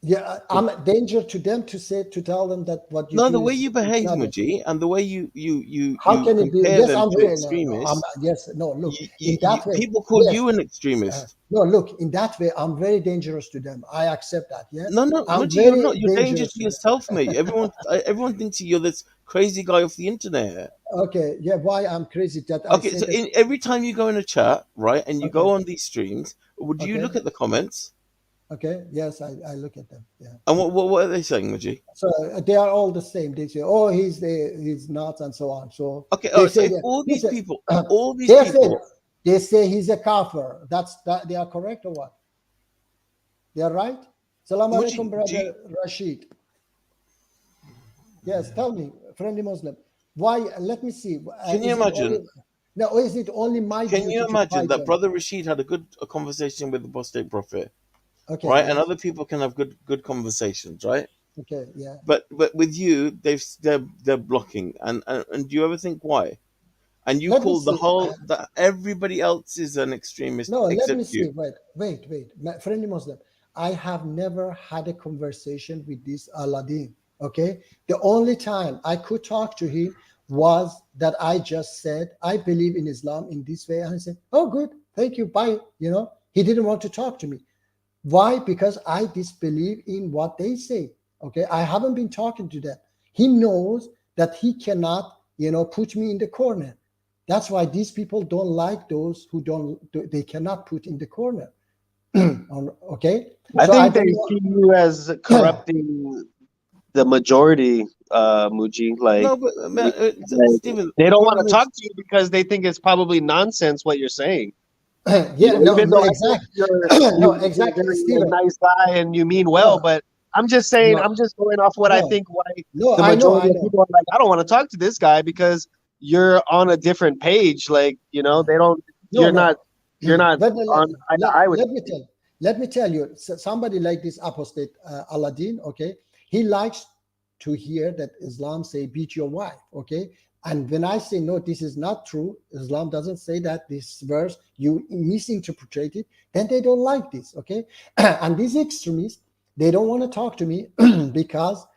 Yeah, I'm a danger to them to tell them that what you No, do the way is you behave, not. Muji, and the way How you can it be? compare Yes, them I'm to very no. I'm extremists, yes, no. Look, in that way, people call yes. you an extremist. No, look, in that way, I'm very dangerous to them. I accept that. Yeah, No, no, I'm Muji, you're very not. You're danger dangerous to to them. yourself, mate. Everyone thinks you're this crazy guy off the internet. Okay, yeah. Why I'm crazy that I Okay, say so that? every time you go in a chat, right, and you Okay, go on these streams, would you okay, look at the comments? okay. Yes, I look at them. Yeah. And what are they saying, Muji? So they are all the same. They say, "Oh, he's nuts," and so on. So Okay, all they right. So say if that. all these Listen, people, all these they say people, they say he's a kafir. That they are correct or what? They are right. Salam alaikum, Muji, do you, brother Rashid. Yes, tell me, friendly Muslim. Why? Let me see. can you Is it only imagine? now? Or is it only my Can you duty to imagine fight that them? Brother Rashid had a conversation with the apostate prophet, Okay. right? And Yes. other people can have good conversations, right? Okay. Yeah. But with you, they're blocking, and do you ever think why? And you Let me call see. that everybody else is an extremist No, let me except see. you. Wait. Friendly Muslim. I have never had a conversation with this Aladdin. Okay, the only time I could talk to him was that I just said I believe in Islam in this way, and I said, "Oh, good, thank you, bye." He didn't want to talk to me. Why? Because I disbelieve in what they say. Okay, I haven't been talking to them. He knows that he cannot, put me in the corner. That's why these people don't like those who they cannot put in the corner. Okay, I so think don't they want- see you as corrupting the majority, Muji. Like, No, but Stephen, they the don't want problem to talk to you because they think it's probably nonsense what you're saying. yeah, no, Even though I exactly. think you're No, you're exactly, a very Stephen. nice guy and you mean well, No. but I'm just saying, No. I'm just going off what I No. think. Why No, the I know, majority of people are like, I don't want to talk to this guy because you're on a different page. Like, they don't. No, You're no. not. You're not But on eye to eye with. let me tell you, somebody like this apostate Aladdin, okay, he likes to hear that Islam say beat your wife, okay. And when I say no, this is not true, Islam doesn't say that, this verse, you misinterpret it, then they don't like this, okay. And these extremists, they don't want to talk to me because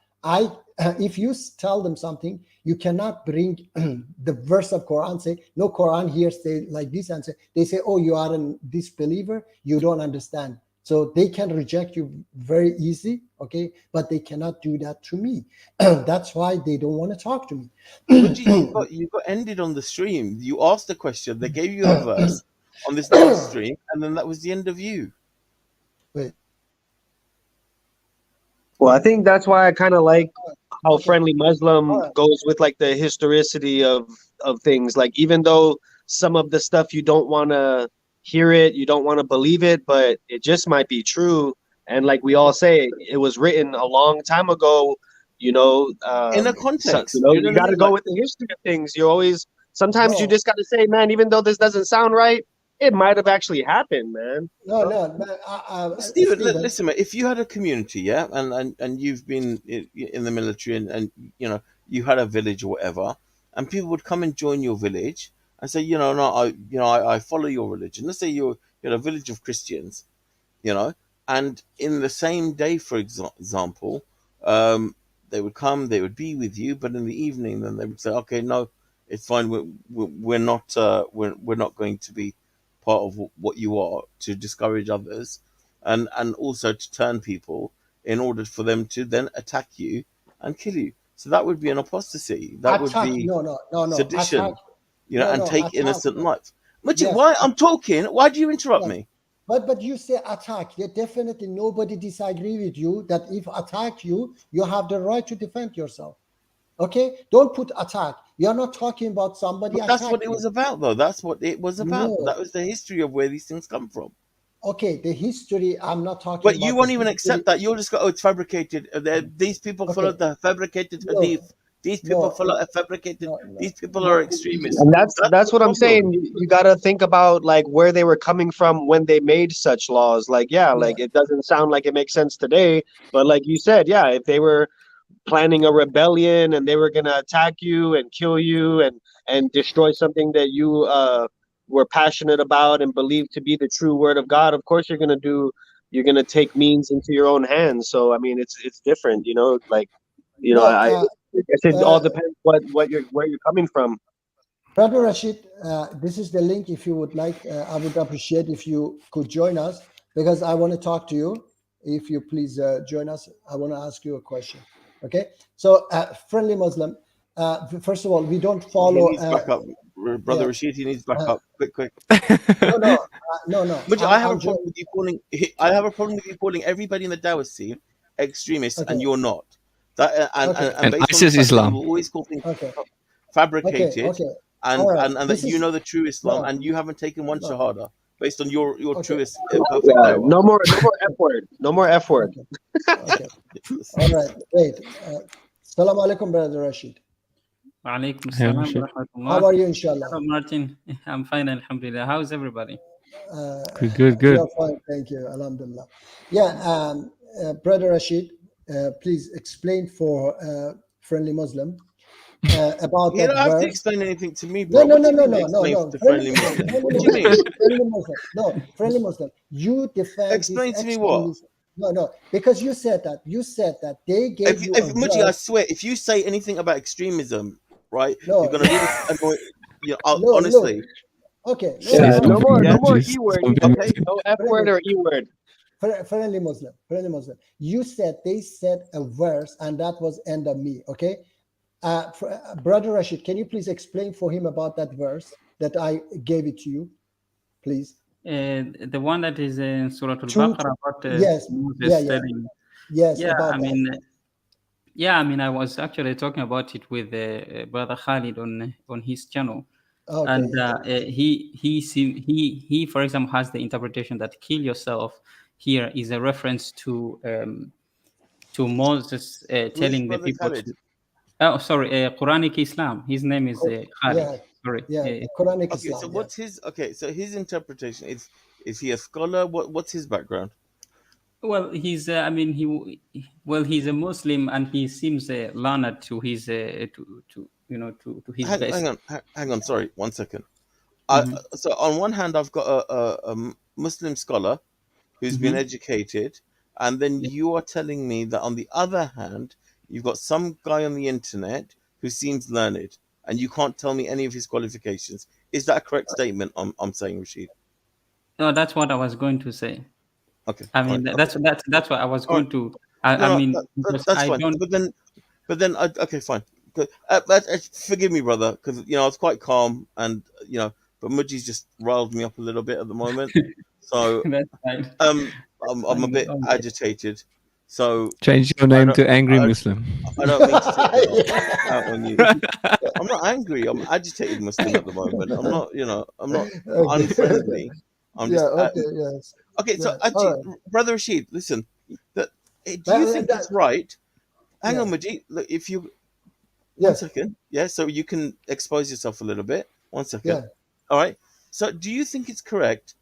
if you tell them something, you cannot bring the verse of Quran, say no, Quran here say like this, and they say, oh, you are a disbeliever, you don't understand. So they can reject you very easy, okay, but they cannot do that to me. That's why they don't want to talk to me. you got ended on the stream. You asked a question, they gave you a verse on this live stream, and then that was the end of you. Wait. Well, I think that's why I kind of like how Friendly Muslim Alright. goes with like the historicity of things. Like, even though some of the stuff you don't want to hear it, you don't want to believe it, but it just might be true. And like we all say, it was written a long time ago. In a context, you got to go with the history of things. You always sometimes you No. just got to say, man, even though this doesn't sound right, it might have actually happened, man. No, Stephen, listen, mate. If you had a community, yeah, and you've been in the military, and you had a village or whatever, and people would come and join your village and say, I follow your religion. Let's say you're a village of Christians, and in the same day, for example, they would come, they would be with you, but in the evening, then they would say, okay, no, it's fine. We're not going to be part of what you are, to discourage others and also to turn people in order for them to then attack you and kill you. So that would be an apostasy. That would be sedition, attack. and take attack. innocent life. Muji, Yes. why I'm talking? Why do you interrupt Yes. me? But you say attack. Yeah, definitely nobody disagree with you that if attack you, you have the right to defend yourself. Okay? Don't put attack. You're not talking about somebody But that's what attacking it was you. about, though. That's what it was about. No. That was the history of where these things come from. Okay, the history, I'm not talking But about you won't the even history. accept that. You'll just go, oh, it's fabricated. These people follow Okay. the fabricated No. hadith. These people No. follow a fabricated. No. These people are extremists. And that's the what I'm problem. saying. You got to think about like where they were coming from when they made such laws. Like, like it doesn't sound like it makes sense today, but like you said, if they were planning a rebellion and they were going to attack you and kill you and destroy something that you were passionate about and believed to be the true word of God, of course you're going to take means into your own hands. So I mean, it's different, like, I guess it all depends where you're coming from. Brother Rashid, this is the link. If you would like, I would appreciate if you could join us, because I want to talk to you. If you please join us, I want to ask you a question. Okay, so Friendly Muslim, first of all, we don't follow. He needs backup, brother Rashid. He needs backup. Quick. No. But I have a problem with you calling. I have a problem with you calling everybody in the Dawah scene extremists, and you're not. That and based ISIS on the fact Islam. that you always call things fabricated, and that This you is- know the true Islam, No. and you haven't taken one No. shahada based on your Okay. truest perfect Dawah. No more F word. No more F word. Okay. All right. Wait. Salam alaikum, Brother Rashid. Walaikum Yeah, salam sure. wa rahmatullah. How are you, inshallah? Hello, Martin. I'm fine, alhamdulillah. How's everybody? Good. We are fine, thank you. Alhamdulillah. Yeah, Brother Rashid, please explain for Friendly Muslim about You that don't have to verse. explain anything to me, No, bro. no, What do no, you no, mean no, explain no. to friendly Muslim? What do you mean? Friendly Muslim. No, Friendly Muslim. You defend Explain these to me what? extremists. No, because you said that they gave you a Muji, I verse. swear, if you say anything about extremism, right, No, you're gonna really annoy. no, Honestly, okay, Yeah, no, no more Yeah. E word. Okay. No F word or E word. friendly Muslim. You said they said a verse, and that was end of me. Okay, Brother Rashid, can you please explain for him about that verse that I gave it to you, please? The one that is in Surah Two- Al-Baqarah about yes, Moses yeah. telling. Yes, Yeah, about I mean, I was actually talking about it with Brother Khalid on his channel, okay. and he for example has the interpretation that "kill yourself" here is a reference to Moses telling the Brother people Khalid? to. Oh, sorry, Quranic Islam. His name is Khalid. yeah, Sorry. yeah, Quranic Okay, Islam. so yeah. what's his? Okay, so his interpretation is he a scholar? What's his background? Well, he's. I mean, he's a Muslim, and he seems learned to his to his best. Hang on. Sorry, 1 second. Mhm. So on one hand, I've got a Muslim scholar who's been Mhm. educated, and then Yeah. you are telling me that on the other hand, you've got some guy on the internet who seems learned, and you can't tell me any of his qualifications. Is that a correct statement? I'm saying, Rashid. No, that's what I was going to say. Okay. I mean, fine, that's what I was All going right. to. No, I mean, because that's I fine. don't. But then, okay, fine. Good. Forgive me, brother, because I was quite calm, and but Muji's just riled me up a little bit at the moment. So That's fine. I'm a bit Okay. agitated. So Change your I name don't- to Angry I- Muslim. I don't mean to take it out on you. I'm not angry. I'm agitated Muslim at the moment. I'm not, I'm not Okay. unfriendly. I'm Yeah. just Okay. Yes. okay. So Yeah, all actually, Brother Rashid, listen. Do you But, think it's right? Hang on, yeah. Majid. Look, if you 1 Yes. second, yeah. So you can expose yourself a little bit. 1 second. Yeah. All right. So do you think it's correct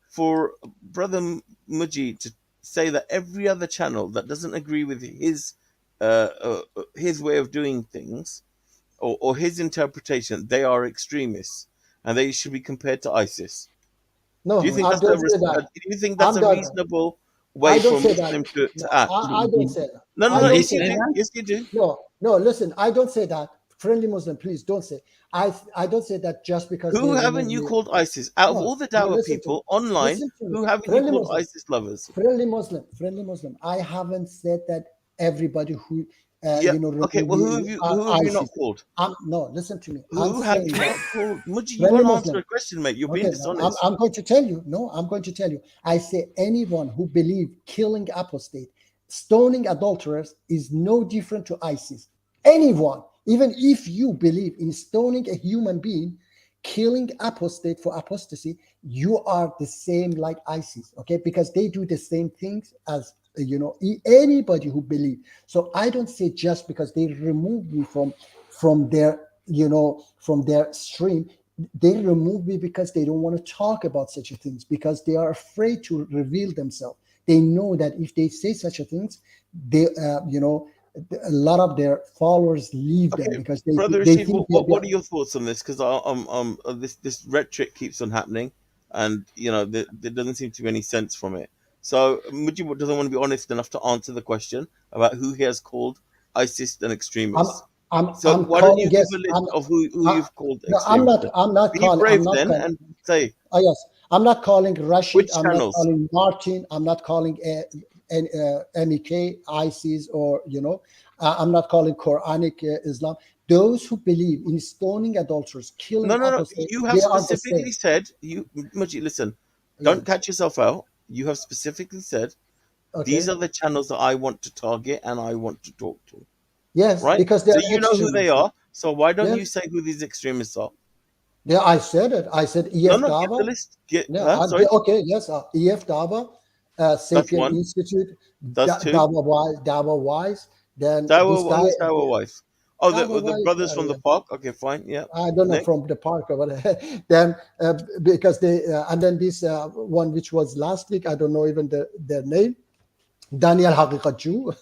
for Brother Majid to say that every other channel that doesn't agree with his way of doing things or his interpretation, they are extremists and they should be compared to ISIS? No, Do you think I that's don't say that. do you think that's I'm a not- reasonable I way for don't a say that. Muslim to No, act? I don't say that. No, I no, don't yes say you that. do. Yes, you do. No, listen, I don't say that. Friendly Muslim, please don't say. I don't say that just because Who they haven't remove you me. called ISIS? Out of No, all the no, Dawah listen to people me. online, Listen to me. who haven't you Friendly called Muslim. ISIS lovers? Friendly Muslim. I haven't said that everybody who Yeah. remove Okay. Well, who have you not ISIS. called? No, listen to me. Who I'm have saying you that not called? Muji, you Friendly won't answer Muslim. a question, mate. You're being Okay, no, dishonest. I'm going to tell you. No, I'm going to tell you. I say anyone who believe killing apostate, stoning adulterers is no different to ISIS. Anyone, even if you believe in stoning a human being, killing apostate for apostasy, you are the same like ISIS. Okay, because they do the same things as anybody who believe. So I don't say just because they remove me from their from their stream, they remove me because they don't want to talk about such a things, because they are afraid to reveal themselves. They know that if they say such a things, they a lot of their followers leave them Okay, because Brother they Rashid, think what are your thoughts on this? Because this rhetoric keeps on happening, and there doesn't seem to be any sense from it. So Muji doesn't want to be honest enough to answer the question about who he has called ISIS and extremists. So why don't you give a list of who you've called No, extremists? I'm not Be calling. brave I'm not then calling. and say Oh yes, I'm not calling Rashid. which I'm not channels. calling Martin. I'm not calling MEK, ISIS, or I'm not calling Quranic Islam. Those who believe in stoning adulterers, killing No. apostates, You have they are the specifically same. said Muji, listen. Don't catch yourself out. You have specifically said Okay. these are the channels that I want to target and I want to talk to. Yes, Right? because So they're you know who they extremists. are. So why don't you Yes. say who these extremists are? Yeah, I said it. I said EF No, give Dava. the list. Sorry. Okay, yes. EF Dava, Sapien one. Institute, That's two. Dawa Wise. Then this guy. Who's Dawa Wise? Oh, Dawa the Wise, brothers from the park. Okay, fine. Yeah. I don't know Next. from the park or whatever. Then because they and then this one which was last week, I don't know even their name. Daniel Haqiqat Jew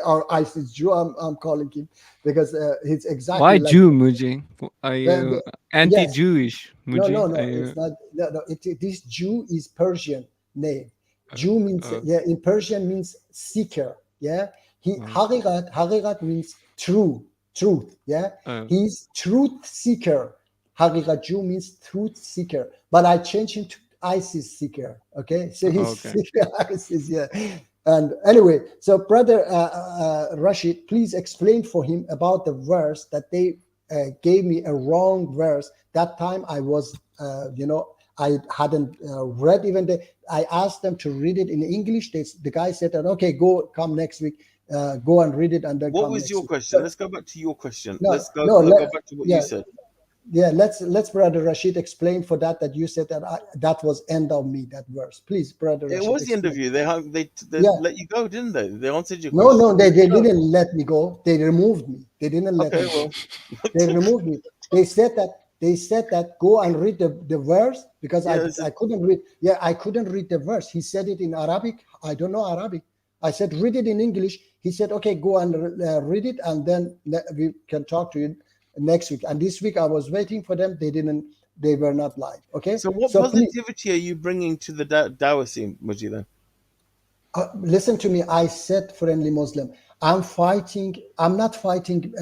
or ISIS Jew. I'm calling him because he's exactly Why like Jew, Muji? Are you Yes. anti-Jewish, Muji? No. Are you... It's not. No. This Jew is Persian name. Jew means in Persian means seeker. Yeah, haqiqat means truth. Yeah, he's truth seeker. Haqiqat Jew means truth seeker, but I changed him to ISIS seeker. Okay, so he's seeker ISIS. Yeah. And anyway, so brother Rashid, please explain for him about the verse that they gave me a wrong verse. That time I was, I hadn't read even I asked them to read it in English. The guy said that, okay, come next week, go and read it. And then what was your question? Let's go back to your question. Let's go back to what you said. Yeah, let's brother Rashid explain for that you said that that was end of me, that verse. Please, brother Rashid. It was the end of you. They let you go, didn't they? They answered your question. No, they didn't let me go. They removed me. They didn't let me go. They removed me. They said that go and read the verse because I couldn't read. Yeah, I couldn't read the verse. He said it in Arabic. I don't know Arabic. I said read it in English. He said okay, go and read it, and then we can talk to you next week. And this week I was waiting for them. They were not live. Okay. So what positivity are you bringing to the Dawah scene, Muji, then? Listen to me. I said, friendly Muslim, I'm not fighting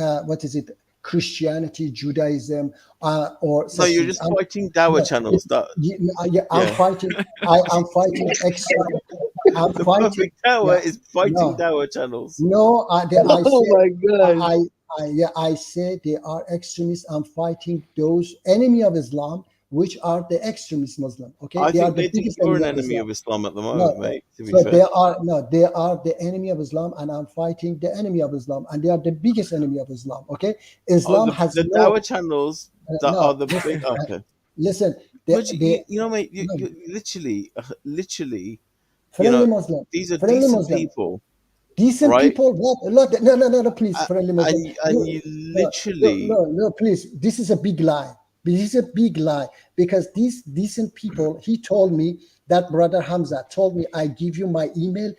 Christianity, Judaism, or no, you're just fighting Dawah channels. I'm fighting extreme. The perfect Dawah is fighting Dawah channels. No, my God. I say they are extremists. I'm fighting those enemy of Islam, which are the extremist Muslim. Okay, I think they think you're an enemy of Islam at the moment, mate. So they are the enemy of Islam, and I'm fighting the enemy of Islam, and they are the biggest enemy of Islam. Okay, Islam has the Dawah channels that are the big. Okay, listen, mate, you literally, Muslim. These are decent Muslim people. Decent right? people, what? No, please, friendly Muslim. And you literally... No, please. This is a big lie. This is a big lie because these decent people, he told me, that brother Hamza told me, I give you my email,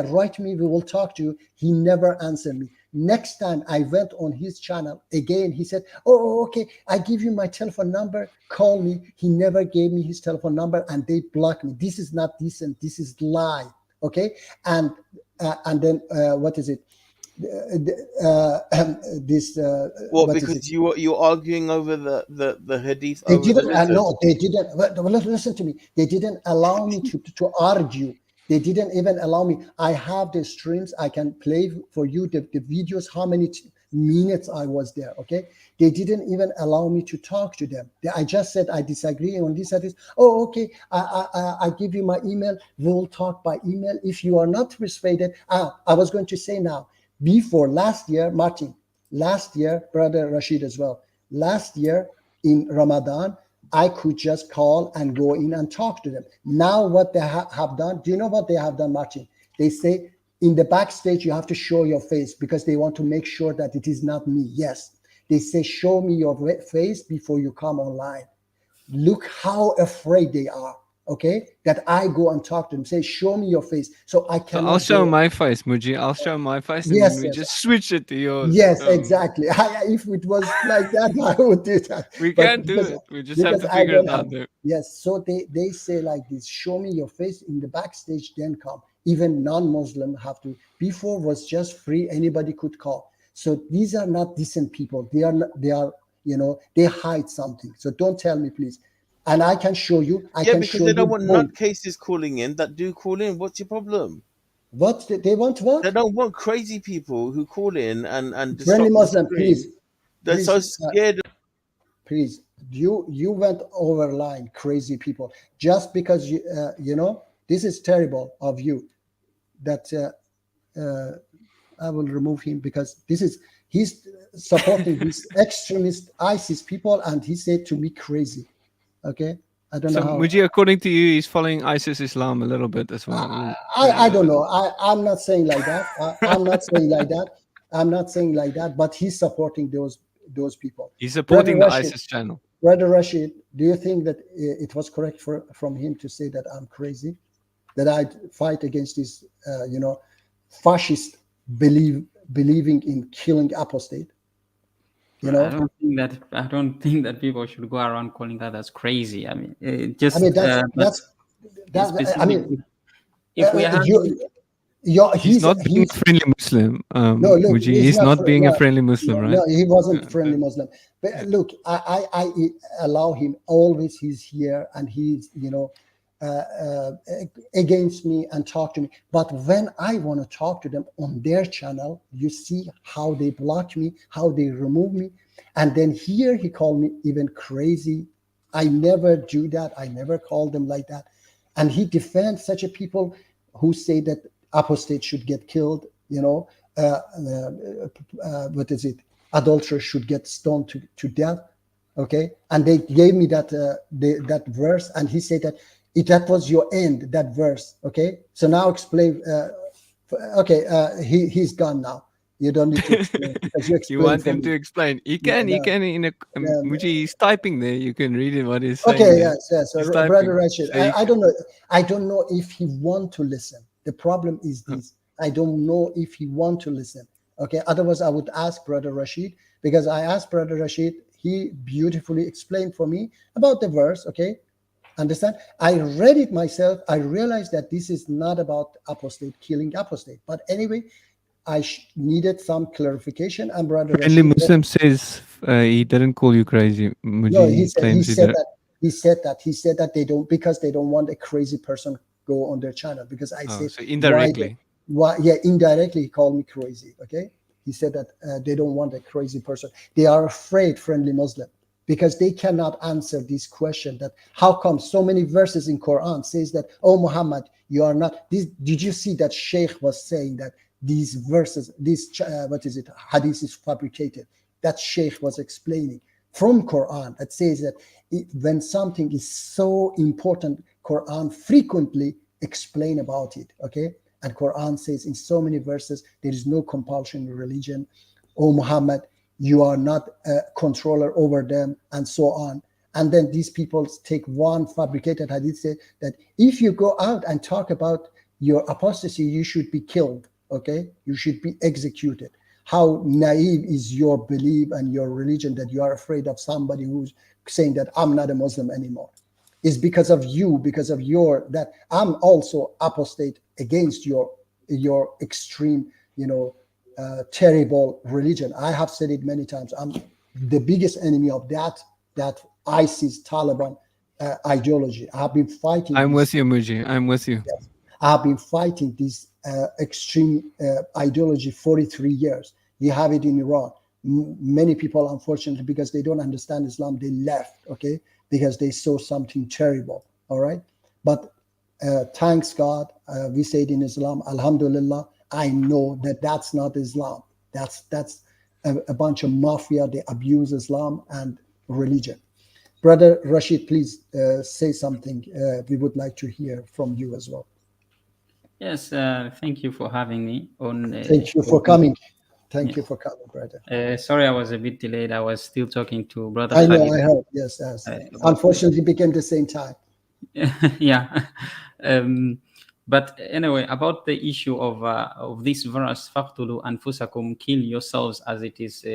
write me, we will talk to you. He never answered me. Next time I went on his channel again, he said, oh, okay, I give you my telephone number, call me. He never gave me his telephone number and they blocked me. This is not decent. This is lie. Okay, and then what is it? Because you're arguing over the hadith. They didn't. No, they didn't. Listen to me. They didn't allow me to argue. They didn't even allow me. I have the streams. I can play for you the videos. How many minutes I was there? Okay. They didn't even allow me to talk to them. I just said I disagree on this. Oh, okay. I give you my email. We'll talk by email. If you are not persuaded, I was going to say now. Before last year, Martin, brother Rashid as well. Last year in Ramadan, I could just call and go in and talk to them. Now what they have done, do you know what they have done, Martin? They say in the backstage, you have to show your face because they want to make sure that it is not me. Yes. They say, show me your face before you come online. Look how afraid they are. Okay, that I go and talk to them, say, show me your face. So I can. I'll show my face, Muji. I'll show my face, and then we just switch it to yours. Yes, exactly. If it was like that, I would do that. We can't do it. We just have to figure it out there. Yes, so they say like this: show me your face in the backstage, then come. Even non-Muslim have to. Before was just free; anybody could call. So these are not decent people. They are. They hide something. So don't tell me, please. And I can show you. Because they don't want nutcases calling in that do call in. What's your problem? What they want? What they don't want crazy people who call in and friendly Muslim, please. They're so scared. Please, you went over line, crazy people. Just because this is terrible of you. That I will remove him because he's supporting these extremist ISIS people, and he said to me crazy. Okay, I don't know. So Muji, according to you, he's following ISIS Islam a little bit as well. I don't know. I'm not saying like that. I'm not saying like that. I'm not saying like that. But he's supporting those people. He's supporting the ISIS channel. Brother Rashid, do you think that it was correct from him to say that I'm crazy, that I fight against this, fascist believing in killing apostate? I don't think that people should go around calling others crazy. I mean, if we have He's not being a friendly Muslim. No, look, Muji, he's not being a friendly Muslim, right? No, he wasn't Yeah. friendly Muslim. But look, I allow him always. He's here and he's against me and talk to me. But when I want to talk to them on their channel, you see how they block me, how they remove me, and then here he called me even crazy. I never do that. I never call them like that. And he defends such a people who say that apostates should get killed, what is it? Adulterers should get stoned to death. Okay. And they gave me that verse, and he said that that was your end, that verse. Okay. So now explain. He's gone now. You don't need to explain because you explain. You want for him me. to explain? He can. Muji, he's typing there. You can read it. What he's saying. Okay. there. Yes. He's Brother typing. Rashid, So I don't know. I don't know if he want to listen. The problem is this. I don't know if he want to listen. Okay. Otherwise, I would ask Brother Rashid, because I asked Brother Rashid. He beautifully explained for me about the verse. Okay. Understand? I read it myself. I realized that this is not about apostate, killing apostate. But anyway, I needed some clarification. And Brother Friendly Rashid, Muslim says he didn't call you crazy. Muji no, he said that. he said that they don't, because they don't want a crazy person go on their channel, because I said So indirectly. Indirectly he called me crazy. Okay, he said that they don't want a crazy person. They are afraid, friendly Muslim, because they cannot answer this question, that how come so many verses in Quran says that, oh Muhammad, you are not this. Did you see that Sheikh was saying that these verses, hadith is fabricated? That Sheikh was explaining from Quran that says that when something is so important, Quran frequently explain about it. Okay, and Quran says in so many verses there is no compulsion in religion. Oh Muhammad, you are not a controller over them, and so on. And then these people take one fabricated hadith, say that if you go out and talk about your apostasy, you should be killed. Okay, you should be executed. How naive is your belief and your religion that you are afraid of somebody who's saying that I'm not a Muslim anymore? It's because of you, because of that I'm also apostate against your extreme, terrible religion. I have said it many times. I'm the biggest enemy of that ISIS Taliban ideology. I have been fighting. I'm with you, Muji. I'm with you. Yes. I have been fighting this extreme ideology 43 years. We have it in Iran. Many people, unfortunately, because they don't understand Islam, they left. Okay, because they saw something terrible. All right, but thanks God, we say it in Islam, Alhamdulillah. I know that that's not Islam. That's a bunch of mafia. They abuse Islam and religion. Brother Rashid, please say something. We would like to hear from you as well. Yes, thank you for having me on. Thank you for coming. Thank you for coming, brother. Sorry, I was a bit delayed. I was still talking to Brother I know, Khalid. I heard. Yes. Unfortunately, it became the same time. Yeah. But anyway, about the issue of this verse, فَقْتُلُوا أَنفُسَكُمْ, kill yourselves, as it is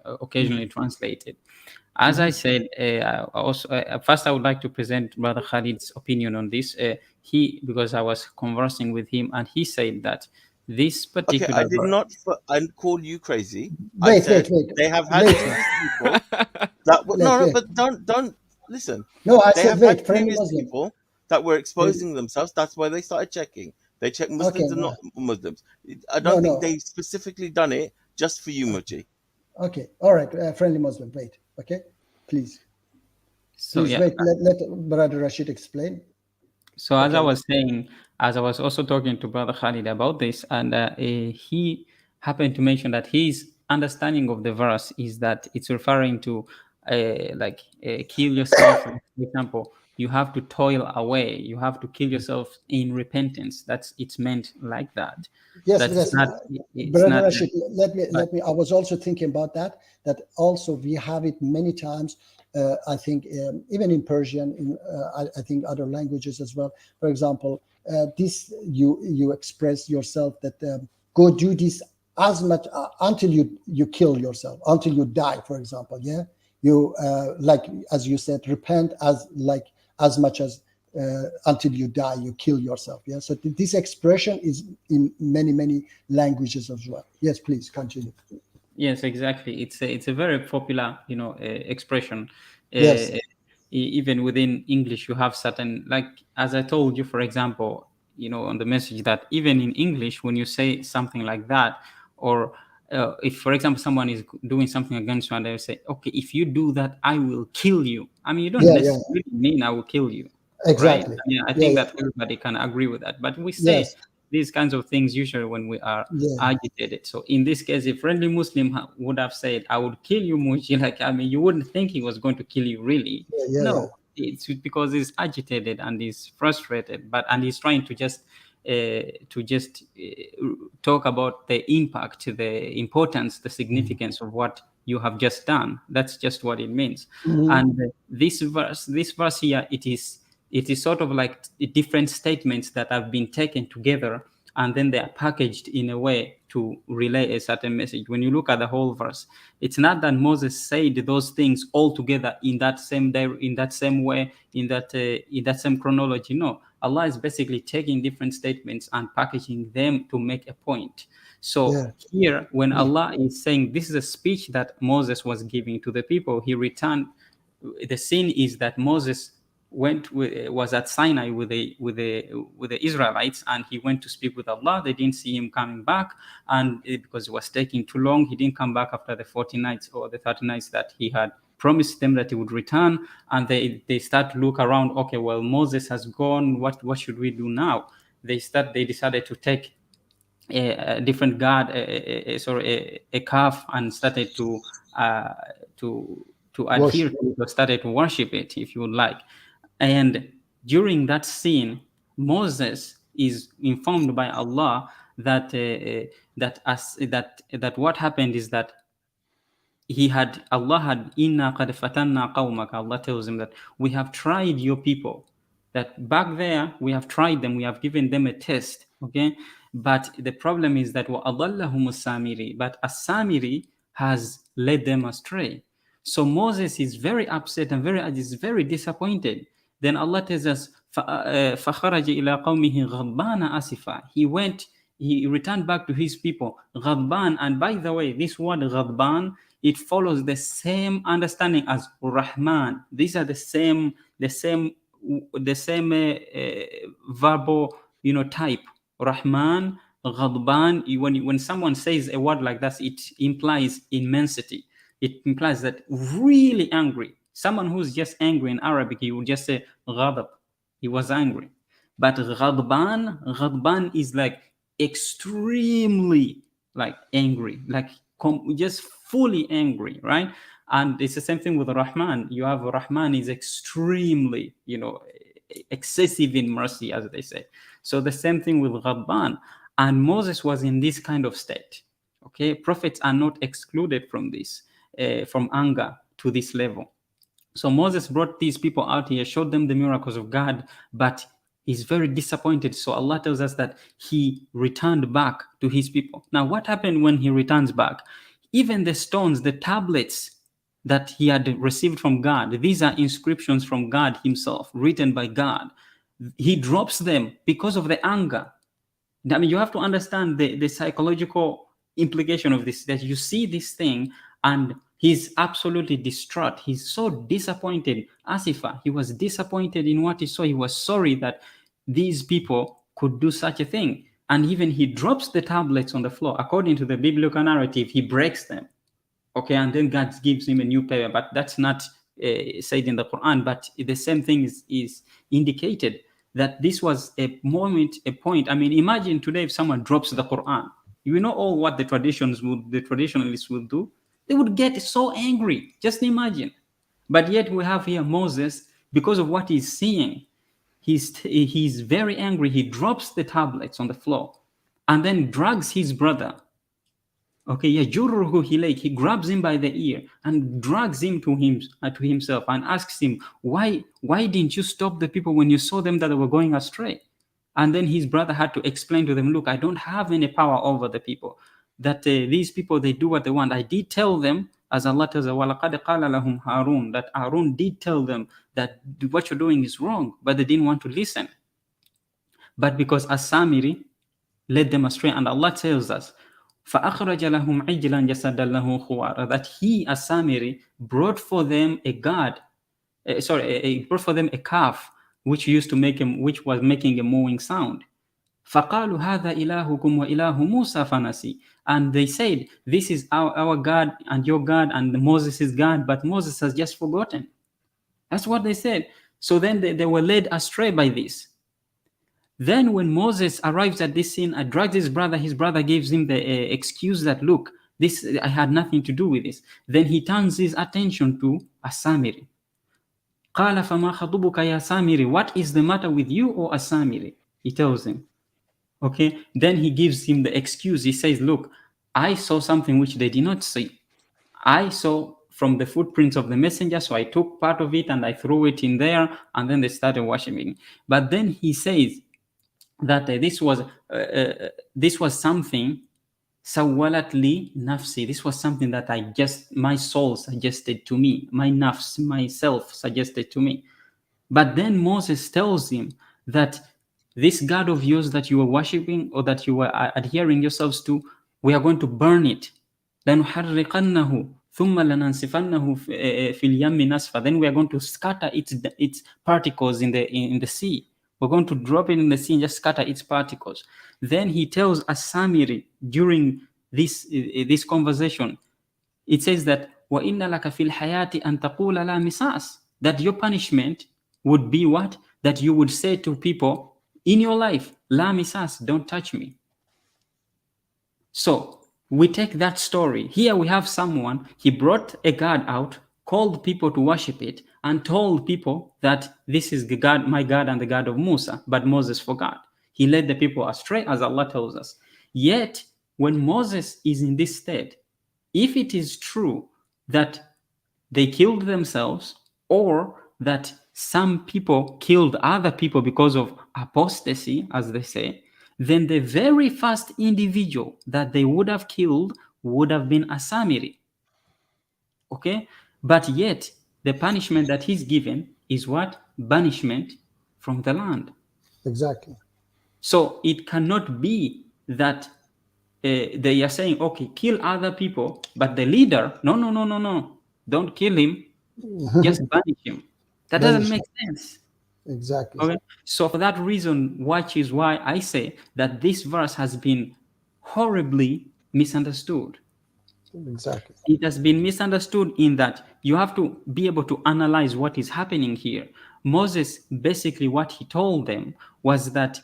occasionally translated. As I said, first I would like to present Brother Khalid's opinion on this. Because I was conversing with him, and he said that this particular. Okay, I did not. I call you crazy. Wait. They have had people. But don't listen. No, I they said have wait. had Friendly previous Muslim. people that were exposing themselves. That's why they started checking. They check Muslims and not Muslims. I don't think they specifically done it just for you, Muji. Okay, all right, friendly Muslim. Wait, okay, please. So please wait. Let Brother Rashid explain. So as I was saying, as I was also talking to Brother Khalid about this, and he happened to mention that his understanding of the verse is that it's referring to kill yourself. For example, you have to toil away. You have to kill yourself in repentance. It's meant like that. Yes, Brother Rashid, let me. I was also thinking about that also we have it many times. I think even in Persian, I think other languages as well. For example, this you express yourself that go do this as much until you kill yourself, until you die. For example, yeah, you like as you said, repent as much as until you die, you kill yourself. Yeah. So this expression is in many languages as well. Yes, please continue. Yes, exactly. It's a very popular, expression. Yes. Even within English, you have certain, like as I told you, for example, on the message, that even in English, when you say something like that, or if, for example, someone is doing something against you and they say, okay, if you do that, I will kill you. I mean, you don't necessarily mean I will kill you. Exactly. Right? I think that everybody can agree with that. But we say these kinds of things usually when we are agitated. So in this case, a friendly Muslim would have said, I would kill you, Muji. Like, I mean, you wouldn't think he was going to kill you really. No, it's because he's agitated and he's frustrated, and he's trying to just talk about the impact, the importance, the significance of what you have just done. That's just what it means. And this verse here, it is sort of like different statements that have been taken together, and then they are packaged in a way to relay a certain message. When you look at the whole verse, it's not that Moses said those things all together in that same way, in that same chronology. No, Allah is basically taking different statements and packaging them to make a point. So here, when Allah is saying this is a speech that Moses was giving to the people, he returned. The scene is that Moses was at Sinai with the Israelites, and he went to speak with Allah. They didn't see him coming back, and because it was taking too long, he didn't come back after the 40 nights or the 30 nights that he had promised them that he would return. And they start to look around. Okay, well, Moses has gone. What should we do now? They decided to take a different god, a calf, and started to adhere to it, or started to worship it, if you would like. And during that scene, Moses is informed by Allah that what happened is that inna qad fatanna qawmaka. Allah tells him that we have tried your people. That back there we have tried them, we have given them a test. Okay, but the problem is that وَأَضَلَّهُمُ السَّامِرِي, but As-Samiri has led them astray. So Moses is very upset and very disappointed. Then Allah tells us, فَخَرَجَ إِلَىٰ قَوْمِهِ غَضْبَانَ أَسِفًا. He returned back to his people, Ghadban. And by the way, this word Ghadban, it follows the same understanding as Rahman. These are the same verbal, type. Rahman, Ghadban. When someone says a word like that, it implies immensity. It implies that really angry. Someone who's just angry in Arabic, you would just say ghadab. He was angry. But Ghadban is like extremely like angry, like just fully angry, right? And it's the same thing with Rahman. You have Rahman is extremely, excessive in mercy, as they say. So the same thing with Ghadban. And Moses was in this kind of state. Okay, prophets are not excluded from this, from anger to this level. So Moses brought these people out here, showed them the miracles of God, but he's very disappointed. So Allah tells us that he returned back to his people. Now, what happened when he returns back? Even the stones, the tablets that he had received from God, these are inscriptions from God himself, written by God. He drops them because of the anger. I mean, you have to understand the psychological implication of this, that you see this thing and he's absolutely distraught. He's so disappointed. Asifa, he was disappointed in what he saw. He was sorry that these people could do such a thing. And even he drops the tablets on the floor. According to the biblical narrative, he breaks them. Okay, and then God gives him a new paper. But that's not said in the Quran. But the same thing is indicated, that this was a moment, a point. I mean, imagine today if someone drops the Quran. You know all what the traditionalists will do? They would get so angry. Just imagine. But yet we have here Moses, because of what he's seeing, he's very angry. He drops the tablets on the floor and then drags his brother. Okay, yajuruhu hilayk. He grabs him by the ear and drags him to himself and asks him, why didn't you stop the people when you saw them that they were going astray? And then his brother had to explain to them, look, I don't have any power over the people. That these people, they do what they want. I did tell them As Allah tells us, وَلَقَدْ قَالَ لَهُمْ هَارُونَ, that Harun did tell them that what you're doing is wrong, but they didn't want to listen. But because As-Samiri led them astray, and Allah tells us, فَأَخْرَجَ لَهُمْ عِجْلًا جَسَدًا لَهُ خُوَارًا, that he, As-Samiri, brought for them a god, brought for them a calf which was making a mooing sound. فَقَالُوا هَذَا إِلَهُكُمْ وَإِلَهُ مُوسَى فَنَسِي, and they said, this is our God and your God and Moses' God, but Moses has just forgotten. That's what they said. So then they were led astray by this. Then when Moses arrives at this scene and drags his brother gives him the excuse that, look, this, I had nothing to do with this. Then he turns his attention to As-Samiri. قَالَ فَمَا خَطُبُكَ يَا سَامِرِ, what is the matter with you, O As-Samiri? He tells him. Okay, then he gives him the excuse. He says, look, I saw something which they did not see. I saw from the footprints of the messenger, so I took part of it and I threw it in there, and then they started worshiping. But then he says that this was something, sawalat li nafsi. This was something that my soul suggested to me, my nafs, myself suggested to me. But then Moses tells him that this God of yours that you were worshipping or that you were adhering yourselves to, we are going to burn it. لَنُحَرِّقَنَّهُ ثُمَّ لَنَنْسِفَنَّهُ فِي الْيَمِّ نَسْفًا. Then we are going to scatter its particles in the sea. We're going to drop it in the sea and just scatter its particles. Then he tells As-Samiri during this conversation, it says that وَإِنَّ لَكَ فِي الْحَيَاةِ أَن تَقُولَ لَا مِسَاسٍ, that your punishment would be what? That you would say to people in your life, La misas, don't touch me. So we take that story. Here we have someone, he brought a god out, called people to worship it, and told people that this is the God, my God and the God of Musa, but Moses forgot. He led the people astray, as Allah tells us. Yet, when Moses is in this state, if it is true that they killed themselves or that some people killed other people because of apostasy, as they say, then the very first individual that they would have killed would have been As-Samiri. Okay? But yet, the punishment that he's given is what? Banishment from the land. Exactly. So it cannot be that they are saying, okay, kill other people, but the leader, no, don't kill him, just banish him. That doesn't make sense. Exactly. Okay? So for that reason, which is why I say that this verse has been horribly misunderstood. Exactly. It has been misunderstood in that you have to be able to analyze what is happening here. Moses, basically what he told them was that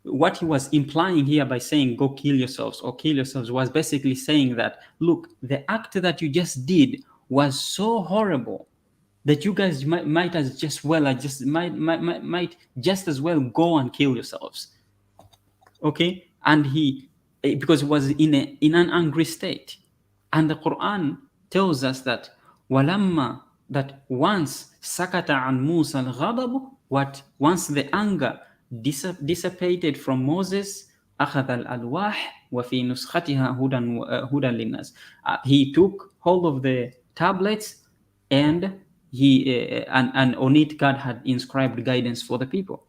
what he was implying here by saying go kill yourselves or kill yourselves was basically saying that, look, the act that you just did was so horrible that you guys might just as well go and kill yourselves. Okay? And because he was in an angry state. And the Quran tells us that walamma, that once sakata an Musa al-ghadab, once the anger dissipated from Moses, akhadha al-alwah wa fi nuskhatiha hudan linnas. He took hold of the tablets and and on it God had inscribed guidance for the people.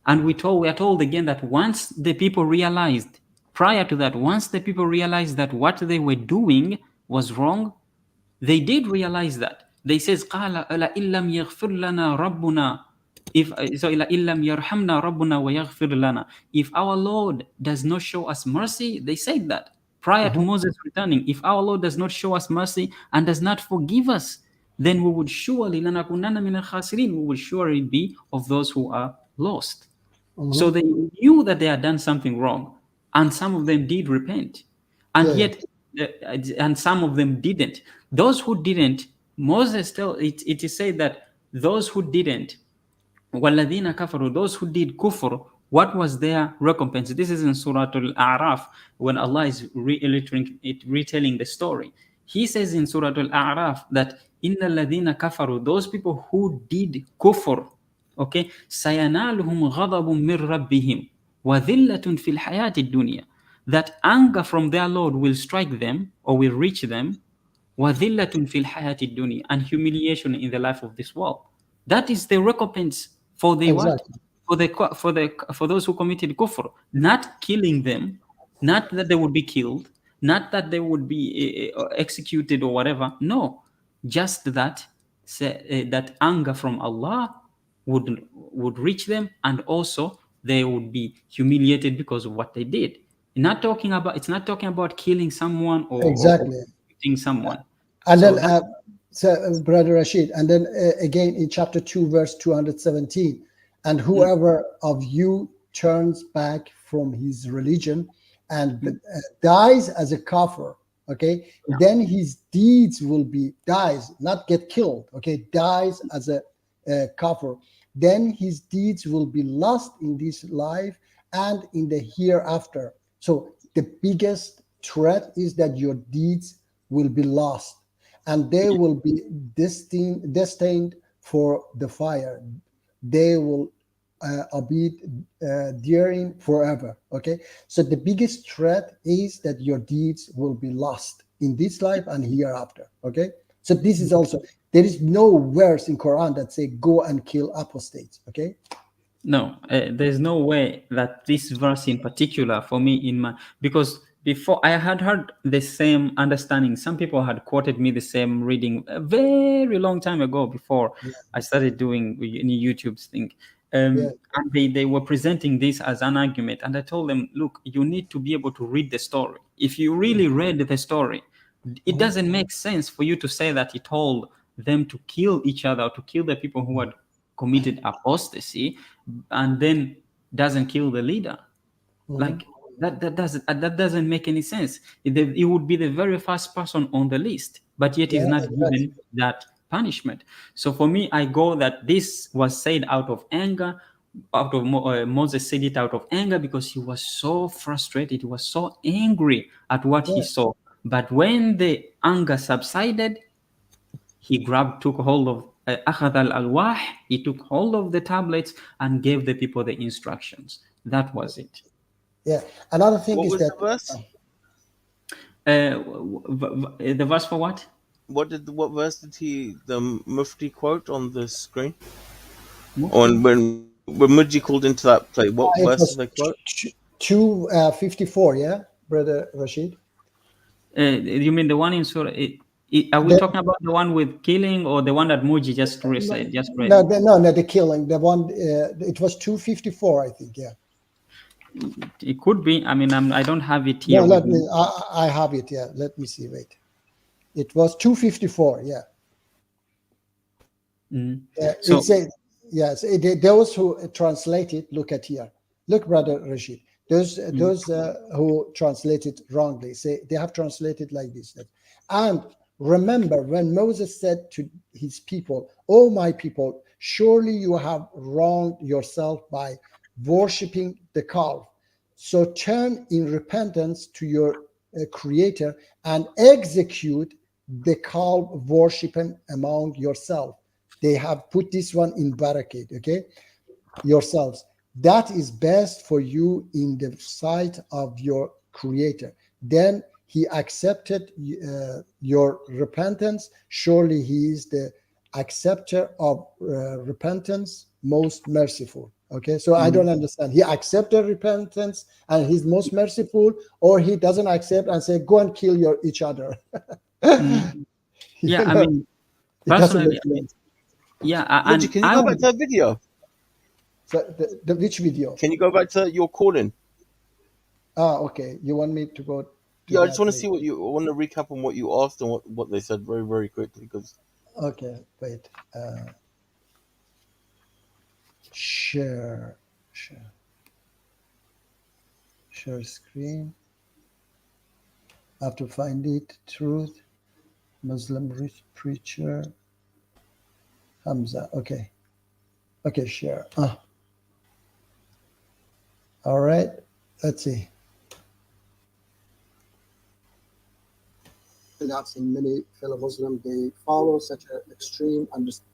And we are told again that once the people realized, prior to that, once the people realized that what they were doing was wrong, they did realize that. They says, قَالَ أَلَا إِلَّمْ يَغْفِرْ لَنَا رَبُّنَا إِلَّا إِلَّمْ يَرْحَمْنَا رَبُّنَا وَيَغْفِرْ لَنَا. If our Lord does not show us mercy, they said that prior to Moses returning, if our Lord does not show us mercy and does not forgive us, then we would surely لَنَكُنَّنَّ مِنَ الْخَاسِرِينَ, we will surely be of those who are lost. So they knew that they had done something wrong, and some of them did repent, and yet, and some of them didn't. Those who didn't, Moses it is said that those who didn't, وَالَّذِينَ كَفَرُوا, those who did kufr, what was their recompense? This is in Surah Al-A'raf, when Allah is retelling the story. He says in Surah Al-A'raf that إِنَّ الَّذِينَ كَفَرُوا, those people who did kufr, okay, سَيَنَالُهُمْ غَضَبٌ مِّن رَبِّهِمْ وَذِلَّةٌ فِي الْحَيَاةِ الدُّنْيَا, that anger from their Lord will strike them or will reach them, وَذِلَّةٌ فِي الْحَيَاةِ الدُّنْيَا, and humiliation in the life of this world. That is the recompense for the what? Exactly. For those who committed kufr. Not killing them, not that they would be killed, not that they would be executed or whatever. No, just that that anger from Allah would reach them, and also they would be humiliated because of what they did. It's not talking about killing someone or Exactly. shooting someone. And So then, Brother Rashid, and then again in chapter 2, verse 217, and whoever of you turns back from his religion and dies as a kafir, okay, then his deeds will be, dies, not get killed, okay, dies as a kafir, then his deeds will be lost in this life and in the hereafter. So the biggest threat is that your deeds will be lost, and they will be destined for the fire. They will be daring forever. Okay, so the biggest threat is that your deeds will be lost in this life and hereafter. Okay, so this is also, there is no verse in Quran that say go and kill apostates. Okay. No, there's no way that this verse in particular for me because before I had heard the same understanding. Some people had quoted me the same reading a very long time ago before I started doing any YouTube thing. And they were presenting this as an argument. And I told them, look, you need to be able to read the story. If you really read the story, it doesn't make sense for you to say that he told them to kill each other, or to kill the people who had committed apostasy, and then doesn't kill the leader. Like that doesn't make any sense. It would be the very first person on the list, but yet is not given that punishment. So for me, I go that this was said out of anger. Moses said it out of anger because he was so frustrated. He was so angry at what he saw. But when the anger subsided, he took hold of أخذ الألواح. He took hold of the tablets and gave the people the instructions. That was it. Yeah. Another thing What is was that the verse? The verse for what? What verse did the Mufti quote on the screen? On when Mujji called into that play, what verse did they quote? 254, yeah, Brother Rashid. You mean the one in Surah? Are we talking about the one with killing, or the one that Muji just read? No, the killing. The one, it was 254, I think. Yeah. It could be. I mean, I don't have it here. No, I have it. Yeah. Let me see. Wait. It was 254. Yeah. So, it says, yes. Those who translate it, look at here. Look, Brother Rashid. Those who translate it wrongly say they have translated like this. And remember when Moses said to his people, "Oh my people, surely you have wronged yourself by worshipping the calf. So turn in repentance to your Creator and execute the calf worshiping among yourself." They have put this one in bracket, okay? Yourselves. That is best for you in the sight of your Creator. Then he accepted your repentance. Surely he is the acceptor of repentance, most merciful. Okay, so I don't understand. He accepted repentance and he's most merciful, or he doesn't accept and say, go and kill each other. Yeah, I mean, personally, Mujji, can you go back to that video? So the which video? Can you go back to your calling? Okay. You want me to go? I just want to see I want to recap on what you asked and what they said very, very quickly. Because okay, wait. Share screen. I have to find it. Truth. Muslim preacher. Hamza. Okay. Okay, share. All right. Let's see. I've seen many fellow Muslims, they follow such an extreme understanding.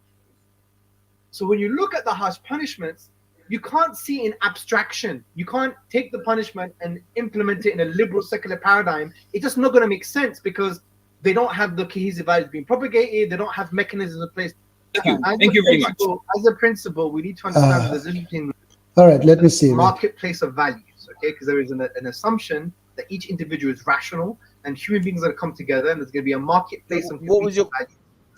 So when you look at the harsh punishments, you can't see in abstraction. You can't take the punishment and implement it in a liberal secular paradigm. It's just not going to make sense, because they don't have the cohesive values being propagated. They don't have mechanisms in place. Thank you. Thank you very much. As a principle, we need to understand that there's a difference between All right, let me see. marketplace of values, okay? Because there is an assumption that each individual is rational, and human beings are going to come together, and there's going to be a marketplace of What was your values.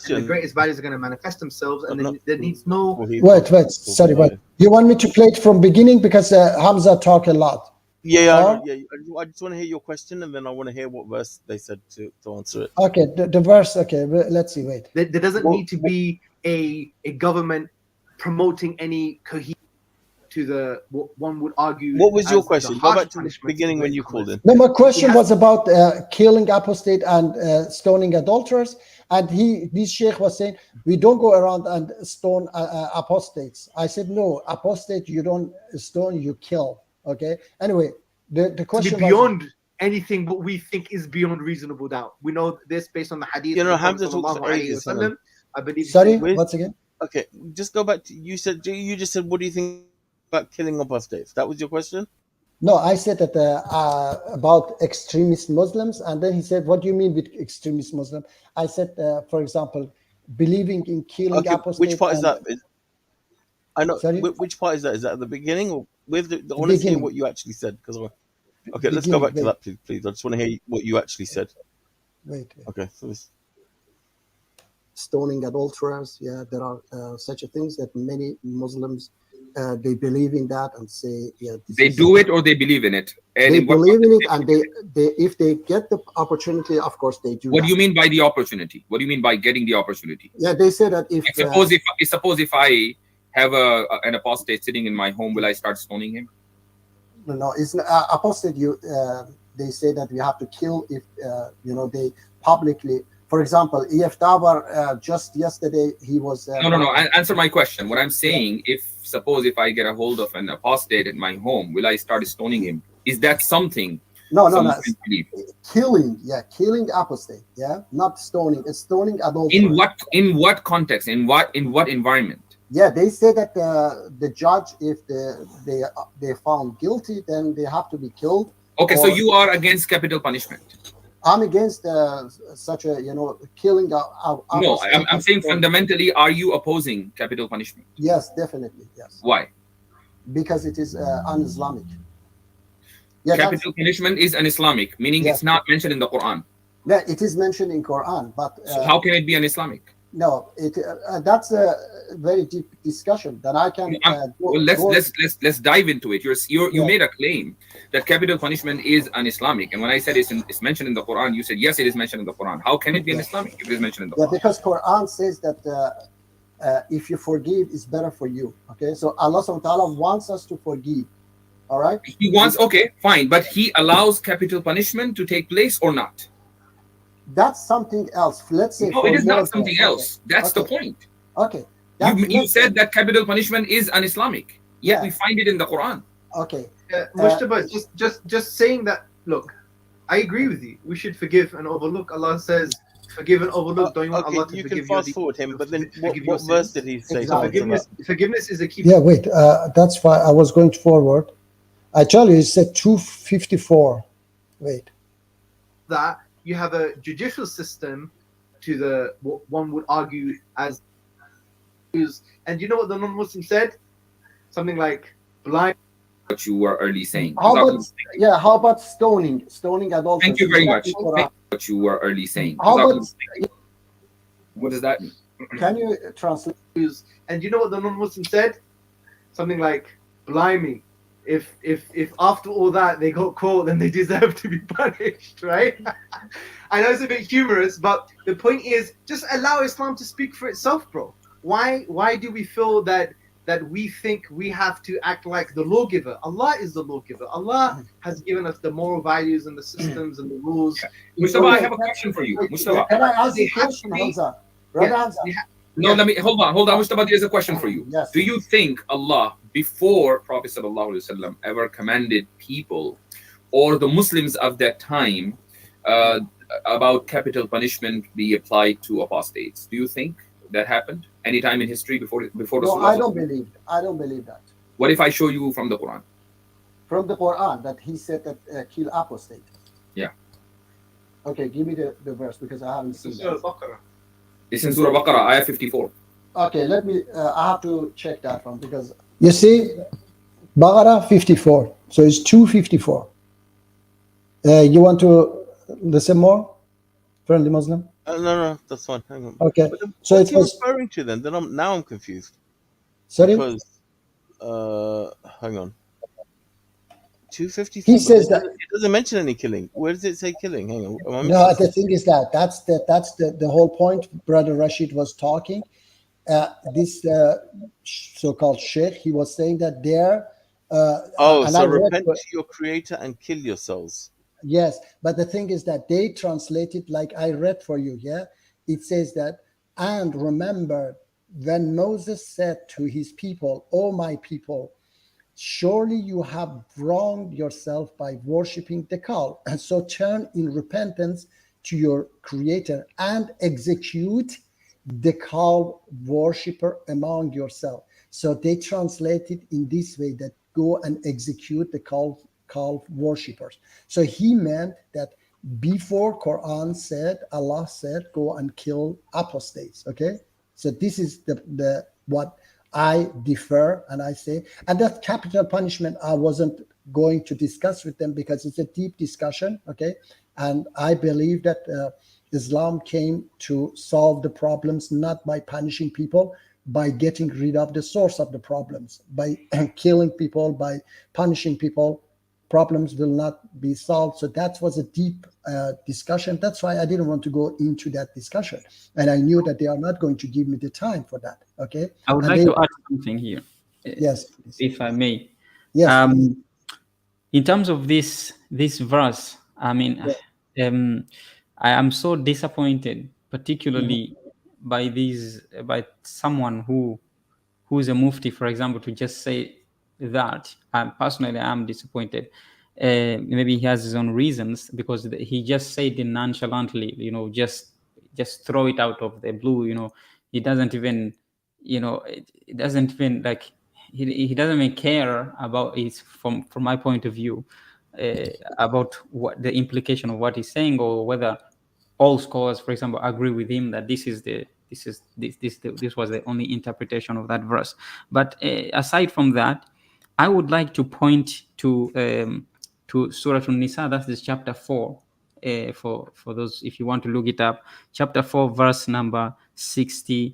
And the greatest values are going to manifest themselves, and then there needs no. Wait, sorry, wait. You want me to play it from beginning because Hamza talk a lot. Yeah. I just want to hear your question, and then I want to hear what verse they said to answer it. Okay, the verse. Okay, let's see. Wait. There doesn't need to be a government promoting any cohesion to the what one would argue. What was your as the question? Go harsh back to the punishments beginning of when you rape called in. No, my question was about killing apostate and stoning adulterers. And this sheikh was saying, we don't go around and stone apostates. I said, no, apostate, you don't stone, you kill. Okay. Anyway, the question to be beyond anything what we think is beyond reasonable doubt. We know this based on the hadith. You know, Hamza talks for ages. I believe. Sorry, once again. Okay, just go back to you just said what do you think about killing apostates? That was your question? No, I said that about extremist Muslims, and then he said, "What do you mean with extremist Muslim?" I said, for example, believing in killing apostates. Which part is that? I know. Sorry? Which part is that? Is that at the beginning or with the I want to hear what you actually said because okay, let's go back to that, please. I just want to hear what you actually said. Wait. Okay, so this. Stoning adulterers, yeah, there are such a things that many Muslims they believe in that and say, yeah, they do it or they believe in it. And they believe in it, and they if they get the opportunity, of course they do. What do you mean by the opportunity? What do you mean by getting the opportunity? Yeah, they say that if suppose if I have an apostate sitting in my home, will I start stoning him? No, it's apostate. They say that we have to kill if they publicly. For example, EF Tower, just yesterday, he was... No. Answer my question. What I'm saying, suppose if I get a hold of an apostate in my home, will I start stoning him? Is that something? No. Killing apostate, yeah? Not stoning. It's stoning adulterer. In what context? In what environment? Yeah, they say that the judge, if they found guilty, then they have to be killed. Okay, so you are against capital punishment. I'm against such a killing. No, I'm saying fundamentally, are you opposing capital punishment? Yes, definitely. Yes. Why? Because it is un-Islamic. Yeah, capital punishment is un-Islamic, meaning it's not mentioned in the Quran. Yeah, it is mentioned in Quran, but so how can it be un-Islamic? No, that's a very deep discussion that I can. Let's dive into it. You made a claim that capital punishment is un-Islamic, and when I said it's mentioned in the Quran, you said yes, it is mentioned in the Quran. How can it be un-Islamic if it is mentioned in the Quran? Yeah, because Quran says that if you forgive, it's better for you. Okay, so Allah subhanahu wa ta'ala wants us to forgive. All right. He wants. Okay, fine, but He allows capital punishment to take place or not. That's something else. Let's say no, it is not something else. That's the point. Okay. You said that capital punishment is un-Islamic, yet we find it in the Quran. Okay. Mujtaba, just saying that. Look, I agree with you. We should forgive and overlook. Allah says, "Forgive and overlook." Don't you want Allah to forgive you? You can fast forward him, but then what verse did he say? Exactly. Forgiveness is a key. Yeah, wait. That's why I was going forward. I tell you, it said 254. Wait. That. You have a judicial system to the what one would argue as, and you know what the non-Muslim said? Something like blind. What you were early saying. How about stoning adulterers? Thank you very much. What you were early saying. What does that mean? Can you translate? And you know what the non-Muslim said? Something like, blimey. If after all that they got caught, then they deserve to be punished, right? I know it's a bit humorous, but the point is just allow Islam to speak for itself, bro. Why do we feel that we think we have to act like the lawgiver? Allah is the lawgiver. Allah has given us the moral values and the systems and the rules. Mustafa, I have a question for you. Mustafa, can I ask you a question, Hamza? No, let me hold on, Mustafa. There's a question for you. Yes. Do you think Allah, before Prophet ﷺ, ever commanded people or the Muslims of that time about capital punishment be applied to apostates? Do you think that happened any time in history before No, I don't believe that. What if I show you from the Quran? From the Quran that he said that kill apostate. Yeah. Okay, give me the verse because I haven't seen Surah that. Al-Baqarah. It's in Surah Baqarah, ayah 54. Okay, let me. I have to check that one because you see, Baqarah 54. So it's 254. You want to listen more, friendly Muslim? No, that's fine. Hang on. Okay, But then so what's it he was. referring to then? Then I'm confused. Sorry, Because hang on. he 254. But says that. it doesn't mention any killing. Where does it say killing? Hang on. Am I missing No, the something? thing is that that's the whole point. Brother Rashid was talking. This so-called sheikh, he was saying that there. Oh, And so I read. repent to your creator and kill yourselves. Yes, but the thing is that they translate it like I read for you. Yeah, it says that, and remember when Moses said to his people, "O my people, surely you have wronged yourself by worshiping the cow, and so turn in repentance to your creator and execute the cow worshipper among yourself." So they translate it in this way, that go and execute the cow worshippers. So he meant that before Quran said, Allah said, go and kill apostates. Okay, so this is the what I defer, and I say, and that capital punishment I wasn't going to discuss with them because it's a deep discussion. Okay, and I believe that Islam came to solve the problems not by punishing people, by getting rid of the source of the problems. By killing people, by punishing people, problems will not be solved. So that was a deep discussion. That's why I didn't want to go into that discussion, and I knew that they are not going to give me the time for that. Okay, I would and like to add something here, yes, please. if I may. Yes, please. In terms of this verse, I mean, I am so disappointed, particularly by someone who's a mufti, for example, to just say that. Personally, I'm disappointed. Maybe he has his own reasons, because he just said it nonchalantly, just throw it out of the blue. He doesn't even, it doesn't even like, he doesn't even care about it from my point of view, about what the implication of what he's saying, or whether all scholars, for example, agree with him that this was the only interpretation of that verse. But aside from that, I would like to point to Surah An-Nisa. That is chapter 4. For those, if you want to look it up, chapter 4, verse number 66.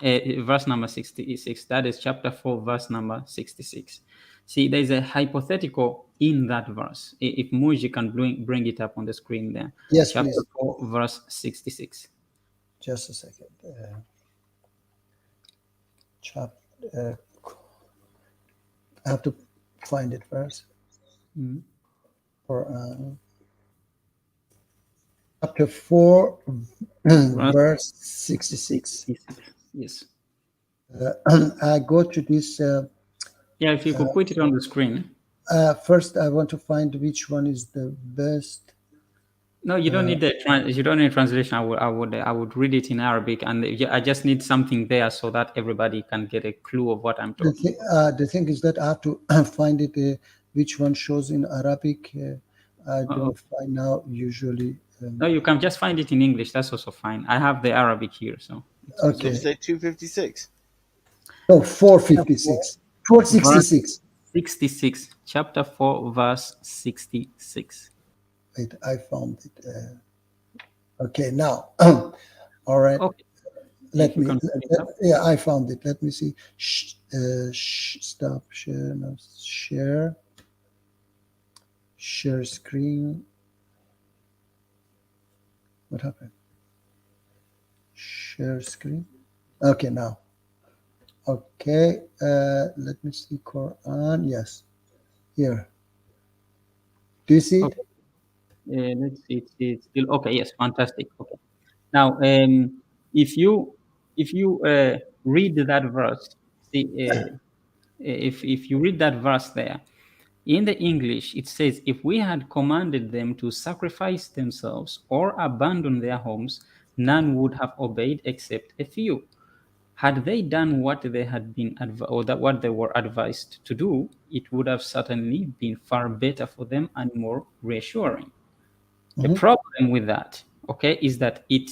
Verse number 66. That is chapter 4, verse number 66. See, there is a hypothetical in that verse. If Muji can bring it up on the screen there. Yes, chapter please. 4, verse 66. Just a second. I have to find it first. For chapter 4, verse 66. Yes. I go to this. Yeah, if you could put it on the screen. First, I want to find which one is the best. No, you don't need you don't need translation. I would read it in Arabic, and I just need something there so that everybody can get a clue of what I'm talking about. The thing is that I have to find it. Which one shows in Arabic? I don't find now usually. No, you can just find it in English. That's also fine. I have the Arabic here, so. Okay. Did you say 256? No, 456. 466. 66. Chapter 4, verse 66. Wait, I found it. Okay, now. All right. Okay. Let me. Yeah, I found it. Let me see. Stop share. No, share. Share screen. What happened? Share screen. Okay, now. Okay. Let me see Quran. Yes. Here. Do you see it? Let's see. It's still okay. Yes, fantastic. Okay. Now, if you read that verse, see, if you read that verse there, in the English, it says, if we had commanded them to sacrifice themselves or abandon their homes, none would have obeyed except a few. Had they done what they had been what they were advised to do, it would have certainly been far better for them and more reassuring. The problem with that, okay, is that it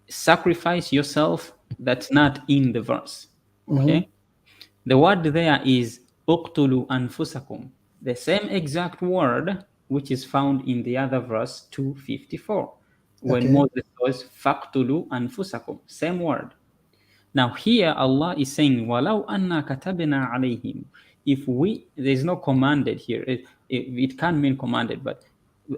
sacrifice yourself. That's not in the verse. Okay, the word there is uqtulu anfusakum, the same exact word which is found in the other verse 254, when Moses was faqtulu anfusakum, same word. Now here Allah is saying, walau anna katabna alayhim. If we, there's no commanded here. It can mean commanded, but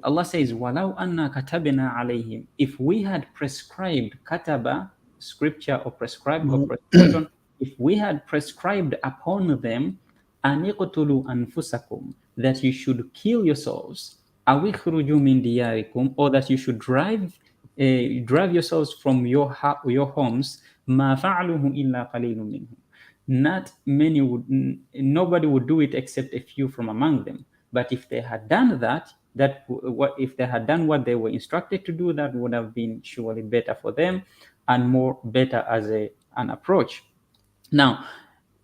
Allah says, walau anna katabna alayhim. If we had prescribed kataba, scripture or prescribed or prescription, if we had prescribed upon them, aniqtulu anfusakum, that you should kill yourselves, awikhruju min diyarikum, or that you should drive yourselves from your homes, ma fa'aluhu illa qalilun minhum. Not many would, nobody would do it except a few from among them. But if they had done that, if they had done what they were instructed to do, that would have been surely better for them and more better as an approach. Now,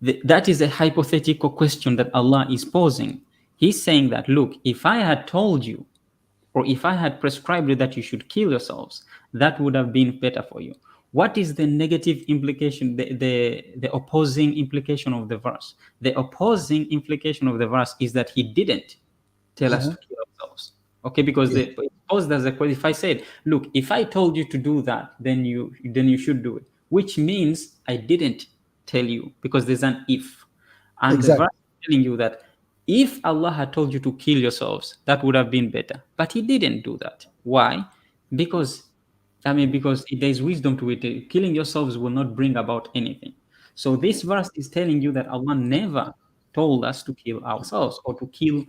that is a hypothetical question that Allah is posing. He's saying that, look, if I had told you, or if I had prescribed that you should kill yourselves, that would have been better for you. What is the negative implication, the opposing implication of the verse? The opposing implication of the verse is that he didn't tell us to kill ourselves. Okay, because if I said, look, if I told you to do that, then you should do it, which means I didn't tell you, because there's an if. And the verse is telling you that if Allah had told you to kill yourselves, that would have been better. But he didn't do that. Why? Because there's wisdom to it. Killing yourselves will not bring about anything. So this verse is telling you that Allah never told us to kill ourselves, or to kill,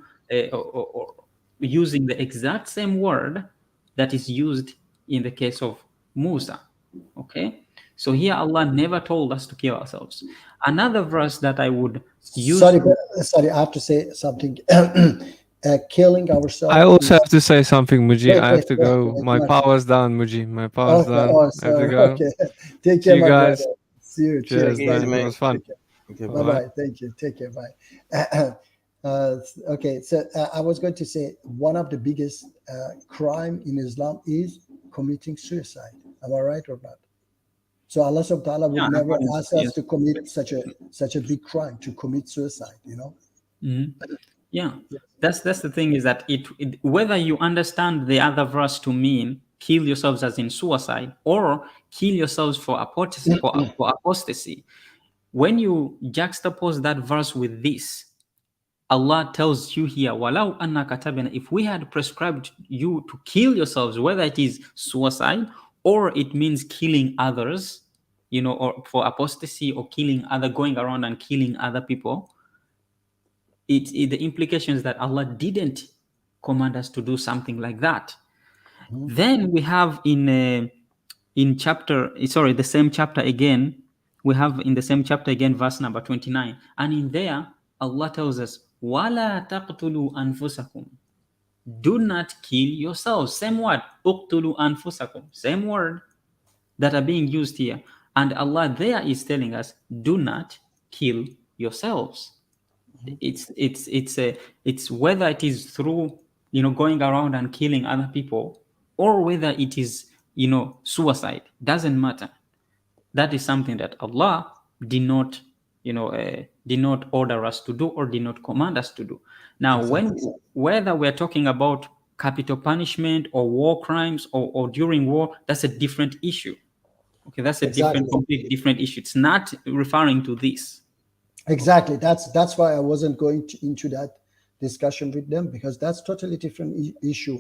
or using the exact same word that is used in the case of Musa. Okay? So here Allah never told us to kill ourselves. Another verse that I would use... Sorry, I have to say something. Killing ourselves... I also have to say something, Muji. I have to go. My power's down, Muji. My power's down. I have to go. Okay. Take care, my guys. brother. See you. Cheers, Cheers. man. It was fun. Okay, bye-bye. Thank you. Take care. Bye. Okay, so I was going to say one of the biggest crime in Islam is committing suicide. Am I right or not? So Allah subhanahu wa ta'ala would never ask us to commit such a big crime, to commit suicide, you know? Yeah, that's the thing, is that whether you understand the other verse to mean kill yourselves as in suicide, or kill yourselves for apostasy, when you juxtapose that verse with this, Allah tells you here, walau anna katabna, if we had prescribed you to kill yourselves, whether it is suicide or it means killing others, you know, or for apostasy, or going around and killing other people, the implication is that Allah didn't command us to do something like that. Then we have the same chapter again, verse number 29, and in there Allah tells us, wala taqtulu anfusakum, do not kill yourselves. Same word, uqtulu anfusakum, same word that are being used here. And Allah there is telling us, do not kill yourselves. It's whether it is through, you know, going around and killing other people, or whether it is, you know, suicide, doesn't matter. That is something that Allah did not order us to do, or did not command us to do. Now, whether we're talking about capital punishment or war crimes or during war, that's a different issue. Okay, that's a completely different issue. It's not referring to this. Exactly. That's why I wasn't going into that discussion with them, because that's totally different issue.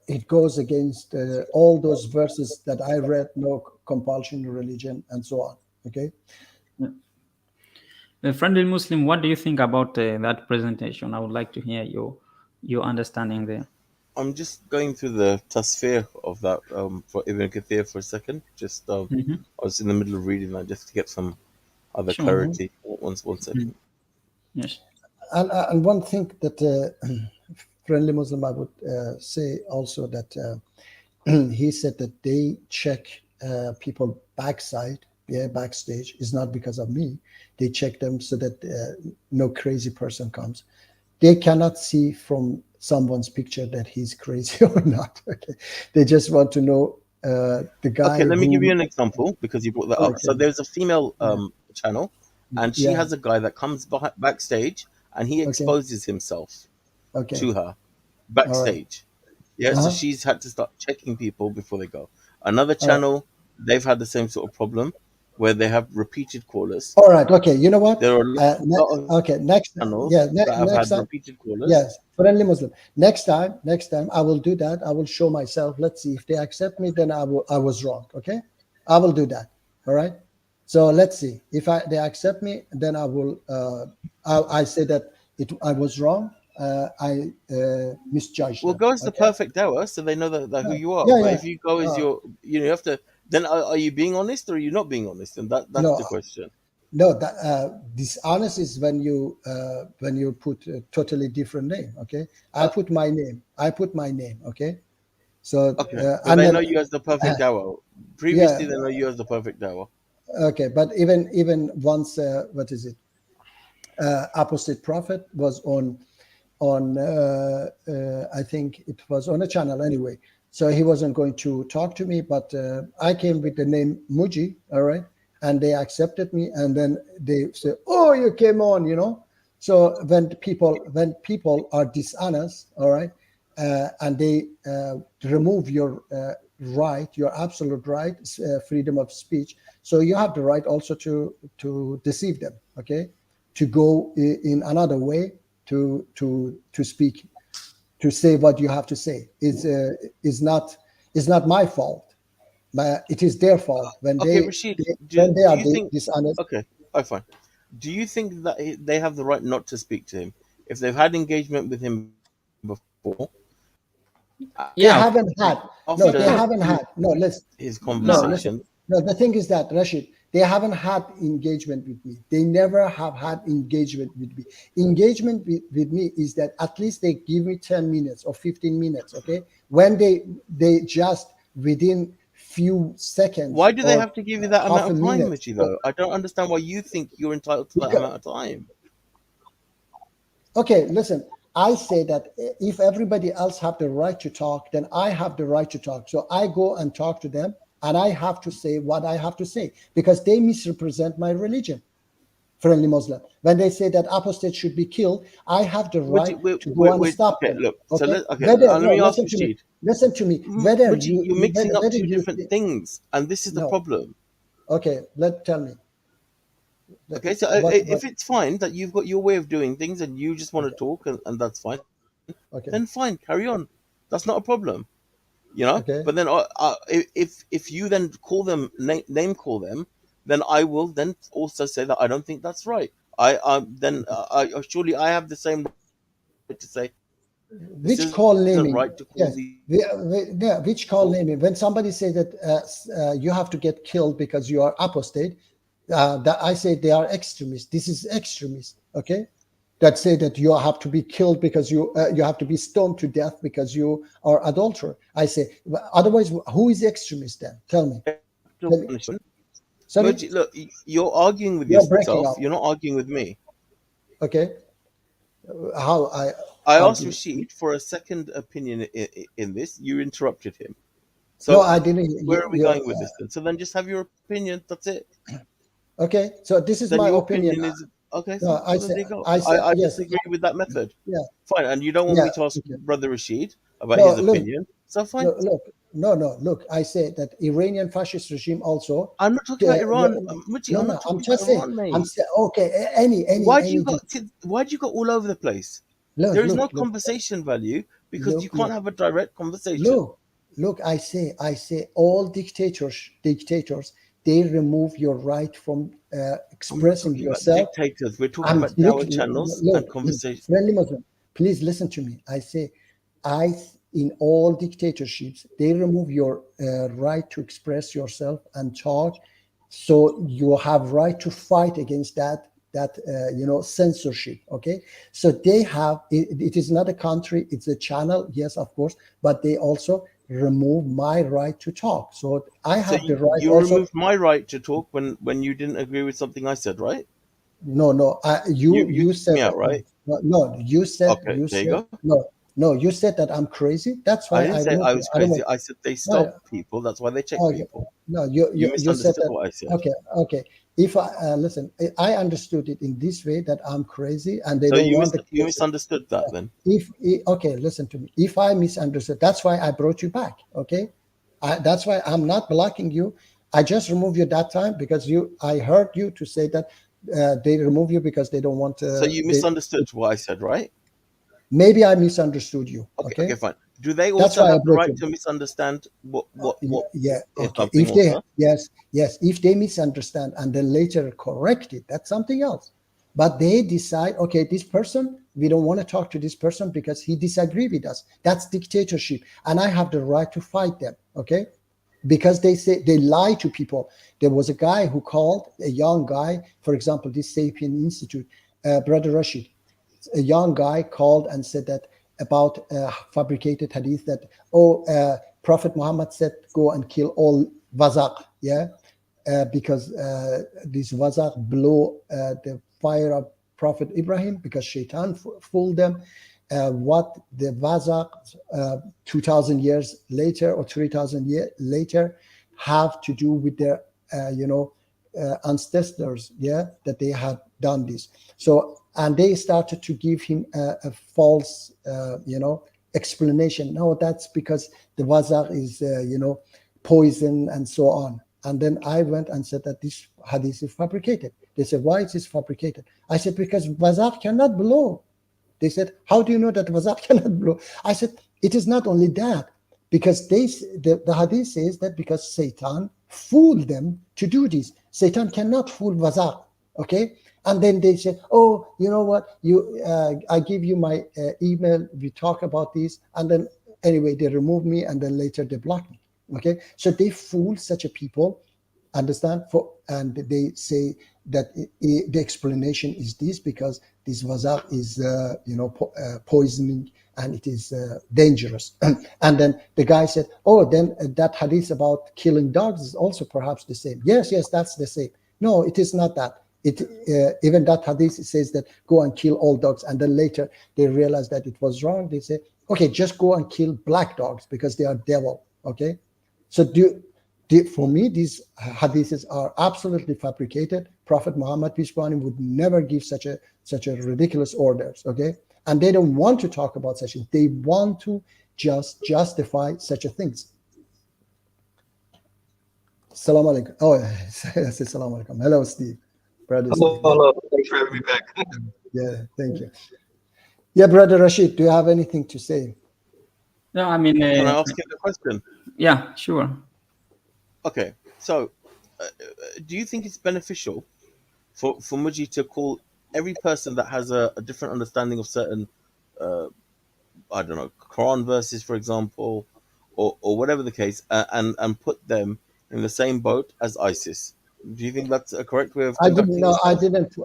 It goes against all those verses that I read, no compulsion in religion, and so on. Okay. Friendly Muslim, what do you think about that presentation? I would like to hear your understanding there. I'm just going through the tasfir of that for Ibn Kathir for a second. Just I was in the middle of reading that just to get some other clarity. One second. Yes. And one thing that Friendly Muslim, I would say also that he said that they check people backstage. Is not because of me. They check them so that no crazy person comes. they cannot see from someone's picture that he's crazy or not. Okay, they just want to know the guy. Okay, let me give who- you an example because you brought that up. So Okay. there's a female channel, and she Yeah. has a guy that comes backstage and he Okay. exposes himself Okay. to her backstage. Yeah, so Uh-huh. she's had to start checking people before they go. Another All right. channel, they've had the same sort of problem where they have repeated callers. All right. Okay. You know what? There are a lot of Okay. Next. channels Yeah. that have Next had time. repeated callers. Yes. Friendly Muslim. Next time, I will do that. I will show myself. Let's see if they accept me. Then I was wrong. Okay. I will do that. All right. So let's see if they accept me. Then I will. I say that I was wrong. I misjudged. Well, them, go as the okay? perfect hour so they know that who you are. Yeah, but yeah. if you go as you have to. Then are you being honest or are you not being honest? And that's No. the question. No, dishonest is when you put a totally different name. Okay, I put my name. Okay, so Okay, so and they then, know you as the perfect hour. Previously, they know you as the perfect hour. okay, but even once what is it? Apostate Prophet was on I think it was on a channel anyway. So he wasn't going to talk to me, but I came with the name Muji. All right. And they accepted me, and then they say, "Oh, you came on," you know. So when people are dishonest, all right, and they remove your right, your absolute right, freedom of speech. So you have the right also to deceive them, okay, to go in another way to speak, to say what you have to say. Is not my fault. But it is their fault when Okay, they Rashid, when they do are you think? dishonest. Okay, fine. Do you think that they have the right not to speak to him if they've had engagement with him before? They haven't had. No, After they haven't had. No, let's. his No, conversation. listen. No, the thing is that, Rashid, they haven't had engagement with me. They never have had engagement with me. Engagement with me is that at least they give me 10 minutes or 15 minutes, okay? When they just within few seconds. Why do they or have to give you that half amount a of time, minute. Richie? Though I don't understand why you think you're entitled to that Because- amount of time. Okay, listen, I say that if everybody else have the right to talk, then I have the right to talk. So I go and talk to them, and I have to say what I have to say because they misrepresent my religion. Friendly Muslim. When they say that apostates should be killed, I have the right to go and stop okay, them. look. So let Whether- me ask listen to me. Rashid. Listen to me. Whether Richie, you're mixing up whether two you different think- things, and this is the No. problem. Okay, tell me. Okay, so if it's fine that you've got your way of doing things and you just want to talk and that's fine, Okay. then fine, carry on. That's not a problem, you know. Okay. But then if you then call them name call them, then I will then also say that I don't think that's right. Surely I have the same right to say this Which call isn't naming? right to call Yes. the Which call naming? When somebody says that you have to get killed because you are apostate, that I say they are extremists. This is extremist, okay? That say that you have to be killed because you have to be stoned to death because you are adulterer. I say, otherwise, who is extremist then? Tell me. punishment. Sorry? Moji, look, you're arguing with You're breaking yourself. up. You're not arguing with me. Okay. How I how asked do- Rashid for a second opinion in this. You interrupted him. No, I didn't. Where are we you- going with this then? So then just have your opinion. That's it. Okay, so this is Then my your opinion. is okay. No, So I there say- you go. I say- I yes. disagree with that method. Yeah. Fine, and you don't want Yeah, me to ask okay. Brother Rashid about No, his look, opinion. So fine. Look, I say that Iranian fascist regime also. I'm not talking about Yeah, Iran. yeah, Moji, no, I'm no, not I'm talking just about saying. Iran, mate. I'm saying, okay, any. Why'd you go all over the place? Look, There is no look, look. conversation value because Look, you can't look. have a direct conversation. Look, I say all dictators, they remove your right from expressing Talking about yourself. dictators. We're talking about our channels and conversation. Friendly Muslim, please listen to me. I say, in all dictatorships, they remove your right to express yourself and talk. So you have right to fight against that censorship. Okay, so they have. It is not a country; it's a channel. Yes, of course, but they also remove my right to talk. So I So have the right. you also, removed my right to talk when you didn't agree with something I said, right? no. You said me out, that, right? No, you said Okay, you there you said go. no, you said that I'm crazy. That's why I didn't say removed I you. was I don't crazy. want. I said they No, stop people. That's why they check okay. people. No, You you said misunderstood that. what I said. Okay. If I listen, I understood it in this way that I'm crazy and they So don't want the you person. misunderstood that then. Okay, listen to me. If I misunderstood, that's why I brought you back. Okay, that's why I'm not blocking you. I just removed you that time because I heard you to say that they remove you because they don't want to. So you misunderstood what I said, right? Maybe I misunderstood you. Okay, Okay, fine. Do they that's also why I have the brought right you. to misunderstand what Yeah. Okay. something If they also? yes, if they misunderstand and then later correct it, that's something else. But they decide, okay, this person, we don't want to talk to this person because he disagree with us. That's dictatorship, and I have the right to fight them. Okay, because they say they lie to people. There was a guy who called a young guy, for example, this Sapien Institute, Brother Rashid. A young guy called and said that about fabricated hadith that Prophet Muhammad said go and kill all wazaq, because these wazaq blow the fire of Prophet Ibrahim because Shaitan fooled them. What the wazaq 2,000 years later or 3,000 years later have to do with their ancestors, that they had done this. So, and they started to give him a false, explanation. No, that's because the wazaq is, poison and so on. And then I went and said that this hadith is fabricated. They said, why is this fabricated? I said, because wazaq cannot blow. They said, how do you know that wazaq cannot blow? I said, it is not only that, because the hadith says that because Satan fooled them to do this. Satan cannot fool wazaq, okay? And then they said, oh, you know what? I give you my email. We talk about this. And then anyway, they remove me and then later they block me, okay? So they fool such a people, understand? And they say that the explanation is this because this wazaq is, poisoning and it is dangerous. And then the guy said, oh, then that hadith about killing dogs is also perhaps the same. Yes, that's the same. No, it is not that. Even that hadith says that go and kill all dogs. And then later they realize that it was wrong. They say, okay, just go and kill black dogs because they are devil. Okay. So for me, these hadiths are absolutely fabricated. Prophet Muhammad, peace be upon him, would never give such a ridiculous orders. Okay. And they don't want to talk about such things. They want to just justify such a things. Assalamu alaikum. Oh, yes, assalamu alaikum. Hello, Steve. Brother Steve. Hello. Thanks for having me back. Yeah, thank you. Yeah, Brother Rashid, do you have anything to say? No, I mean, Can I ask you the question? Yeah, sure. Okay, so do you think it's beneficial for Muji to call every person that has a different understanding of certain, I don't know, Quran verses, for example, or whatever the case, and put them in the same boat as ISIS? Do you think that's a correct way of conducting yourself?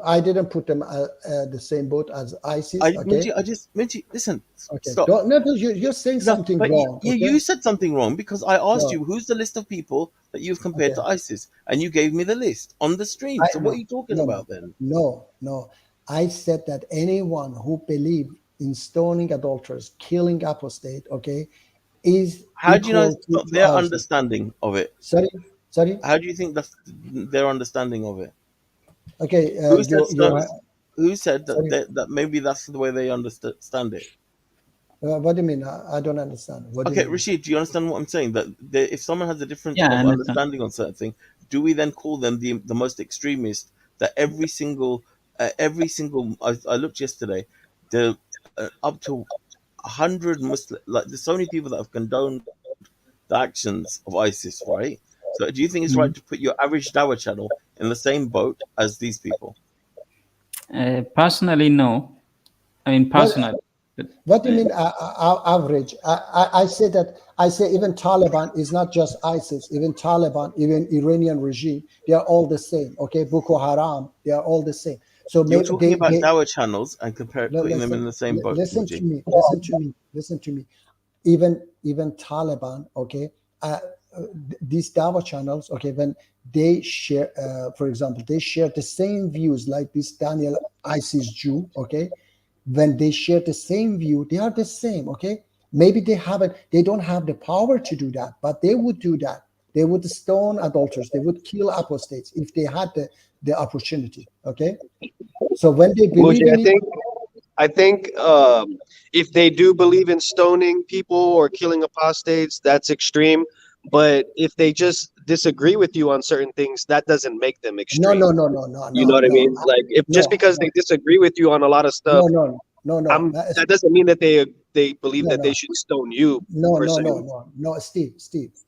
I didn't put them the same boat as ISIS. Minji, listen. Okay. Stop. You're saying something wrong. Yeah, okay? you said something wrong because I asked you who's the list of people that you've compared to ISIS, and you gave me the list on the stream. So what are you talking about then? No. I said that anyone who believes in stoning adulterers, killing apostate, okay, is. How do you know their ISIS. understanding of it? Sorry. How do you think that's their understanding of it? Okay. Who said that that maybe that's the way they understand it? What do you mean? I don't understand. Okay, Rashid, do you understand what I'm saying? That if someone has a different understanding on certain thing, do we then call them the most extremist? That every single I looked yesterday, the up to 100 Muslim, like there's so many people that have condoned the actions of ISIS, right? So do you think it's right to put your average Dawah channel in the same boat as these people? Personally, no. I mean, personally. What do you mean average? I say even Taliban is not just ISIS. Even Taliban, even Iranian regime, they are all the same. Okay, Boko Haram, they are all the same. So you're talking about Dawah channels and putting them in the same boat. Listen to me. Even Taliban, okay, these Dawah channels, okay, when they share, for example, they share the same views like this Daniel ISIS Jew, okay. when they share the same view, they are the same. Okay, maybe they don't have the power to do that, but they would do that. They would stone adulterers, they would kill apostates if they had the opportunity. Okay, so when they believe Mujib, in it, I think if they do believe in stoning people or killing apostates, that's extreme. But if they just disagree with you on certain things, that doesn't make them no, extreme. no, no, no, no, You know what I no, mean? Like if just no, because they disagree with you on a lot of stuff, no, that doesn't mean that they believe No, that they no. should stone you. No, per no, se. no, Steve,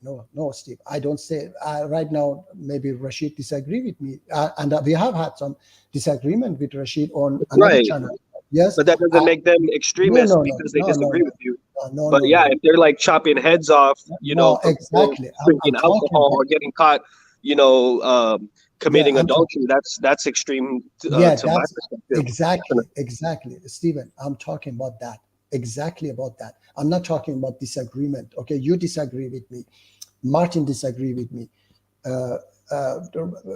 no, Steve. I don't say right now. Maybe Rashid disagree with me, and we have had some disagreement with Rashid on another Right. channel. Yes, But that doesn't make them extremists because they disagree with you. no, But yeah, if they're like chopping heads off, you know, from exactly. drinking alcohol or getting caught, you know, committing I'm adultery, that's extreme to my that's perspective. exactly, Stephen. I'm talking about that. Exactly about that. I'm not talking about disagreement. Okay, you disagree with me. Martin disagree with me.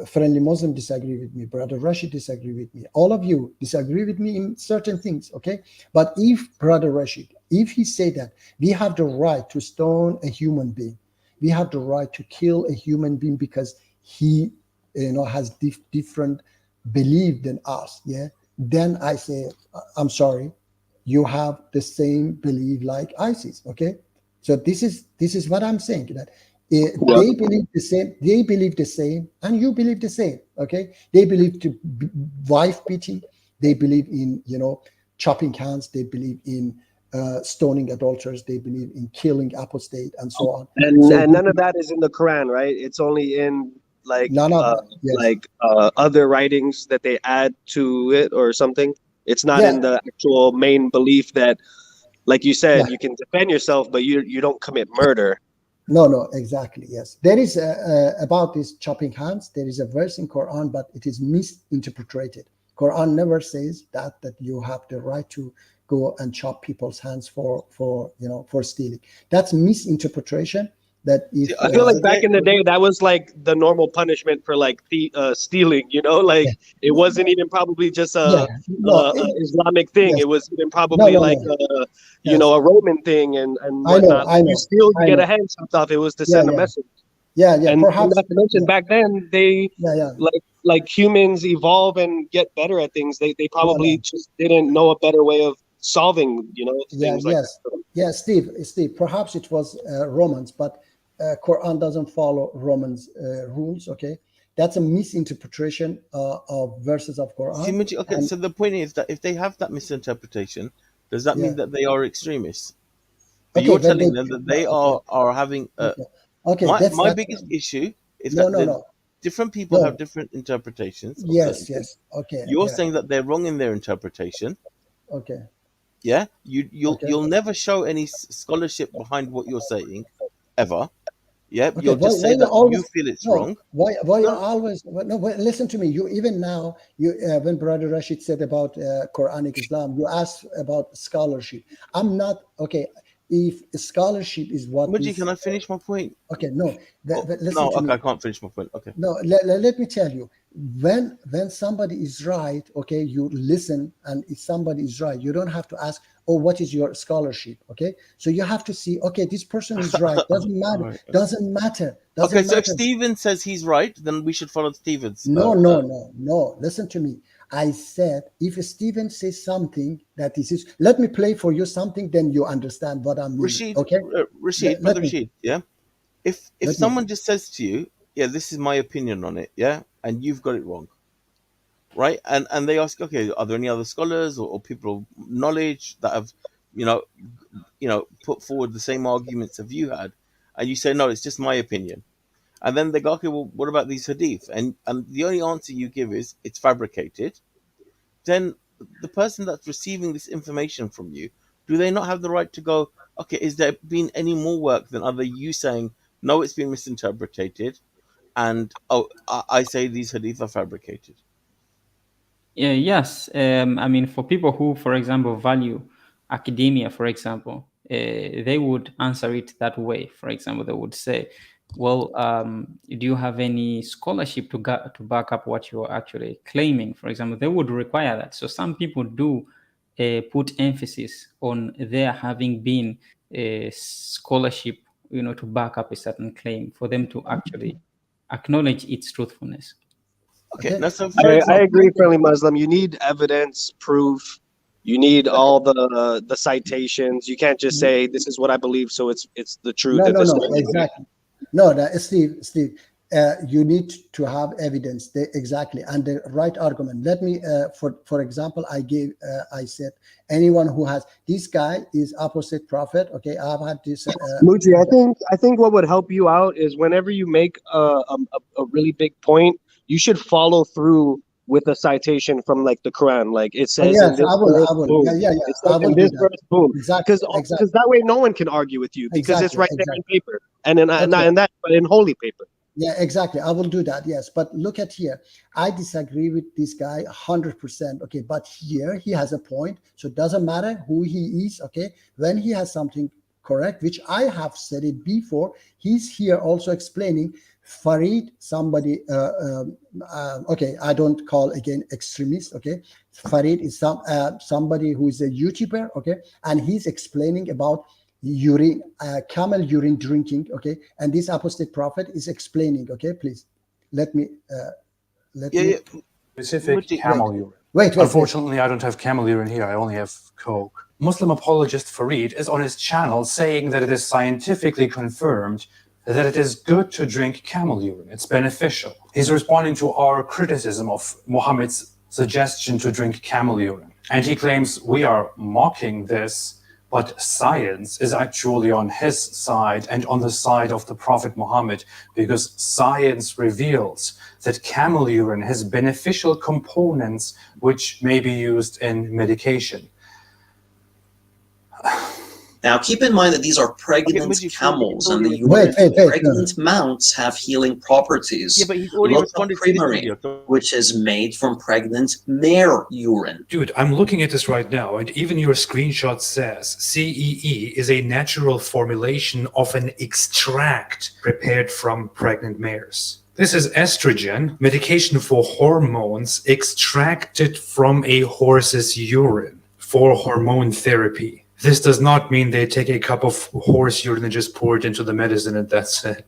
Friendly Muslim disagree with me. Brother Rashid disagree with me. All of you disagree with me in certain things. Okay, but if Brother Rashid, if he say that we have the right to stone a human being, we have the right to kill a human being because he, has different belief than us. Yeah, then I say, I'm sorry. You have the same belief like ISIS. Okay, so this is what I'm saying, that they believe the same and you believe the same. Okay, they believe to wife beating, they believe in chopping hands, they believe in stoning adulterers, they believe in killing apostate and so on. And none of that is in the Quran, right? It's only in like other writings that they add to it or something. It's not in the actual main belief that, like you said, you can defend yourself, but you don't commit murder. No, exactly. Yes, there is about this chopping hands. There is a verse in Quran, but it is misinterpreted. Quran never says that you have the right to go and chop people's hands for stealing. That's misinterpretation. That if I feel like back in the day, that was like the normal punishment for like stealing. Like it wasn't even probably just a Islamic thing. It was even probably a Roman thing and whatnot. I know. You steal, you get a hand chopped off. It was to send a message. And perhaps not to mention back then they like humans evolve and get better at things. They probably just didn't know a better way of solving things like that. Steve. Perhaps it was Romans, but Quran doesn't follow Romans rules. Okay, that's a misinterpretation of verses of Quran. So the point is that if they have that misinterpretation, does that mean that they are extremists? But you're telling them that they are having. My biggest issue is that different people have different interpretations. Yes. Okay. You're saying that they're wrong in their interpretation. Okay. Yeah, you'll never show any scholarship behind what you're saying, ever. Yeah, you'll just say that you feel it's wrong. Why you always listen to me? You even now when Brother Rashid said about Quranic Islam, you asked about scholarship. I'm not okay. If scholarship is what Muji, can I finish my point? Okay, no. Listen to me. I can't finish my point. Okay. No, let me tell you. When somebody is right, okay, you listen, and if somebody is right, you don't have to ask, oh, what is your scholarship? Okay, so you have to see, okay, this person is right. Doesn't matter. Right. Doesn't matter. So if Stephen says he's right, then we should follow Stephen's. No. Listen to me. I said, if Stephen says something that this is, let me play for you something, then you understand what I mean. Rashid, okay, Rashid, yeah. If someone just says to you, yeah, this is my opinion on it, yeah, and you've got it wrong, right? And they ask, okay, are there any other scholars or people of knowledge that have, put forward the same arguments as you had, and you say, no, it's just my opinion. And then they go, okay, well, what about these hadith? And the only answer you give is it's fabricated. Then the person that's receiving this information from you, do they not have the right to go, okay, is there been any more work than other you saying, no, it's been misinterpreted, and I say these hadith are fabricated? Yes. I mean, for people who, for example, value academia, for example, they would answer it that way. For example, they would say, well, do you have any scholarship to back up what you're actually claiming? For example, they would require that. So some people do put emphasis on there having been a scholarship, to back up a certain claim, for them to actually acknowledge its truthfulness. Okay, now so I agree, Friendly Muslim. You need evidence, proof. You need all the citations. You can't just say this is what I believe, so it's the truth. No, if no, it's no, not- exactly. No, Steve, you need to have evidence. Exactly, and the right argument. Let me, for example, I said anyone who has this guy is opposite prophet. Okay, I've had this. Muji, I think what would help you out is whenever you make a really big point, you should follow through with a citation from like the Quran. Like it says in Yes, this I will. verse, boom. Yeah. It I says will in do this that. verse, boom. Exactly. Because that way no one can argue with you because it's right there in paper and in, not in that, but in holy paper. Yeah, exactly. I will do that. Yes, but look at here. I disagree with this guy 100%. Okay, but here he has a point. So it doesn't matter who he is. Okay, when he has something correct, which I have said it before, he's here also explaining. Farid, somebody. Okay, I don't call again extremist. Okay, Farid is somebody who is a YouTuber. Okay, and he's explaining about urine, camel urine drinking. Okay, and this apostate prophet is explaining. Okay, please let me specific camel urine. Wait. Unfortunately, I don't have camel urine here. I only have Coke. Muslim apologist Farid is on his channel saying that it is scientifically confirmed that it is good to drink camel urine. It's beneficial. He's responding to our criticism of Muhammad's suggestion to drink camel urine. And he claims we are mocking this, but science is actually on his side and on the side of the Prophet Muhammad, because science reveals that camel urine has beneficial components which may be used in medication. Now, keep in mind that these are pregnant camels, and the pregnant mounts have healing properties. Yeah, but he's already Look responded up to this Creamery, video. which is made from pregnant mare urine. Dude, I'm looking at this right now, and even your screenshot says CEE is a natural formulation of an extract prepared from pregnant mares. This is estrogen, medication for hormones extracted from a horse's urine for hormone therapy. This does not mean they take a cup of horse urine and just pour it into the medicine and that's it.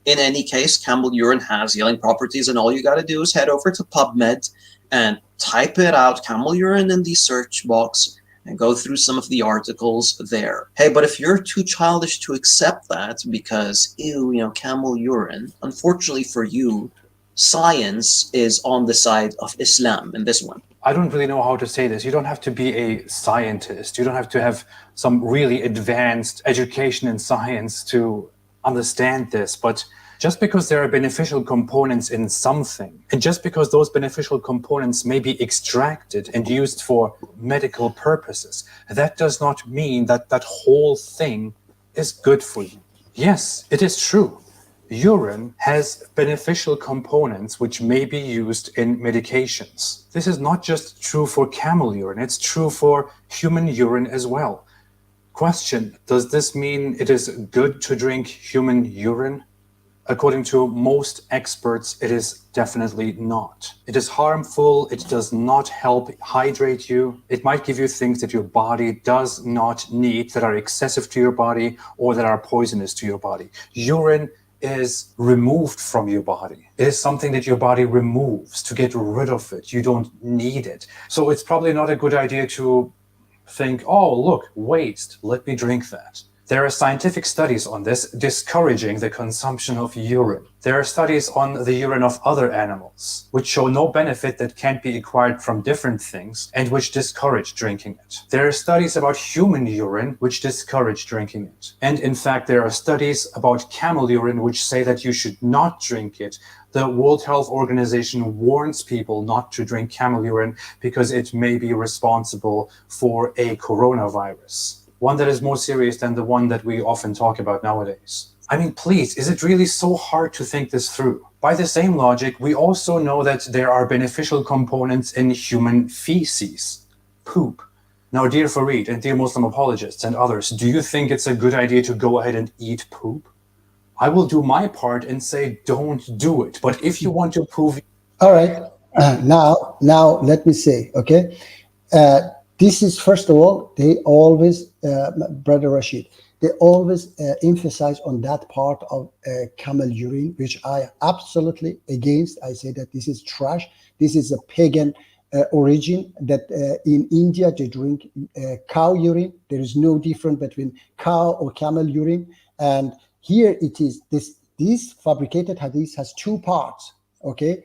In any case, camel urine has healing properties, and all you got to do is head over to PubMed and type it out, camel urine, in the search box, and go through some of the articles there. Hey, but if you're too childish to accept that because, ew, camel urine, unfortunately for you, science is on the side of Islam in this one. I don't really know how to say this. You don't have to be a scientist. You don't have to have some really advanced education in science to understand this. But just because there are beneficial components in something, and just because those beneficial components may be extracted and used for medical purposes, that does not mean that that whole thing is good for you. Yes, it is true. Urine has beneficial components which may be used in medications. This is not just true for camel urine, it's true for human urine as well. Question, does this mean it is good to drink human urine? According to most experts, it is definitely not. It is harmful, it does not help hydrate you. It might give you things that your body does not need, that are excessive to your body or that are poisonous to your body. Urine is removed from your body. It is something that your body removes to get rid of it. You don't need it. So it's probably not a good idea to think, oh, look, waste, let me drink that. There are scientific studies on this discouraging the consumption of urine. There are studies on the urine of other animals, which show no benefit that can't be acquired from different things and which discourage drinking it. There are studies about human urine which discourage drinking it. And in fact, there are studies about camel urine which say that you should not drink it. The World Health Organization warns people not to drink camel urine because it may be responsible for a coronavirus. One that is more serious than the one that we often talk about nowadays. I mean, please, is it really so hard to think this through? By the same logic, we also know that there are beneficial components in human feces, poop. Now, dear Farid and dear Muslim apologists and others, do you think it's a good idea to go ahead and eat poop? I will do my part and say don't do it. But if you want to prove... All right. Now let me say, okay, This is, first of all, they always, Brother Rashid, they always emphasize on that part of camel urine, which I absolutely against. I say that this is trash. This is a pagan origin, that in India they drink cow urine. There is no difference between cow or camel urine. And here it is, this fabricated hadith has two parts, okay?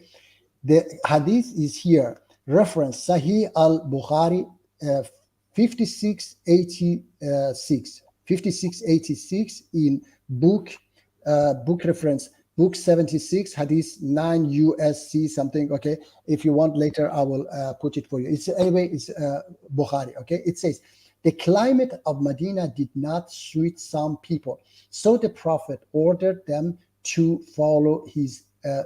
The hadith is here, reference Sahih al-Bukhari 5686 in book reference book 76 hadith 9 USC something, okay? If you want later I will put it for you. It's anyway, it's Bukhari, okay? It says the climate of Medina did not suit some people, so the Prophet ordered them to follow his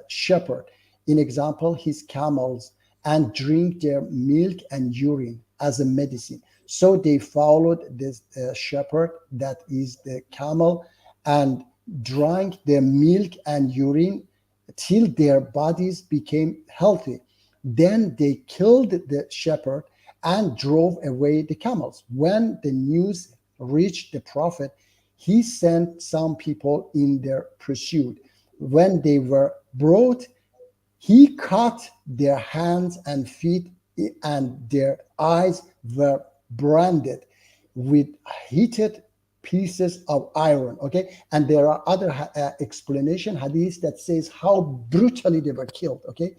shepherd, in example his camels, and drink their milk and urine as a medicine. So they followed this shepherd, that is the camel, and drank their milk and urine till their bodies became healthy. Then they killed the shepherd and drove away the camels. When the news reached the Prophet, he sent some people in their pursuit. When they were brought, he cut their hands and feet, and their eyes were branded with heated pieces of iron, okay? And there are other explanation hadiths that says how brutally they were killed, okay?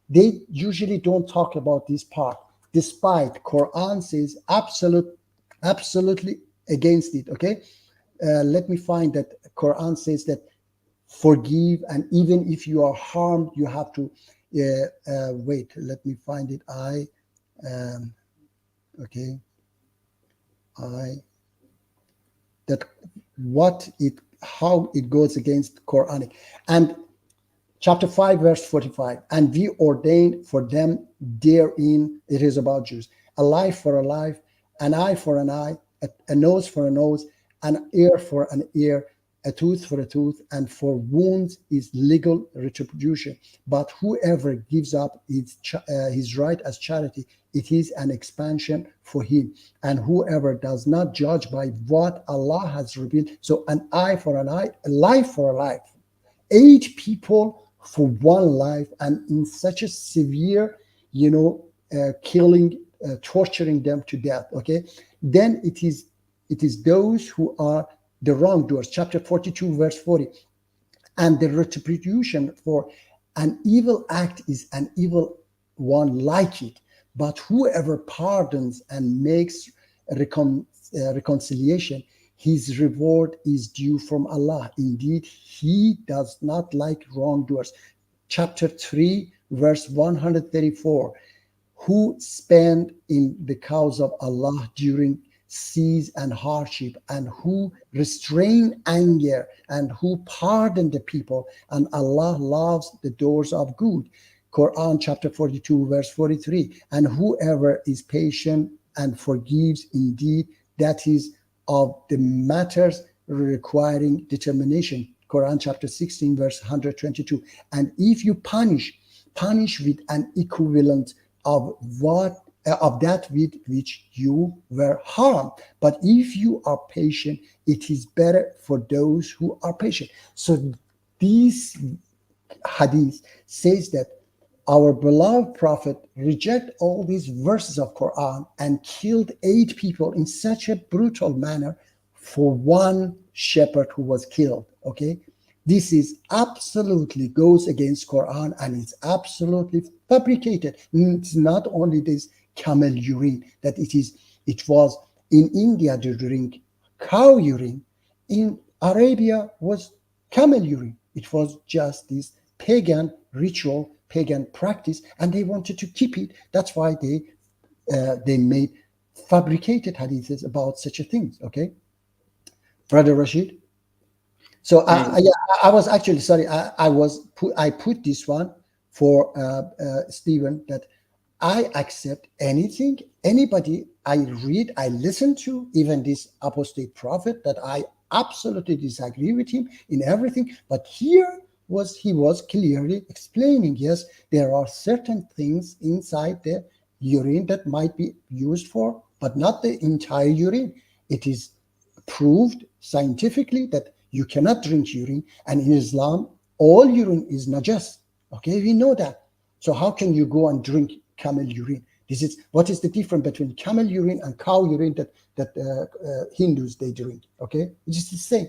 They usually don't talk about this part, despite Quran says absolutely against it, okay? Let me find that Quran says that forgive, and even if you are harmed, you have to wait, let me find it. How it goes against Quranic. And chapter 5 verse 45, and we ordained for them therein, it is about Jews, a life for a life, an eye for an eye, a nose for a nose, an ear for an ear, a tooth for a tooth, and for wounds is legal retribution. But whoever gives up his right as charity, it is an expansion for him. And whoever does not judge by what Allah has revealed, so an eye for an eye, a life for a life. 8 people for 1 life, and in such a severe, killing, torturing them to death, okay? Then it is those who are the wrongdoers, chapter 42 verse 40, and the retribution for an evil act is an evil one like it, but whoever pardons and makes reconciliation, his reward is due from Allah. Indeed, he does not like wrongdoers. Chapter 3 verse 134, who spend in the cause of Allah during siege and hardship, and who restrain anger, and who pardon the people, and Allah loves the doors of good. Quran chapter 42 verse 43, and whoever is patient and forgives, indeed that is of the matters requiring determination. Quran chapter 16 verse 122, and if you punish with an equivalent of that with which you were harmed. But if you are patient, it is better for those who are patient. So this hadith says that our beloved Prophet rejected all these verses of Quran and killed 8 people in such a brutal manner for 1 shepherd who was killed, okay? This is absolutely goes against Quran, and it's absolutely fabricated. It's not only this camel urine that it was in India to drink cow urine, in Arabia was camel urine. It was just this pagan ritual, pagan practice, and they wanted to keep it. That's why they made fabricated hadiths about such a thing, okay? Brother Rashid? So I was actually sorry. I put this one for Stephen, that I accept anything, anybody I read, I listen to, even this apostate prophet that I absolutely disagree with him in everything. But here he was clearly explaining, yes, there are certain things inside the urine that might be used for, but not the entire urine. It is proved scientifically that you cannot drink urine, and in Islam, all urine is najas. Okay, we know that. So how can you go and drink camel urine? This is what is the difference between camel urine and cow urine that Hindus they drink. Okay, it is the same.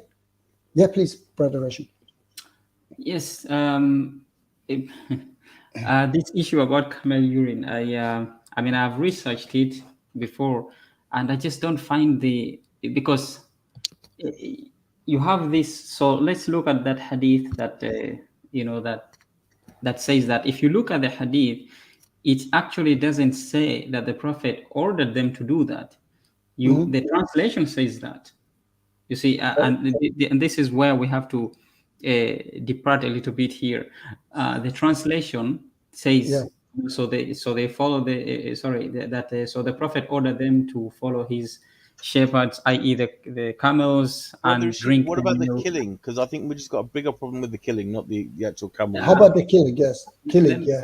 Yeah, please, Brother Rashid. Yes. This issue about camel urine, I mean, I've researched it before, and I just don't find because you have this. So let's look at that hadith that that says that if you look at the hadith, it actually doesn't say that the Prophet ordered them to do that. The translation says that. You see, and this is where we have to depart a little bit here. The translation says so they follow so the Prophet ordered them to follow his shepherds, i.e. the camels, and drink. What about the killing? Because I think we just got a bigger problem with the killing, not the actual camel. How about the killing? Yes, killing. Yeah.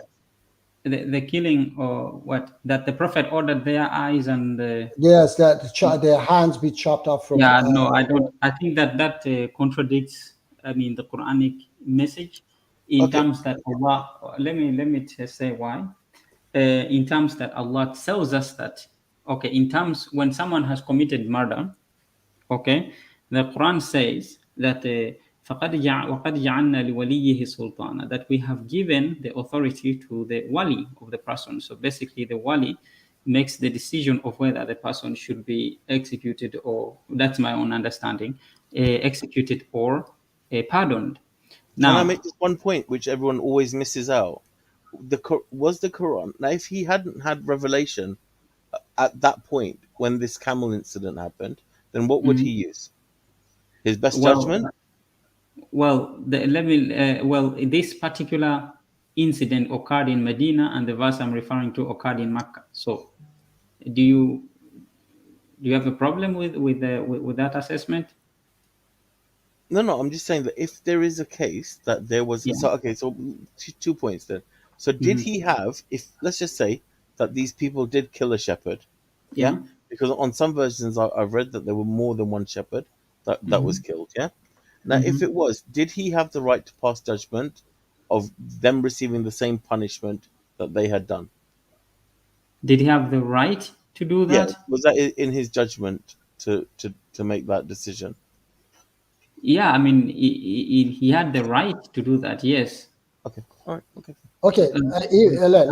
The killing, or what? That the Prophet ordered their eyes and yes, that their hands be chopped off from. Yeah, no, I don't. I think that contradicts. I mean, the Quranic message in terms that Allah. Let me just say why. In terms that Allah tells us that in terms when someone has committed murder, the Quran says that. وَقَدْ جَعَلْنَا لِوَلِيِّهِ سُلْطَانًا, that we have given the authority to the wali of the person. So basically the wali makes the decision of whether the person should be executed, or that's my own understanding, executed or pardoned. Now, can I make this one point which everyone always misses out? Was the Quran, now if he hadn't had revelation at that point when this camel incident happened, then what would he use? His best judgment? Well, this particular incident occurred in Medina, and the verse I'm referring to occurred in Mecca. So, do you have a problem with that assessment? No. I'm just saying that if there is a case that there was so 2 points then. So, did he have? If let's just say that these people did kill a shepherd, because on some versions I've read that there were more than one shepherd that was killed, Now, if it was, did he have the right to pass judgment of them receiving the same punishment that they had done? Did he have the right to do that? Yeah. Was that in his judgment to make that decision? Yeah, I mean, he had the right to do that. Yes. Okay. All right. Okay. Okay.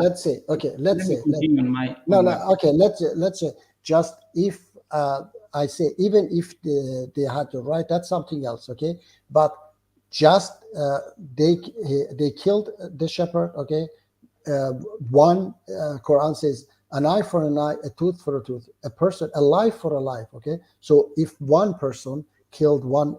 Let's say. Okay. Let's say. Okay. Let's say. Just if. I say even if they had the right, that's something else, okay? But just they killed the shepherd, okay? One Quran says an eye for an eye, a tooth for a tooth, a life for a life, okay? So if one person killed one,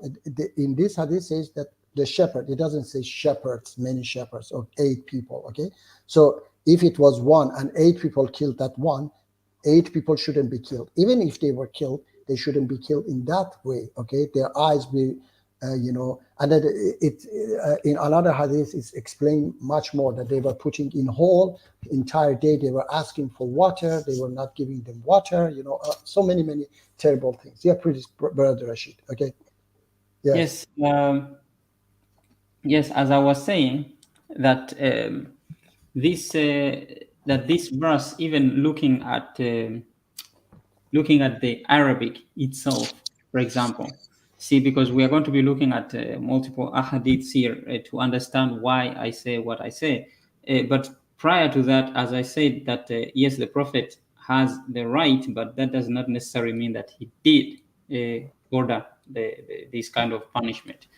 in this hadith says that the shepherd, it doesn't say shepherds, many shepherds, or 8 people, okay? So if it was one and 8 people killed that one, 8 people shouldn't be killed. Even if they were killed, they shouldn't be killed in that way, okay? Their eyes be, and then in another hadith, it's explained much more that they were putting in whole entire day. They were asking for water. They were not giving them water, so many terrible things. Yeah, please, Brother Rashid, okay? Yes. Yes, as I was saying, that this verse, even looking at the Arabic itself, for example, because we are going to be looking at multiple ahadiths here to understand why I say what I say. But prior to that, as I said, that yes, the Prophet has the right, but that does not necessarily mean that he did order this kind of punishment.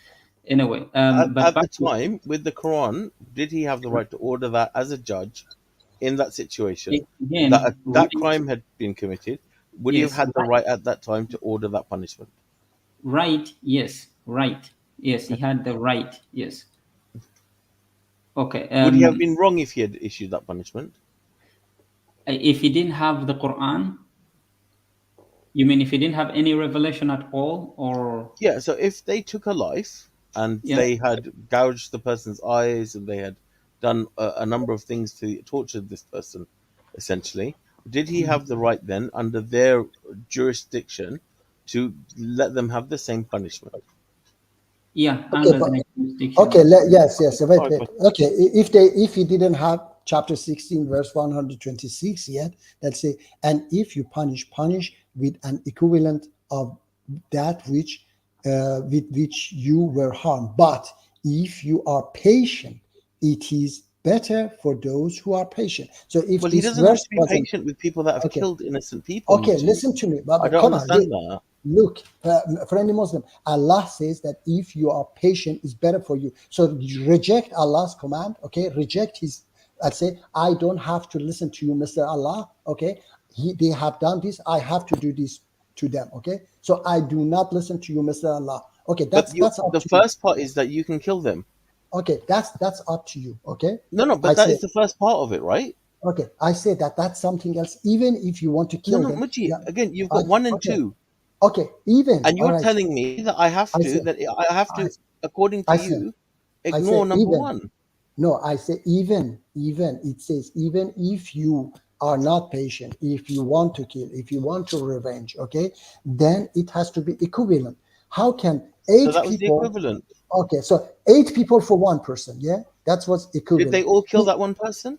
Anyway, at the time with the Quran, did he have the right to order that as a judge in that situation? Again, that crime had been committed. Would he have had the right at that time to order that punishment? Right. Yes. Right. Yes, he had the right. Yes. Okay. Would he have been wrong if he had issued that punishment? If he didn't have the Quran? You mean if he didn't have any revelation at all, or? Yeah. So if they took a life and they had gouged the person's eyes and they had done a number of things to torture this person, essentially, did he have the right then, under their jurisdiction, to let them have the same punishment? Yeah, Okay, under but the jurisdiction. okay, yes, wait, Alright, wait. Okay, if he didn't have chapter 16, verse 126 yet, let's say, and if you punish with an equivalent of that which with which you were harmed. But if you are patient, it is better for those who are patient. So if Well, he this doesn't have verse to be wasn't patient with people that have okay, killed innocent people. okay, Muji. listen to me, I Baba. don't Come on, understand that. look, friendly Muslim, Allah says that if you are patient, it's better for you. So you reject Allah's command, okay? Reject his. I say, I don't have to listen to you, Mr. Allah, okay? They have done this, I have to do this to them, okay? So I do not listen to you, Mr. Allah. Okay, But that's up the to you. first part is that you can kill them. Okay, that's up to you, okay? No, I but that say, is the first part of it, right? okay, I say that that's something else. Even if you want to No, kill no, them, Muji. yeah, Again, you've got one and okay, two, okay, even, and all you're right, telling me that I have I say, I, according to I say, you, I ignore say number even. one. No, I say even it says even if you are not patient, if you want to kill, if you want to revenge, okay, then it has to be equivalent. How can So 8 that was the people? equivalent. Okay, so 8 people for one person, yeah, that's what's Did equivalent. they all kill that one person?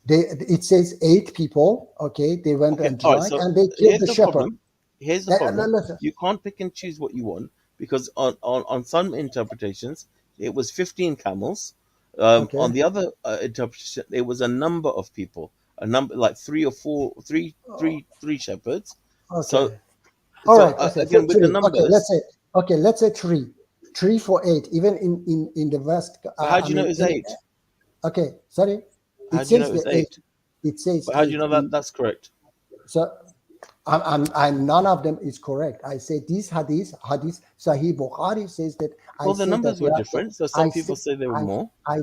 It says 8 people, okay, they went Okay, and all right. drank So and they killed here's the the shepherd. problem. Here's the problem. Listen, You can't pick and choose what you want, because on some interpretations it was 15 camels. okay, On the other interpretation, it was a number of people, a number like 3 or 4, three shepherds. So, okay, all right, okay, again, with the 3, okay, numbers, let's say 3 for 8, even in the West, how do I you know mean, it was 8? okay, sorry, How it do you know says it was the 8? 8, it says But how do you 8 know that that's correct? so I'm none of them is correct. I say this hadith Sahih Bukhari says that. I Well, the say that numbers they were are, different, so I some say people say there were more. I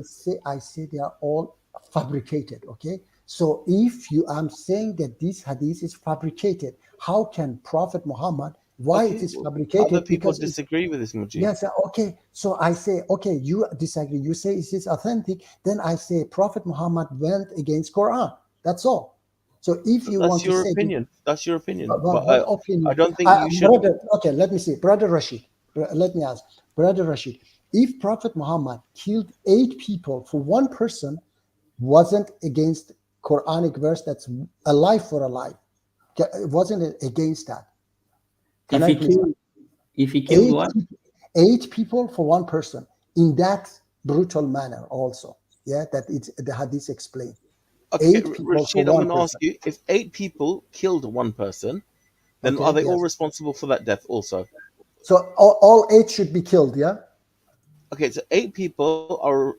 say they are all fabricated, okay? So if you I'm saying that this hadith is fabricated, how can Prophet Muhammad, why it Okay, is well, other fabricated? people Because it's, disagree with this, Muji. yes, okay. So I say, okay, you disagree. You say it is authentic. Then I say Prophet Muhammad went against Quran. That's all. So if you That's want to your say, opinion. That's your opinion. what But I opinion? don't think you should. Brother, okay, let me see. Brother Rashid, let me ask. Brother Rashid, if Prophet Muhammad killed 8 people for one person, wasn't against Quranic verse that's a life for a life, wasn't it against that? Can I please? If he killed what? 8 people for one person in that brutal manner also. Yeah, that it's the hadith explained. Okay, 8 people Rashid, for I'm one going to ask person. you, if 8 people killed one person, then Okay, are they all yes. responsible for that death also? So all 8 should be killed, yeah? Okay, so 8 people are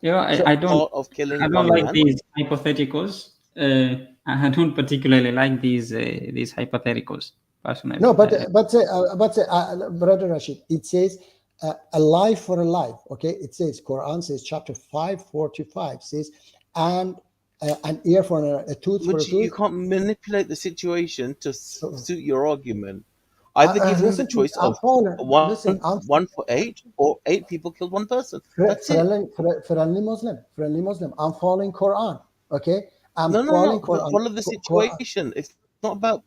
Yeah, I don't part of killing one like man. these hypotheticals. I don't particularly like these hypotheticals personally. No, but Brother Rashid, it says a life for a life. Okay, it says Quran says chapter 5:45 says, and an ear for a tooth for a Which you tooth. can't manipulate the situation to suit your argument. Either give them the Listen, choice I'm of following. Listen, one for 8, or 8 people killed one person. That's it. friendly Muslim. I'm following Quran. Okay, I'm No, following but Quran. follow the situation. It's not about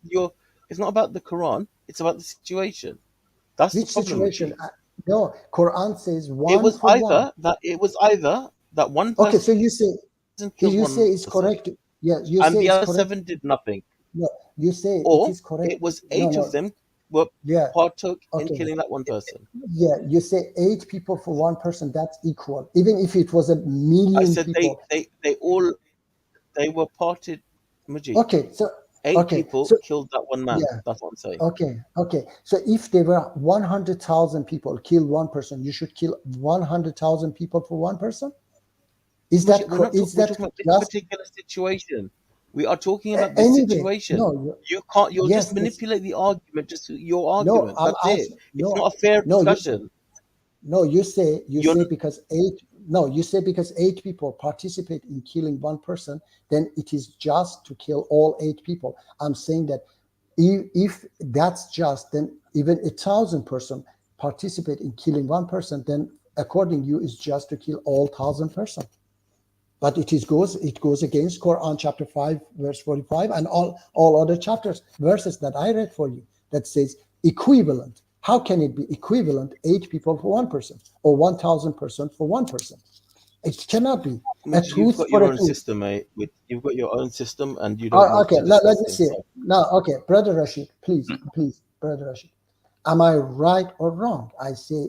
it's not about the Quran. It's about the situation. That's Which the problem with situation? you. No, Quran says It one was for either one. that one Okay, person so you say it's person, correct. Yeah, you and say the it's other correct. 7 did nothing, No, you say it or is correct. it was No, 8 of them were yeah, partook in okay. killing that one person. Yeah, you say 8 people for one person. That's equal. Even if it was a I million said people. they were parted. Majid. Okay, so 8 people so killed that one man. yeah, That's what I'm saying. okay. So if there were 100,000 people kill one person, you should kill 100,000 people for one person. Is that We're talking about this just particular situation. We are talking about this anyway? situation. No, You can't. You'll yes, just manipulate the argument to suit your no, argument. I'm That's it. asking. It's No, not a fair no, discussion. you say You're because 8. No, you say because 8 people participate in killing one person, then it is just to kill all 8 people. I'm saying that if that's just, then even 1,000 person participate in killing one person, then according to you is just to kill all 1,000 person. But it goes against Quran chapter 5 verse 45 and all other verses that I read for you that says equivalent. How can it be equivalent? 8 people for 1 person or 1,000 person for 1 person? It cannot be. You've got your own system, mate. You've got your own system, and you don't. Okay, let me see. Now, okay, Brother Rashid, please, Brother Rashid. Am I right or wrong? I say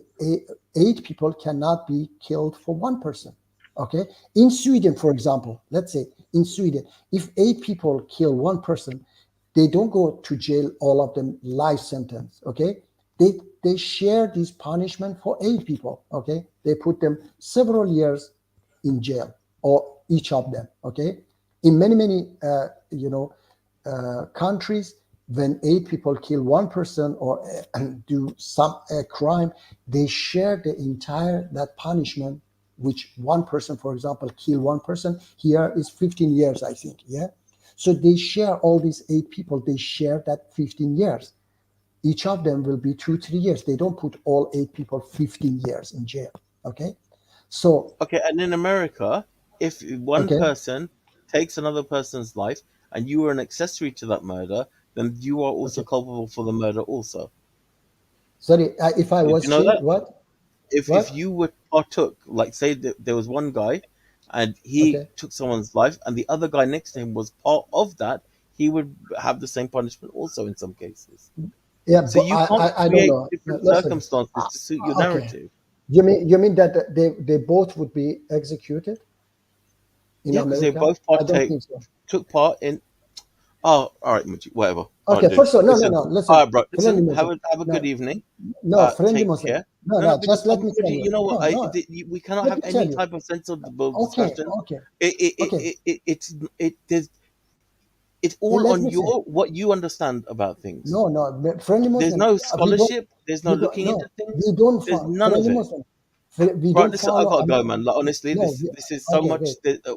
8 people cannot be killed for 1 person. Okay. In Sweden, for example, let's say in Sweden, if 8 people kill 1 person, they don't go to jail, all of them life sentence. Okay. They share this punishment for 8 people. Okay. They put them several years in jail, or each of them. Okay. In many countries, when 8 people kill 1 person or do some crime, they share the entire that punishment, which 1 person, for example, kill 1 person. Here is 15 years, I think. Yeah. So they share, all these 8 people, they share that 15 years. Each of them will be 2-3 years. They don't put all 8 people 15 years in jail. Okay. So. Okay. And in America, if one person takes another person's life and you were an accessory to that murder, then you are also culpable for the murder also. Sorry, if I was what? If you were partook, like say that there was one guy and he took someone's life and the other guy next to him was part of that, he would have the same punishment also in some cases. Yeah, so you can't create different circumstances to suit your narrative. You mean that they both would be executed in America? They both took part in. Oh, all right, whatever. Okay, first of all, no. Listen. All right, bro. Listen, have a good evening. No, friendly take Muslim. care. No, just let me tell you. You know what? We cannot have any type of sensible discussion. Okay. It's all on what you understand about things. No, friendly Muslim. There's no scholarship. There's no looking into things. We don't. There's none of it. Muslim. Right, listen, I gotta go, man. Like, honestly, this is so much.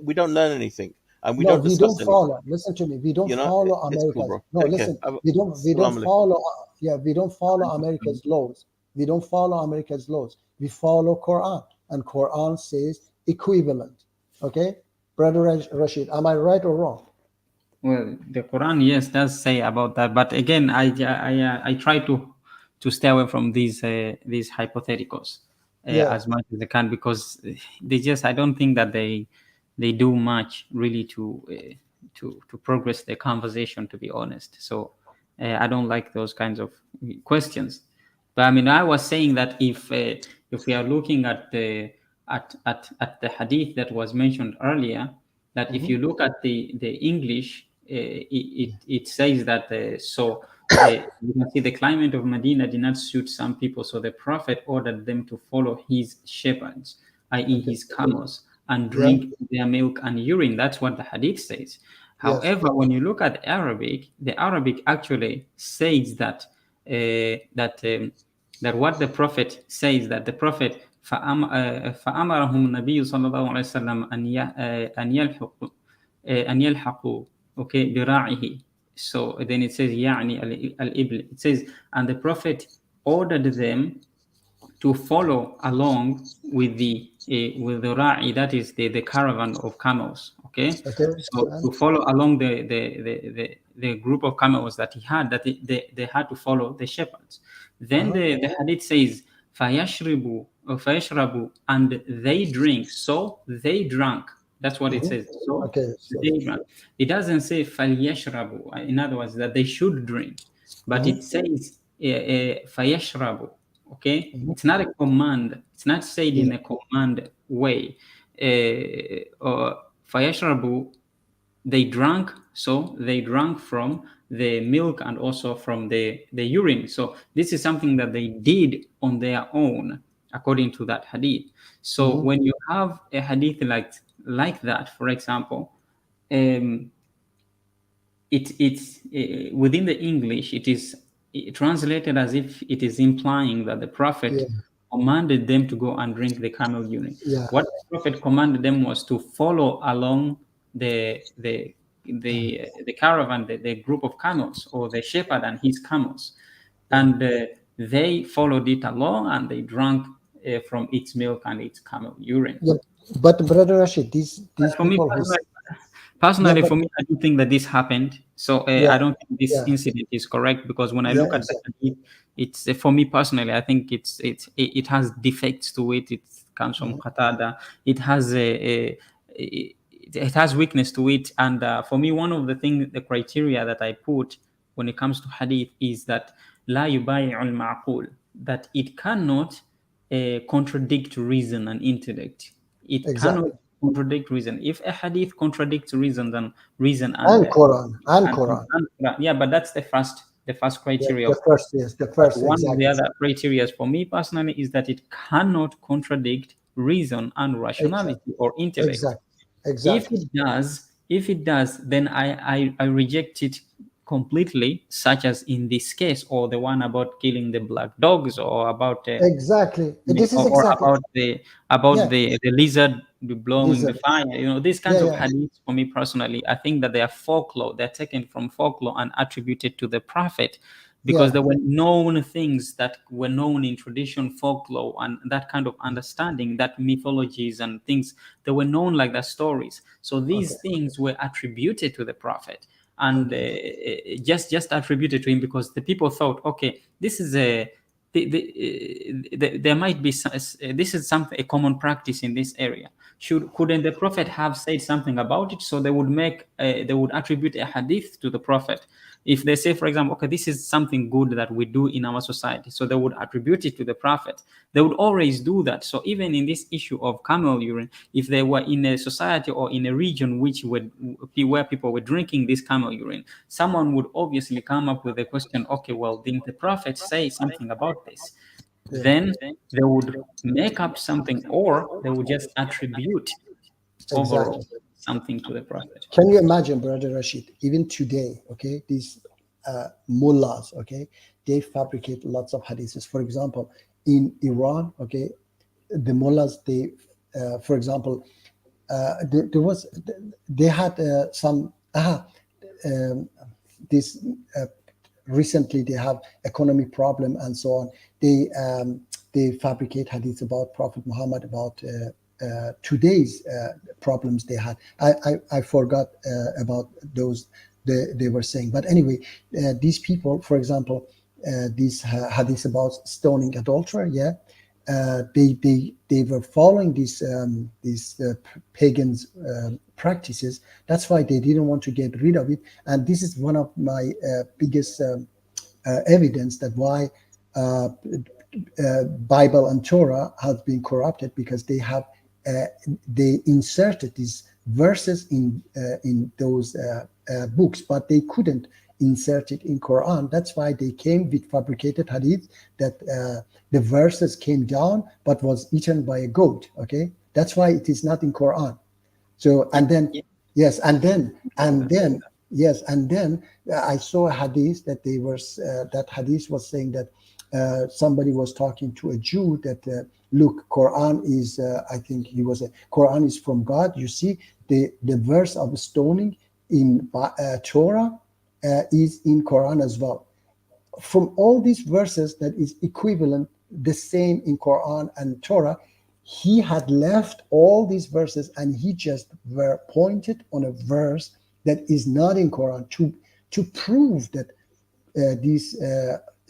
We don't learn anything. And we don't discuss anything. Follow. Listen to me. We don't follow America's. Cool, no, listen. We don't follow. Yeah, we don't follow America's laws. We don't follow America's laws. We follow Quran, and Quran says equivalent. Okay, Brother Rashid, am I right or wrong? Well, the Quran, yes, does say about that, but again, I try to stay away from these hypotheticals as much as I can, because I don't think that they do much really to progress the conversation, to be honest. So I don't like those kinds of questions. But I mean, I was saying that if we are looking at the hadith that was mentioned earlier, that if you look at the English, it says that you can see the climate of Medina did not suit some people, so the Prophet ordered them to follow his shepherds, i.e. his camels, and drink their milk and urine. That's what the hadith says. However, when you look at Arabic, the Arabic actually says that that what the Prophet says, that the Prophet فأمرهم النبي صلى الله عليه وسلم أن يلحقوا براعه. So then it says يعني الإبل. It says, and the Prophet ordered them to follow along with the ra'i, that is the caravan of camels. Okay. So to follow along the group of camels that he had, that they had to follow the shepherds. Then the hadith says فَيَشْرَبُوا, and they drink. So they drank. That's what it says. So they drank. It doesn't say فَلْيَشْرَبُوا. In other words, that they should drink, but it says فَيَشْرَبُوا. Okay, it's not a command. It's not said in a command way. Or فَيَشْرَبُوا, they drank. So they drank from the milk and also from the urine. So this is something that they did on their own, according to that hadith. So when you have a hadith like that, for example, it's within the English, it is translated as if it is implying that the Prophet commanded them to go and drink the camel urine. What the Prophet commanded them was to follow along the caravan, the group of camels, or the shepherd and his camels, and they followed it along and they drank from its milk and its camel urine. But Brother Rashid, these For me people who personally, but- for me, I do think that this happened. So Yeah, I don't think this yeah. incident is correct, because when I Yeah, look at exactly. the hadith, it's for me personally, I think it has defects to it. It comes from Qatada. It has it has weakness to it, and for me, one of the criteria that I put when it comes to hadith is that la yubayi'ul ma'qul, that it cannot contradict reason and intellect. It Exactly. cannot contradict reason. If a hadith contradicts reason, then reason And Quran, and Quran. yeah, but that's the first criteria. The first, yes, the first, One of exactly. the other criteria for me personally is that it cannot contradict reason and rationality or intellect. Exactly. Exactly. If it does, then I reject it completely, such as in this case, or the one about killing the black dogs, or about Exactly. This is or exactly about Yeah. the lizard blowing the Lizard. fire. These kinds Yeah, of yeah. hadiths, for me personally, I think that they are folklore. They're taken from folklore and attributed to the prophet, because Yeah. there were known things that were known in tradition, folklore, and that kind of understanding, that mythologies and things, they were known like the stories. So these things were attributed to the prophet, and just attributed to him, because the people thought, okay, this is there might be this is a common practice in this area. Couldn't the prophet have said something about it? So they would attribute a hadith to the prophet. If they say, for example, okay, this is something good that we do in our society, so they would attribute it to the prophet. They would always do that. So even in this issue of camel urine, if they were in a society or in a region where people were drinking this camel urine, someone would obviously come up with the question, okay, well, didn't the prophet say something about this? Then they would make up something, or they would just attribute overall something to the prophet. Can you imagine, Brother Rashid, even today, okay, these mullahs, okay, they fabricate lots of hadiths. For example, in Iran, okay, the mullahs, they, for example, they had some, this recently they have economic problem and so on. They fabricate hadiths about Prophet Muhammad, about today's problems they had. I forgot about those they were saying, but anyway, these people, for example, these hadiths about stoning adulterer, yeah, they were following these pagans practices. That's why they didn't want to get rid of it, and this is one of my biggest evidence that why Bible and Torah have been corrupted, because they inserted these verses in those books, but they couldn't insert it in Quran. That's why they came with fabricated hadith that the verses came down but was eaten by a goat. Okay, that's why it is not in Quran. So and then I saw a hadith that that hadith was saying that somebody was talking to a Jew that look, Quran is I think he was Quran is from God. You see the verse of stoning in Torah is in Quran as well. From all these verses that is equivalent, the same in Quran and Torah, he had left all these verses and he just were pointed on a verse that is not in Quran to prove that these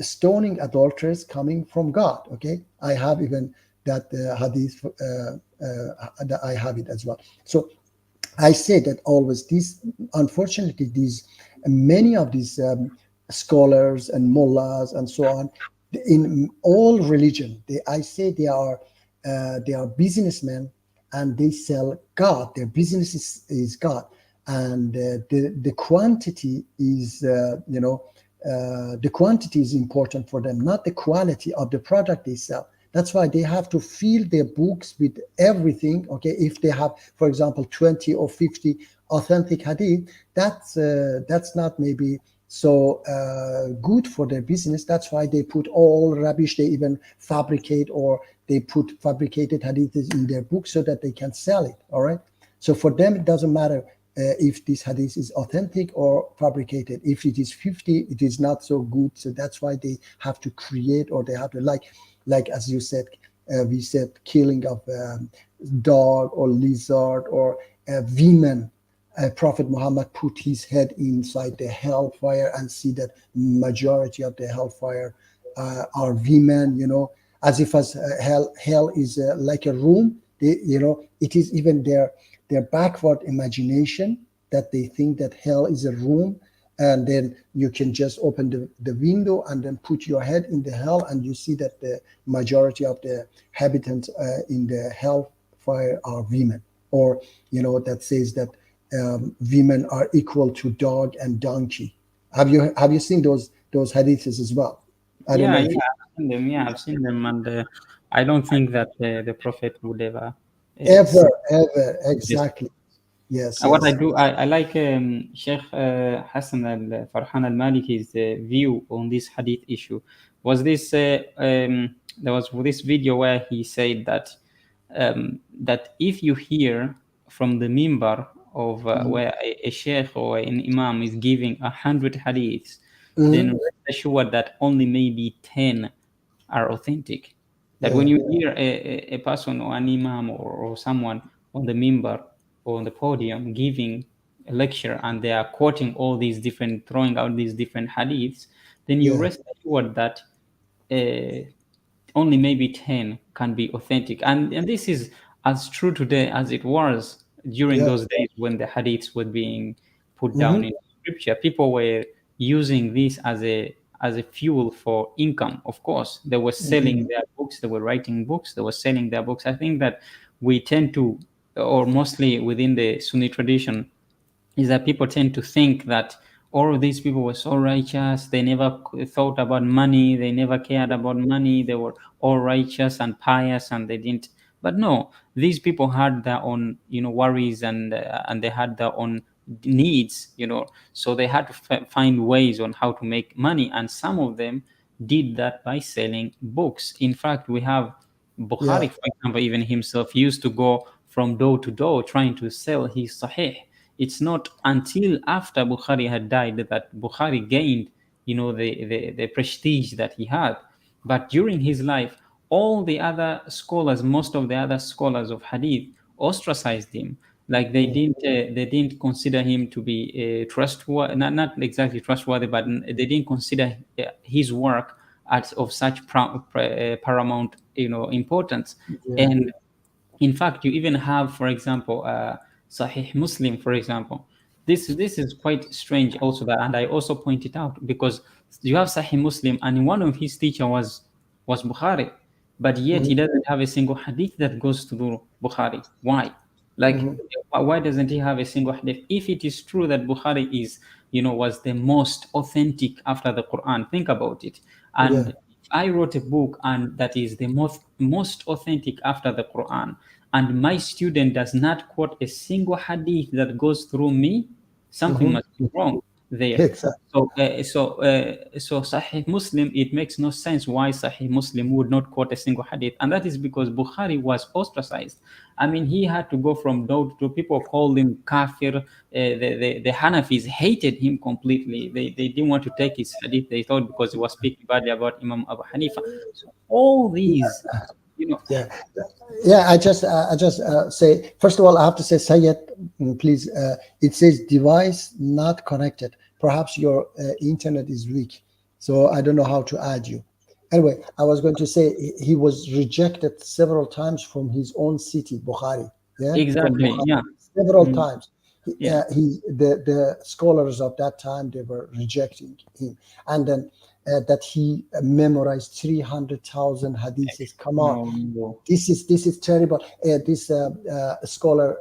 stoning adulterers coming from God. Okay, I have even that hadith that I have it as well. So I say that always these, unfortunately, these many of these scholars and mullahs and so on in all religion, I say they are businessmen and they sell God. Their business is God, and the quantity is the quantity is important for them, not the quality of the product they sell. That's why they have to fill their books with everything. Okay, if they have, for example, 20 or 50 authentic hadith, that's not maybe so good for their business. That's why they put all rubbish. They even fabricate, or they put fabricated hadiths in their books so that they can sell it. All right. So for them, it doesn't matter if this hadith is authentic or fabricated. If it is 50, it is not so good. So that's why they have to create, or they have to like as you said, we said killing of dog or lizard or women. Prophet Muhammad put his head inside the hellfire and see that majority of the hellfire are women, you know, as if as hell is like a room. You know, it is even their backward imagination that they think that hell is a room, and then you can just open the window and then put your head in the hell, and you see that the majority of the inhabitants in the hellfire are women. Or, you know, that says that women are equal to dog and donkey. Have you seen those hadiths as well? I don't know if you- I've seen them. Yeah, I've seen them, and I don't think that the Prophet would ever ever exactly. Yes. What I yes. do, I like Sheikh Hassan al Farhan al Maliki's view on this hadith issue. Was this there was this video where he said that that if you hear from the mimbar of where a sheikh or an imam is giving 100 hadiths, then rest assured that only maybe 10 are authentic. That when you hear a person or an imam or someone on the mimbar or on the podium giving a lecture and they are quoting all these different, throwing out these different hadiths, then you rest assured that only maybe 10 can be authentic. And this is as true today as it was during those days when the hadiths were being put down in scripture. People were using this as a fuel for income. Of course, they were selling their books, they were writing books, they were selling their books. I think that we tend to, or mostly within the Sunni tradition, is that people tend to think that all of these people were so righteous, they never thought about money, they never cared about money, they were all righteous and pious, and they didn't. But no, these people had their own, you know, worries, and they had their own needs, you know, so they had to find ways on how to make money, and some of them did that by selling books. In fact, we have Bukhari, for example, even himself used to go from door to door trying to sell his Sahih. It's not until after Bukhari had died that Bukhari gained, you know, the prestige that he had. But during his life, all the other scholars, most of the other scholars of hadith, ostracized him. Like they didn't consider him to be trustworthy, not exactly trustworthy, but they didn't consider his work as of such paramount, you know, importance. And in fact, you even have, for example, Sahih Muslim, for example. This is quite strange also, that, and I also point it out, because you have Sahih Muslim, and one of his teacher was Bukhari, but yet he doesn't have a single hadith that goes to Bukhari. Why? Like, why doesn't he have a single hadith? If it is true that Bukhari is, you know, was the most authentic after the Quran, think about it. And if I wrote a book and that is the most authentic after the Quran, and my student does not quote a single hadith that goes through me, something must be wrong there. Exactly. So Sahih Muslim, it makes no sense why Sahih Muslim would not quote a single hadith, and that is because Bukhari was ostracized. I mean, he had to go from door to door. People called him kafir. The Hanafis hated him completely. They didn't want to take his hadith. They thought because he was speaking badly about Imam Abu Hanifa. So all these, you know. I just say, first of all, I have to say, Sayyid, please, it says device not connected. Perhaps your internet is weak, so I don't know how to add you. Anyway, I was going to say he was rejected several times from his own city, Bukhari. Exactly. Several times. The scholars of that time, they were rejecting him, and then that he memorized 300,000 hadiths. Come on, this is terrible. This scholar,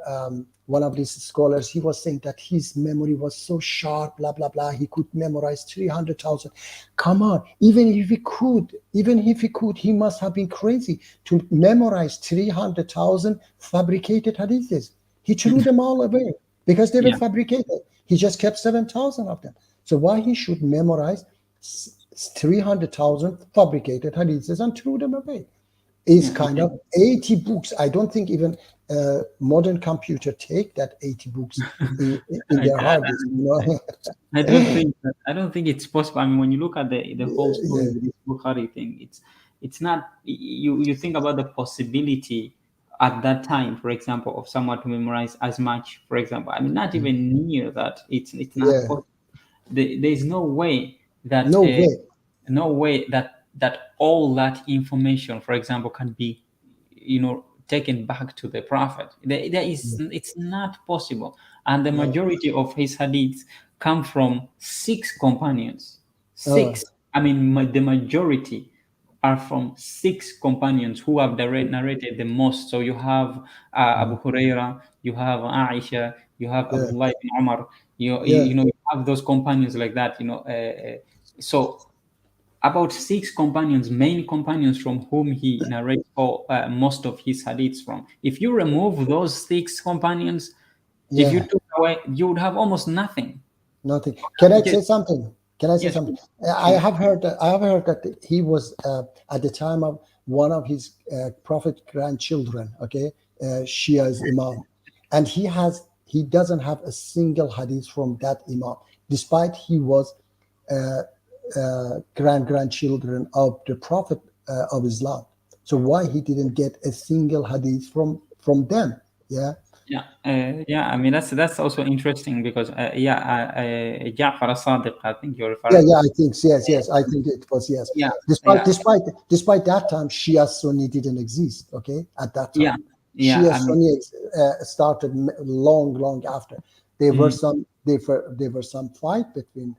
one of these scholars, he was saying that his memory was so sharp, blah blah blah. He could memorize 300,000. Come on, even if he could, he must have been crazy to memorize 300,000 fabricated hadiths. He threw them all away because they were fabricated. He just kept 7,000 of them. So why he should memorize 300,000 fabricated hadiths and threw them away? is Yeah, kind of 80 books. I don't think even modern computer take that 80 books in their hard disk. You know? I don't think it's possible. I mean, when you look at the whole story with this Bukhari thing, it's not. You think about the possibility at that time, for example, of someone to memorize as much. For example, I mean, not even near that. It's not Yeah. possible. There's no way that No way. that all that information, for example, can be, taken back to the Prophet. It's not possible. And the No. majority of his hadiths come from 6 companions. Oh. 6. I mean, the majority are from 6 companions who have narrated the most. So you have Abu Huraira, you have Aisha, you have Yeah. Abdullah ibn Umar, Yeah. you have those companions like that, so about 6 companions, main companions from whom he narrates most of his hadiths from. If you remove those 6 companions, if you Yeah. took away, you would have almost nothing. Nothing. Can I say Yes. something? Can I say Yes. something? I have heard that he was at the time of one of his prophet grandchildren. Okay, Shia's imam, and he doesn't have a single hadith from that imam, despite he was grandchildren of the prophet of Islam. So why he didn't get a single hadith from them? Yeah. I mean, that's also interesting because Ja'far as-Sadiq, I think you're referring. Yeah, I think yes. I think it was yes. Yeah. Despite that time, Shia Sunni didn't exist. Okay, at that time. Yeah. Shia Sunni started long after. There were some fight between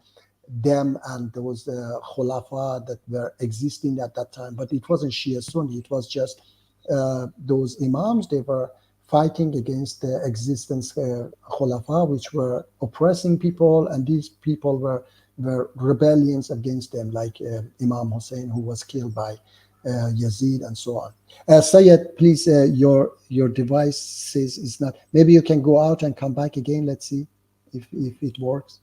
them and those Khulafa that were existing at that time, but it wasn't Shia Sunni. It was just those imams. They were fighting against the existence Khulafa, which were oppressing people, and these people were rebellions against them, like Imam Hussein, who was killed by Yazid, and so on. Sayed, please, your device says it's not. Maybe you can go out and come back again. Let's see if it works.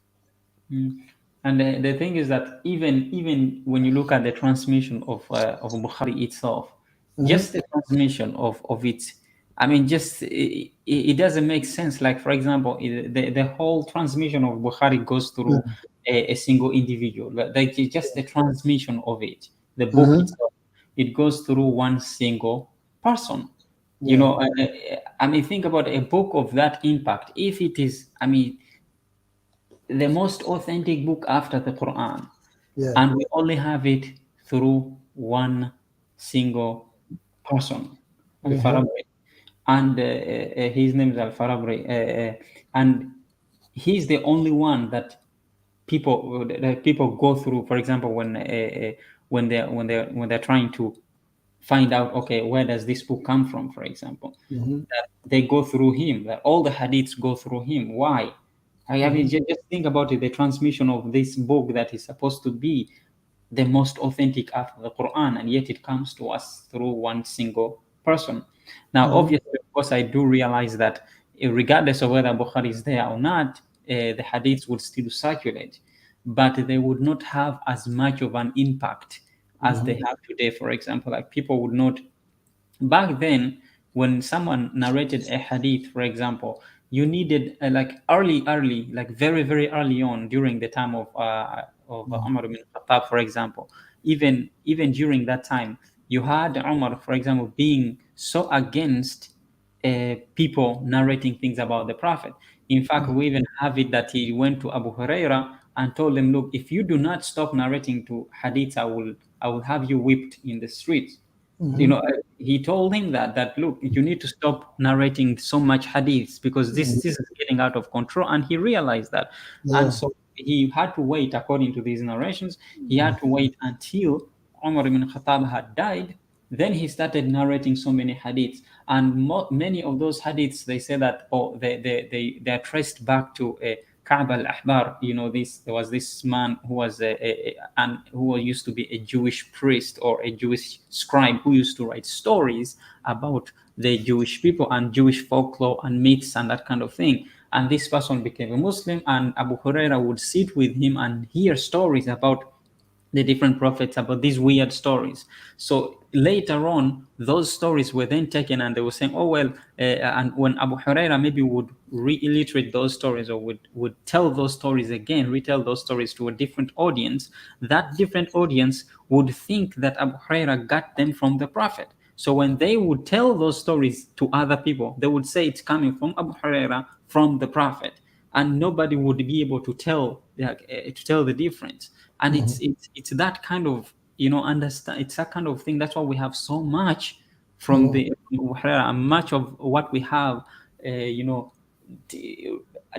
And the thing is that even when you look at the transmission of Bukhari itself, just the transmission of it, I mean, just it doesn't make sense. Like, for example, the whole transmission of Bukhari goes through a single individual. Like just the transmission of it, the book itself, it goes through one single person. I mean, think about a book of that impact. If it is, I mean, the most authentic book after the Quran, and we only have it through one single person, Al-Farabri. And his name is Al-Farabri, and he's the only one that people go through. For example, when they're trying to find out, okay, where does this book come from? For example, that they go through him. That all the hadiths go through him. Why? I mean, just think about it. The transmission of this book that is supposed to be the most authentic after the Quran, and yet it comes to us through one single person. Now, obviously, of course, I do realize that regardless of whether Bukhari is there or not, the hadiths would still circulate, but they would not have as much of an impact as they have today. For example, like people would not, back then, when someone narrated a hadith, for example, you needed like early, like very, very early on during the time of Umar ibn Khattab, for example, even during that time, you had Umar, for example, being so against people narrating things about the Prophet. In fact, we even have it that he went to Abu Huraira and told him, look, if you do not stop narrating to hadith, I will have you whipped in the streets. He told him that look, you need to stop narrating so much hadiths because this is getting out of control. And he realized that. And so he had to wait, according to these narrations, he had to wait until Umar ibn Khattab had died. Then he started narrating so many hadiths, and many of those hadiths, they say that they are traced back to Ka'b al-Ahbar. There was this man who was who used to be a Jewish priest or a Jewish scribe who used to write stories about the Jewish people and Jewish folklore and myths and that kind of thing. And this person became a Muslim, and Abu Huraira would sit with him and hear stories about the different prophets, about these weird stories. So later on, those stories were then taken and they were saying, oh, well, and when Abu Huraira maybe would reiterate those stories or would tell those stories again, retell those stories to a different audience, that different audience would think that Abu Huraira got them from the Prophet. So when they would tell those stories to other people, they would say it's coming from Abu Huraira, from the Prophet, and nobody would be able to tell the difference. And it's that kind of, understand. It's that kind of thing. That's why we have so much from the Abu Huraira, and much of what we have,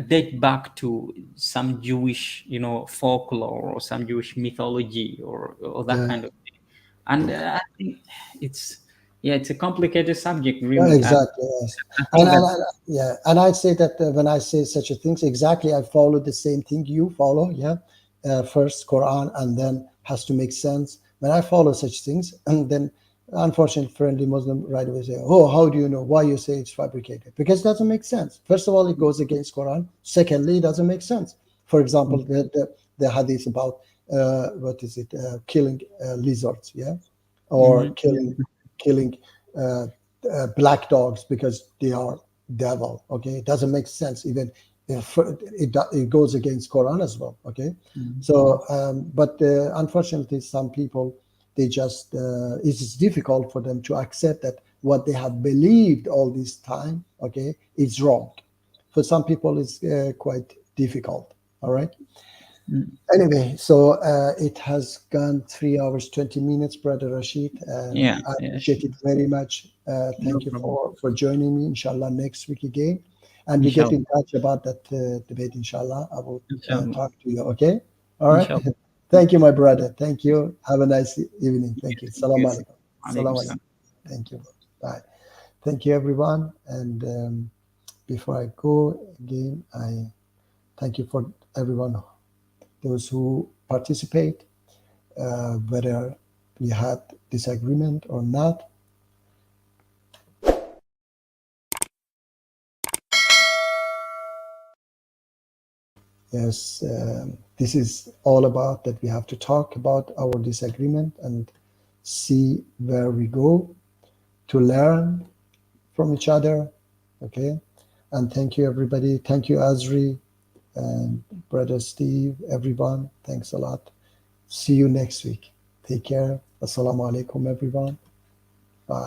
date back to some Jewish, folklore or some Jewish mythology or that kind of thing. And I think it's a complicated subject, really. Exactly. Yes. And I'd say that when I say such a things, exactly, I follow the same thing you follow. First Quran, and then has to make sense. When I follow such things, and then unfortunately, friendly Muslim right away say, "Oh, how do you know? Why you say it's fabricated?" Because it doesn't make sense. First of all, it goes against Quran. Secondly, it doesn't make sense. For example, the hadith about killing lizards, or killing black dogs because they are devil. Okay, it doesn't make sense. Even if it goes against Quran as well. Okay, so but unfortunately, some people, they just it's difficult for them to accept that what they have believed all this time, okay, is wrong. For some people, it's quite difficult. All right. Anyway, so it has gone 3 hours 20 minutes, Brother Rashid. I appreciate it very much. Thank you for joining me. Inshallah, next week again, and we get in touch about that debate. Inshallah, I will talk to you. Okay. All right. Thank you, my brother. Thank you. Have a nice evening. Thank you. Salam alaikum. Salam alaikum. Thank you. Bye. Thank you, everyone. And before I go again, I thank you for everyone, those who participate, whether we had disagreement or not. Yes, this is all about that we have to talk about our disagreement and see where we go to learn from each other. Okay, and thank you, everybody. Thank you, Azri and Brother Steve, everyone. Thanks a lot. See you next week. Take care. Assalamu alaikum, everyone.